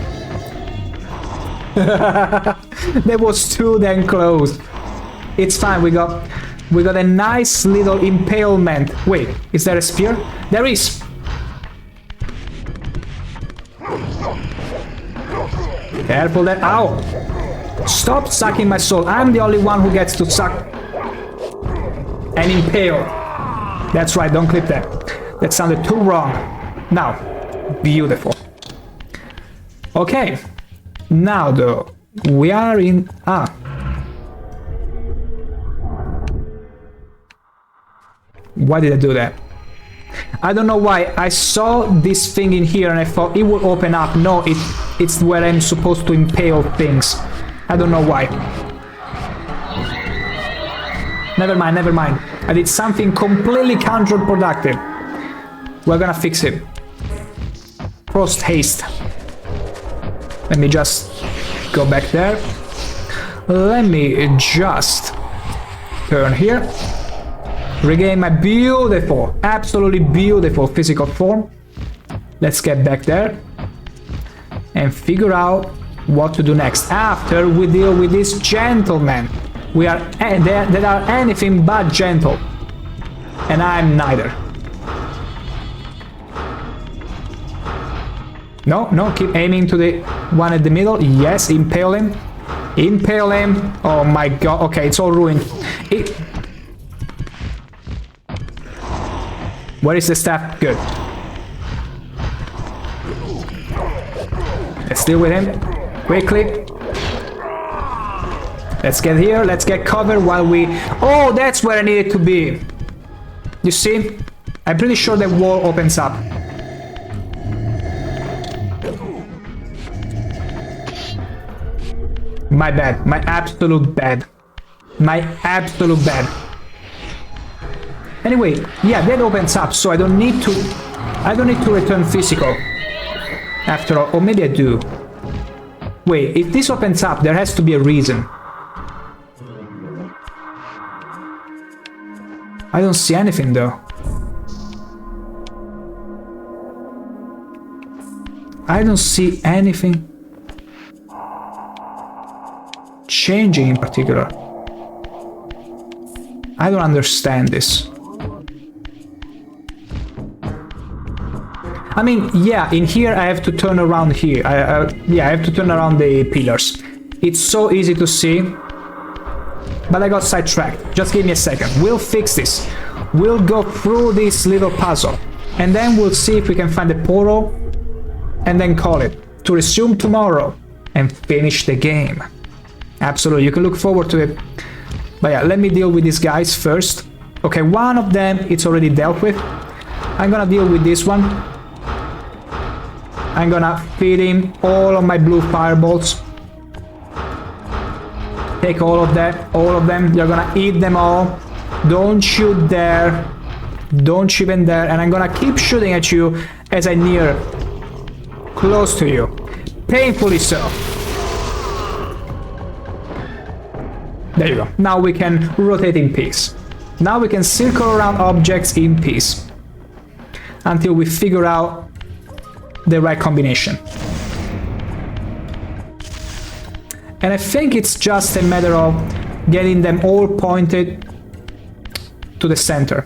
That was too damn close. It's fine, we got a nice little impalement. Wait, is there a spear? There is! Careful there. Ow! Stop sucking my soul. I'm the only one who gets to suck and impale. That's right, don't clip that. That sounded too wrong. Now, beautiful. Okay. Now, though, we are in... Why did I do that? I don't know why. I saw this thing in here and I thought it would open up. No, it's where I'm supposed to impale things. I don't know why. Never mind, never mind. I did something completely counterproductive. We're gonna fix it. Post haste. Let me just go back there. Let me just turn here. Regain my beautiful, absolutely beautiful physical form. Let's get back there and figure out what to do next. After we deal with this gentleman. We are that are anything but gentle. And I'm neither. No, no, keep aiming to the one at the middle. Yes, impale him. Impale him. Oh my god. Okay, it's all ruined. Where is the staff? Good. Let's deal with him. Quickly. Let's get here. Let's get cover while we... Oh, that's where I needed to be. You see? I'm pretty sure the wall opens up. My bad. My absolute bad. My absolute bad. Anyway, yeah, that opens up, so I don't need to return physical. After all, or maybe I do. Wait, if this opens up, there has to be a reason. I don't see anything though. I don't see anything changing in particular. I don't understand this. I mean, yeah, in here I have to turn around here. Yeah, I have to turn around the pillars. It's so easy to see. But I got sidetracked. Just give me a second. We'll fix this. We'll go through this little puzzle. And then we'll see if we can find the portal. And then call it. To resume tomorrow. And finish the game. Absolutely, you can look forward to it. But yeah, let me deal with these guys first. Okay, one of them it's already dealt with. I'm gonna deal with this one. I'm gonna feed him all of my blue firebolts. Take all of them. You're gonna eat them all. Don't shoot there. Don't shoot in there. And I'm gonna keep shooting at you as I near close to you. Painfully so. There you go. Now we can rotate in peace. Now we can circle around objects in peace. Until we figure out the right combination. And I think it's just a matter of getting them all pointed to the center.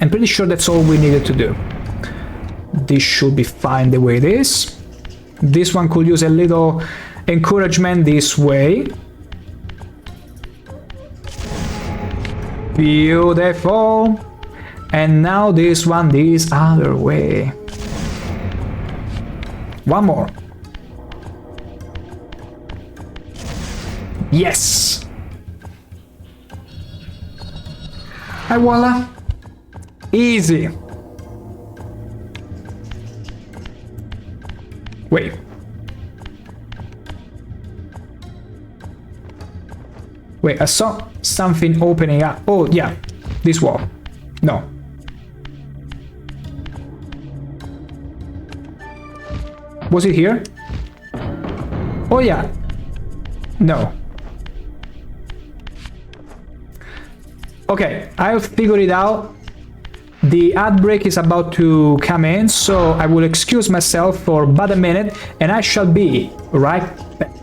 I'm pretty sure that's all we needed to do. This should be fine the way it is. This one could use a little encouragement this way. Beautiful. And now this one this other way. One more. Yes. And voila. Easy. Wait. Wait, I saw something opening up. Oh, yeah. This wall. No. Was it here? Oh, yeah. No. Okay, I've figured it out. The ad break is about to come in, so I will excuse myself for about a minute, and I shall be right back.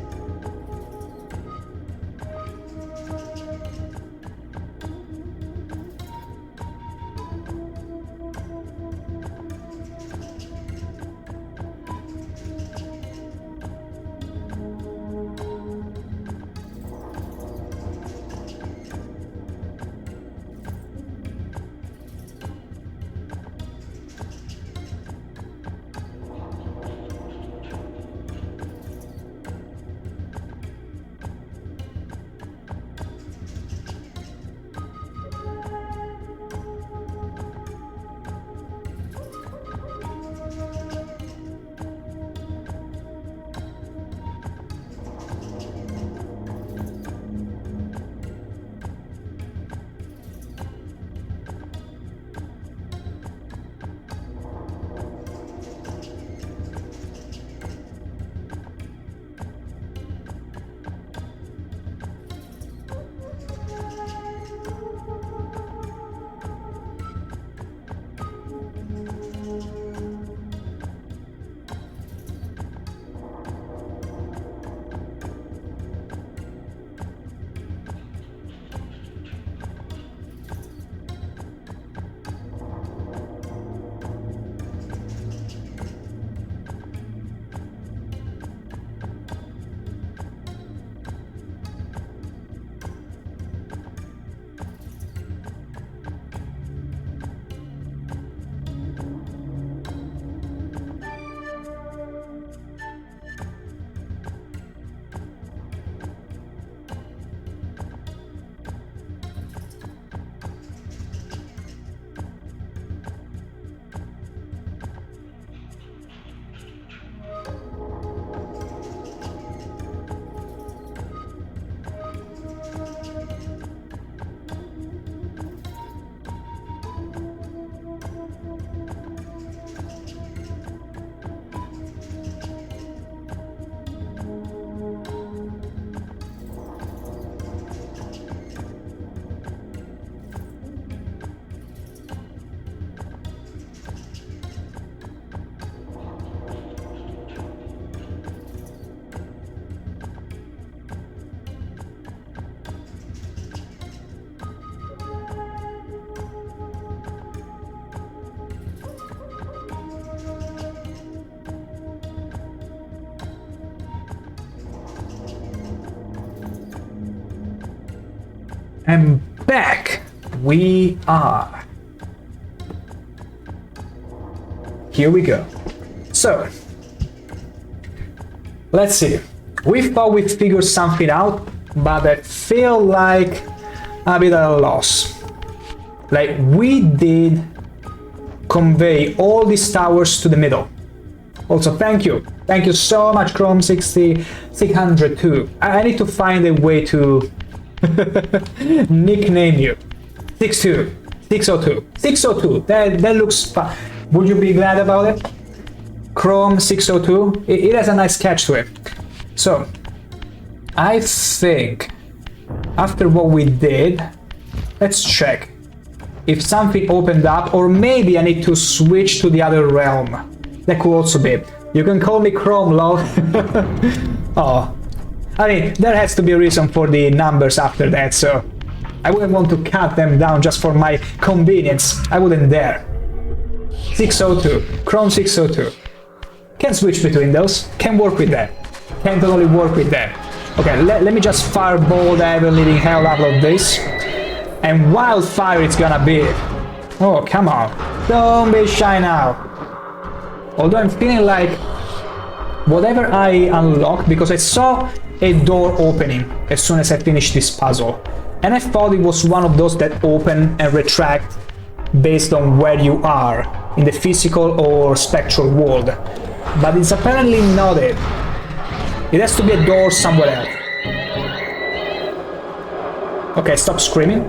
And back we are. Here we go. So, let's see. We thought we figured something out, but I feel like a bit at a loss. Like, we did convey all these towers to the middle. Also, thank you. Thank you so much, Chrome 602. I need to find a way to nickname you. 602. That looks fun. Would you be glad about it? Chrome 602. It has a nice catch to it. So, I think after what we did, let's check if something opened up, or maybe I need to switch to the other realm. That could also be. You can call me Chrome, lol. Oh, I mean, there has to be a reason for the numbers after that, so I wouldn't want to cut them down just for my convenience. I wouldn't dare. 602, Chrome 602. Can switch between those, can work with that. Can totally work with that. Okay, let me just fireball the ever-living hell out of this. And wildfire it's gonna be. Oh, come on. Don't be shy now. Although I'm feeling like whatever I unlock, because I saw a door opening as soon as I finished this puzzle. And I thought it was one of those that open and retract based on where you are in the physical or spectral world. But it's apparently not it. It has to be a door somewhere else. Okay, stop screaming.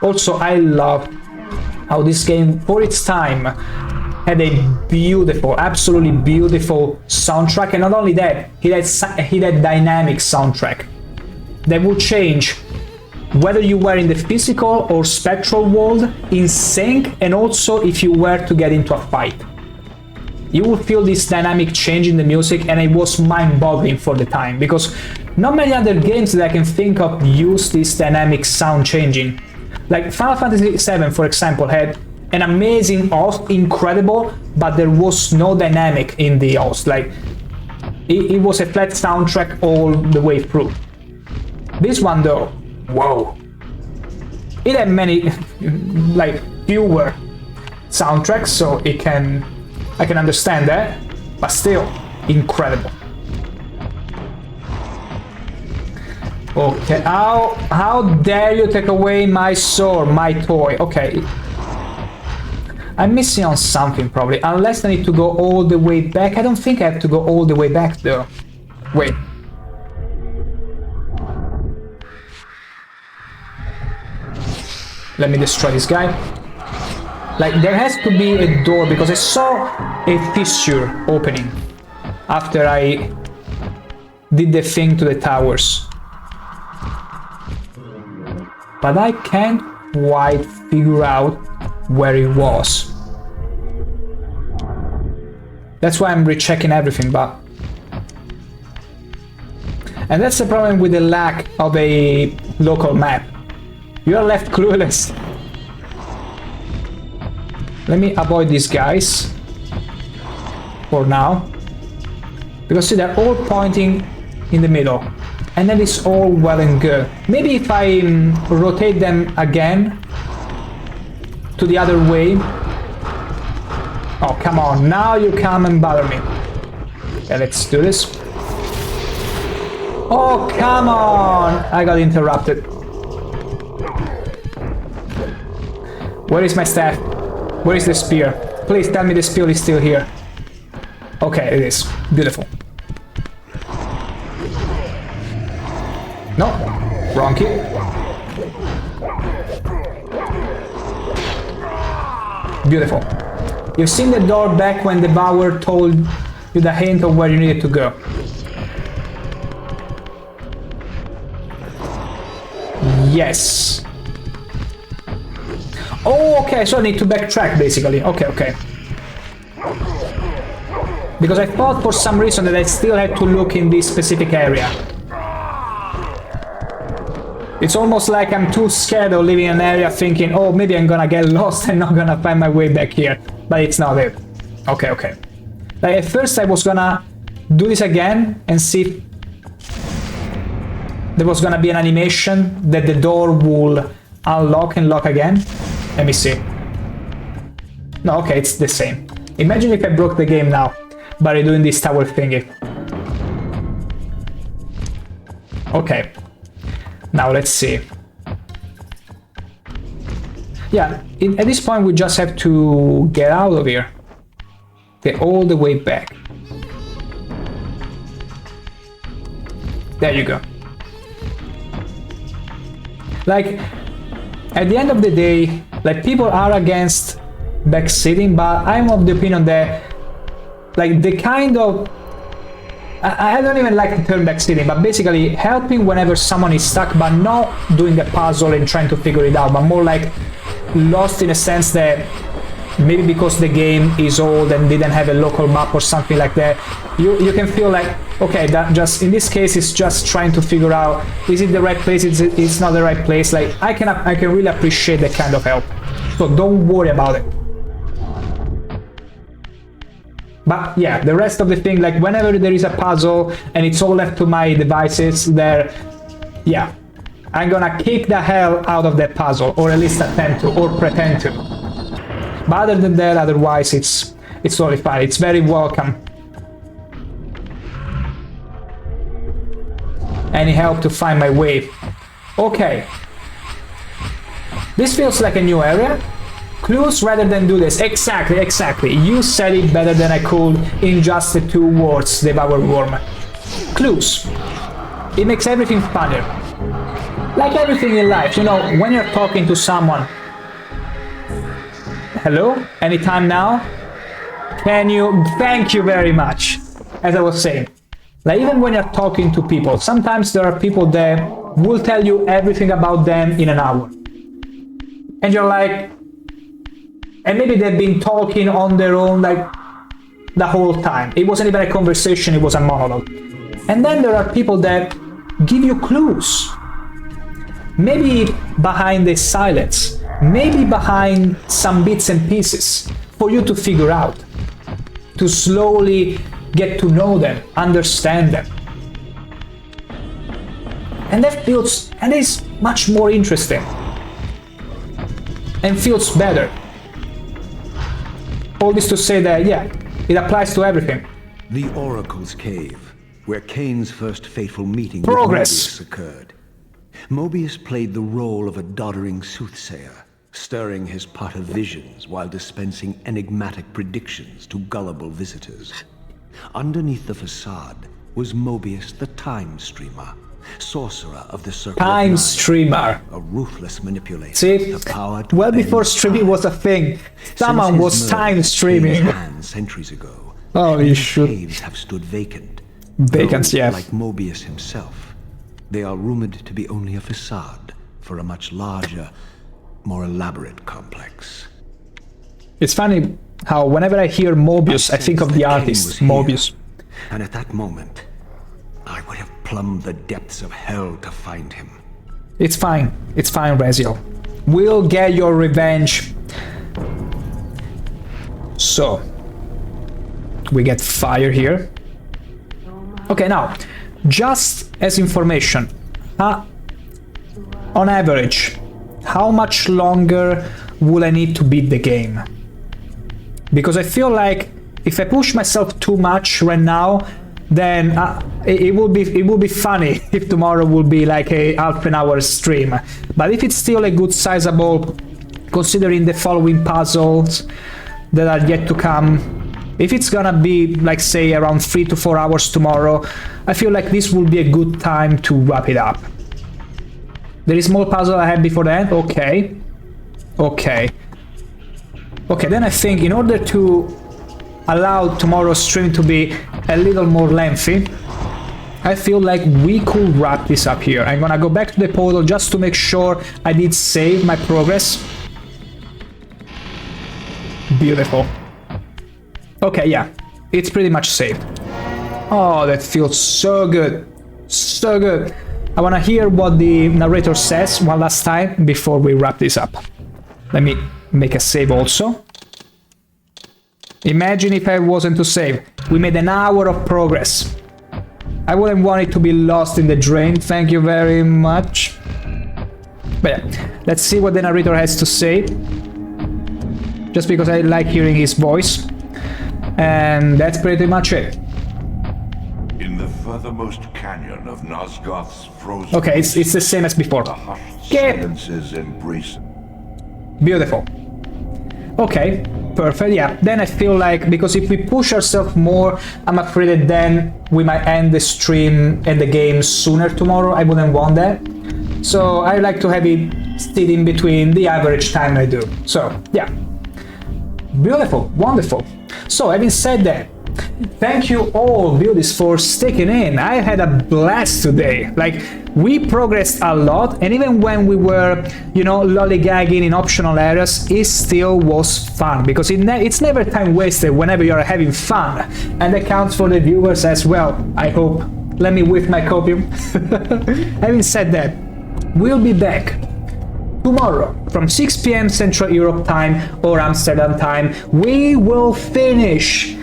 Also, I love how this game, for its time, had a beautiful, absolutely beautiful soundtrack, and not only that, it had dynamic soundtrack that would change whether you were in the physical or spectral world in sync, and also if you were to get into a fight. You will feel this dynamic change in the music, and it was mind-boggling for the time, because not many other games that I can think of use this dynamic sound changing. Like Final Fantasy VII, for example, had an amazing host, incredible, but there was no dynamic in the host. Like, it was a flat soundtrack all the way through. This one, though, whoa. It had many, like, fewer soundtracks, so I can understand that, but still, incredible. Okay, how dare you take away my sword, my toy? Okay. I'm missing on something probably, unless I need to go all the way back. I don't think I have to go all the way back though. Wait. Let me destroy this guy. Like, there has to be a door, because I saw a fissure opening after I did the thing to the towers. But I can't quite figure out where it was. That's why I'm rechecking everything, but... And that's the problem with the lack of a local map. You are left clueless. Let me avoid these guys for now, because see, they're all pointing in the middle, and that is all well and good. Maybe if I rotate them again to the other way. Oh, come on, now you come and bother me. Okay, let's do this. Oh, come on! I got interrupted. Where is my staff? Where is the spear? Please tell me the spear is still here. Okay, it is. Beautiful. No, wrong key. Beautiful. You've seen the door back when the Devourer told you the hint of where you needed to go. Yes. Oh, okay, so I need to backtrack, basically. Okay. Because I thought for some reason that I still had to look in this specific area. It's almost like I'm too scared of leaving an area thinking, oh, maybe I'm gonna get lost and not gonna find my way back here. But it's not it. Okay. Like, at first I was gonna do this again and see if there was gonna be an animation that the door will unlock and lock again. Let me see. No, okay, it's the same. Imagine if I broke the game now by redoing this tower thingy. Okay. Now let's see. Yeah, at this point we just have to get out of here. Get all the way back. There you go. Like, at the end of the day, like, people are against backseating, but I'm of the opinion that, like, the kind of... I don't even like the term backseating, but basically helping whenever someone is stuck, but not doing the puzzle and trying to figure it out, but more like lost in a sense that maybe because the game is old and didn't have a local map or something like that, you can feel like, okay, that just in this case is just trying to figure out, is it the right place, it's not the right place. Like, I can really appreciate that kind of help, so don't worry about it. But yeah, the rest of the thing, like whenever there is a puzzle and it's all left to my devices, there, yeah, I'm gonna kick the hell out of that puzzle, or at least attempt to, or pretend to. But other than that, otherwise it's totally fine. It's very welcome. Any help to find my way. Okay. This feels like a new area. Clues rather than do this. Exactly, exactly. You said it better than I could in just the 2 words, Devour Worm. Clues. It makes everything funnier. Like everything in life, you know, when you're talking to someone. Hello? Anytime now? Can you? Thank you very much. As I was saying. Like, even when you're talking to people, sometimes there are people that will tell you everything about them in an hour. And you're like, and maybe they've been talking on their own like the whole time. It wasn't even a conversation, it was a monologue. And then there are people that give you clues. Maybe behind the silence, maybe behind some bits and pieces for you to figure out, to slowly get to know them, understand them. And that feels, and is much more interesting and feels better. All this to say that, yeah, it applies to everything. The Oracle's Cave, where Cain's first fateful meeting Progress. with Mobius occurred. Mobius played the role of a doddering soothsayer, stirring his pot of visions while dispensing enigmatic predictions to gullible visitors. Underneath the facade was Mobius the Time Streamer, sorcerer of the Circle of Time Nine, Streamer. a ruthless manipulator. See, the power to well bend before streaming time. was a thing, someone Since was his time murder, streaming. Cain's hand centuries ago. Oh, you these should. caves have stood vacant. Vacant, Though, yeah. like Mobius himself, they are rumored to be only a facade for a much larger, more elaborate complex. It's funny how whenever I hear Mobius, I think of the artist, Mobius. And at that moment, I would have plumbed the depths of hell to find him. It's fine, Raziel. We'll get your revenge. So, we get fire here. Okay, now, just as information, on average, how much longer will I need to beat the game? Because I feel like if I push myself too much right now, then it will be funny if tomorrow will be like a half an hour stream. But if it's still a good sizable, considering the following puzzles that are yet to come, if it's gonna be like say around 3 to 4 hours tomorrow, I feel like this will be a good time to wrap it up. There is more puzzle I have before that? Okay, then I think in order to allow tomorrow's stream to be a little more lengthy, I feel like we could wrap this up here. I'm gonna go back to the portal just to make sure I did save my progress. Beautiful. Okay, yeah, it's pretty much saved. Oh, that feels so good. So good. I wanna hear what the narrator says one last time before we wrap this up. Let me make a save also. Imagine if I wasn't to save. We made an hour of progress. I wouldn't want it to be lost in the drain, thank you very much. But yeah, let's see what the narrator has to say. just because I like hearing his voice. And that's pretty much it. In the furthermost canyon of Nosgoth's frozen Okay, it's the same as before. the hushed Okay. silences embrace. Beautiful. Okay, perfect. Yeah, then I feel like, because if we push ourselves more, I'm afraid that then we might end the stream and the game sooner tomorrow. I wouldn't want that. So I like to have it sit in between the average time I do. So yeah, beautiful, wonderful. So having said that, thank you all, beauties, for sticking in. I had a blast today. Like, we progressed a lot, and even when we were, you know, lollygagging in optional areas, it still was fun, because it's never time wasted whenever you're having fun, and that counts for the viewers as well, I hope. Let me whiff my copium. Having said that, we'll be back tomorrow from 6 p.m. Central Europe time or Amsterdam time. We will finish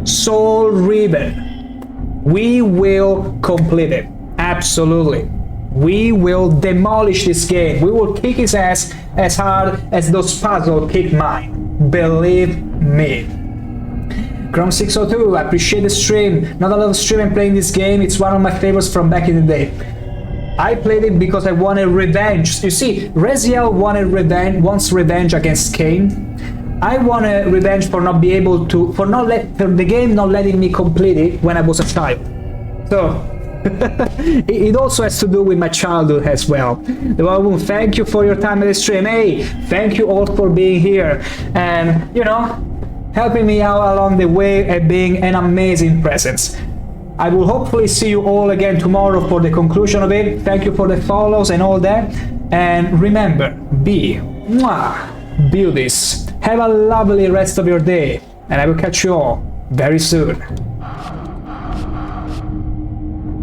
Soul Riven. We will complete it. Absolutely. We will demolish this game. We will kick his ass as hard as those puzzles kick mine. Believe me. Chrome602, I appreciate the stream. Not a lot of streaming playing this game. It's one of my favorites from back in the day. I played it because I wanted revenge. You see, Raziel wants revenge against Cain. I wanted revenge for not be able to, for the game not letting me complete it when I was a child. So it also has to do with my childhood as well. Well, thank you for your time at the stream. Hey, thank you all for being here and, you know, helping me out along the way and being an amazing presence. I will hopefully see you all again tomorrow for the conclusion of it. Thank you for the follows and all that. And remember, beauties. Have a lovely rest of your day, and I will catch you all very soon.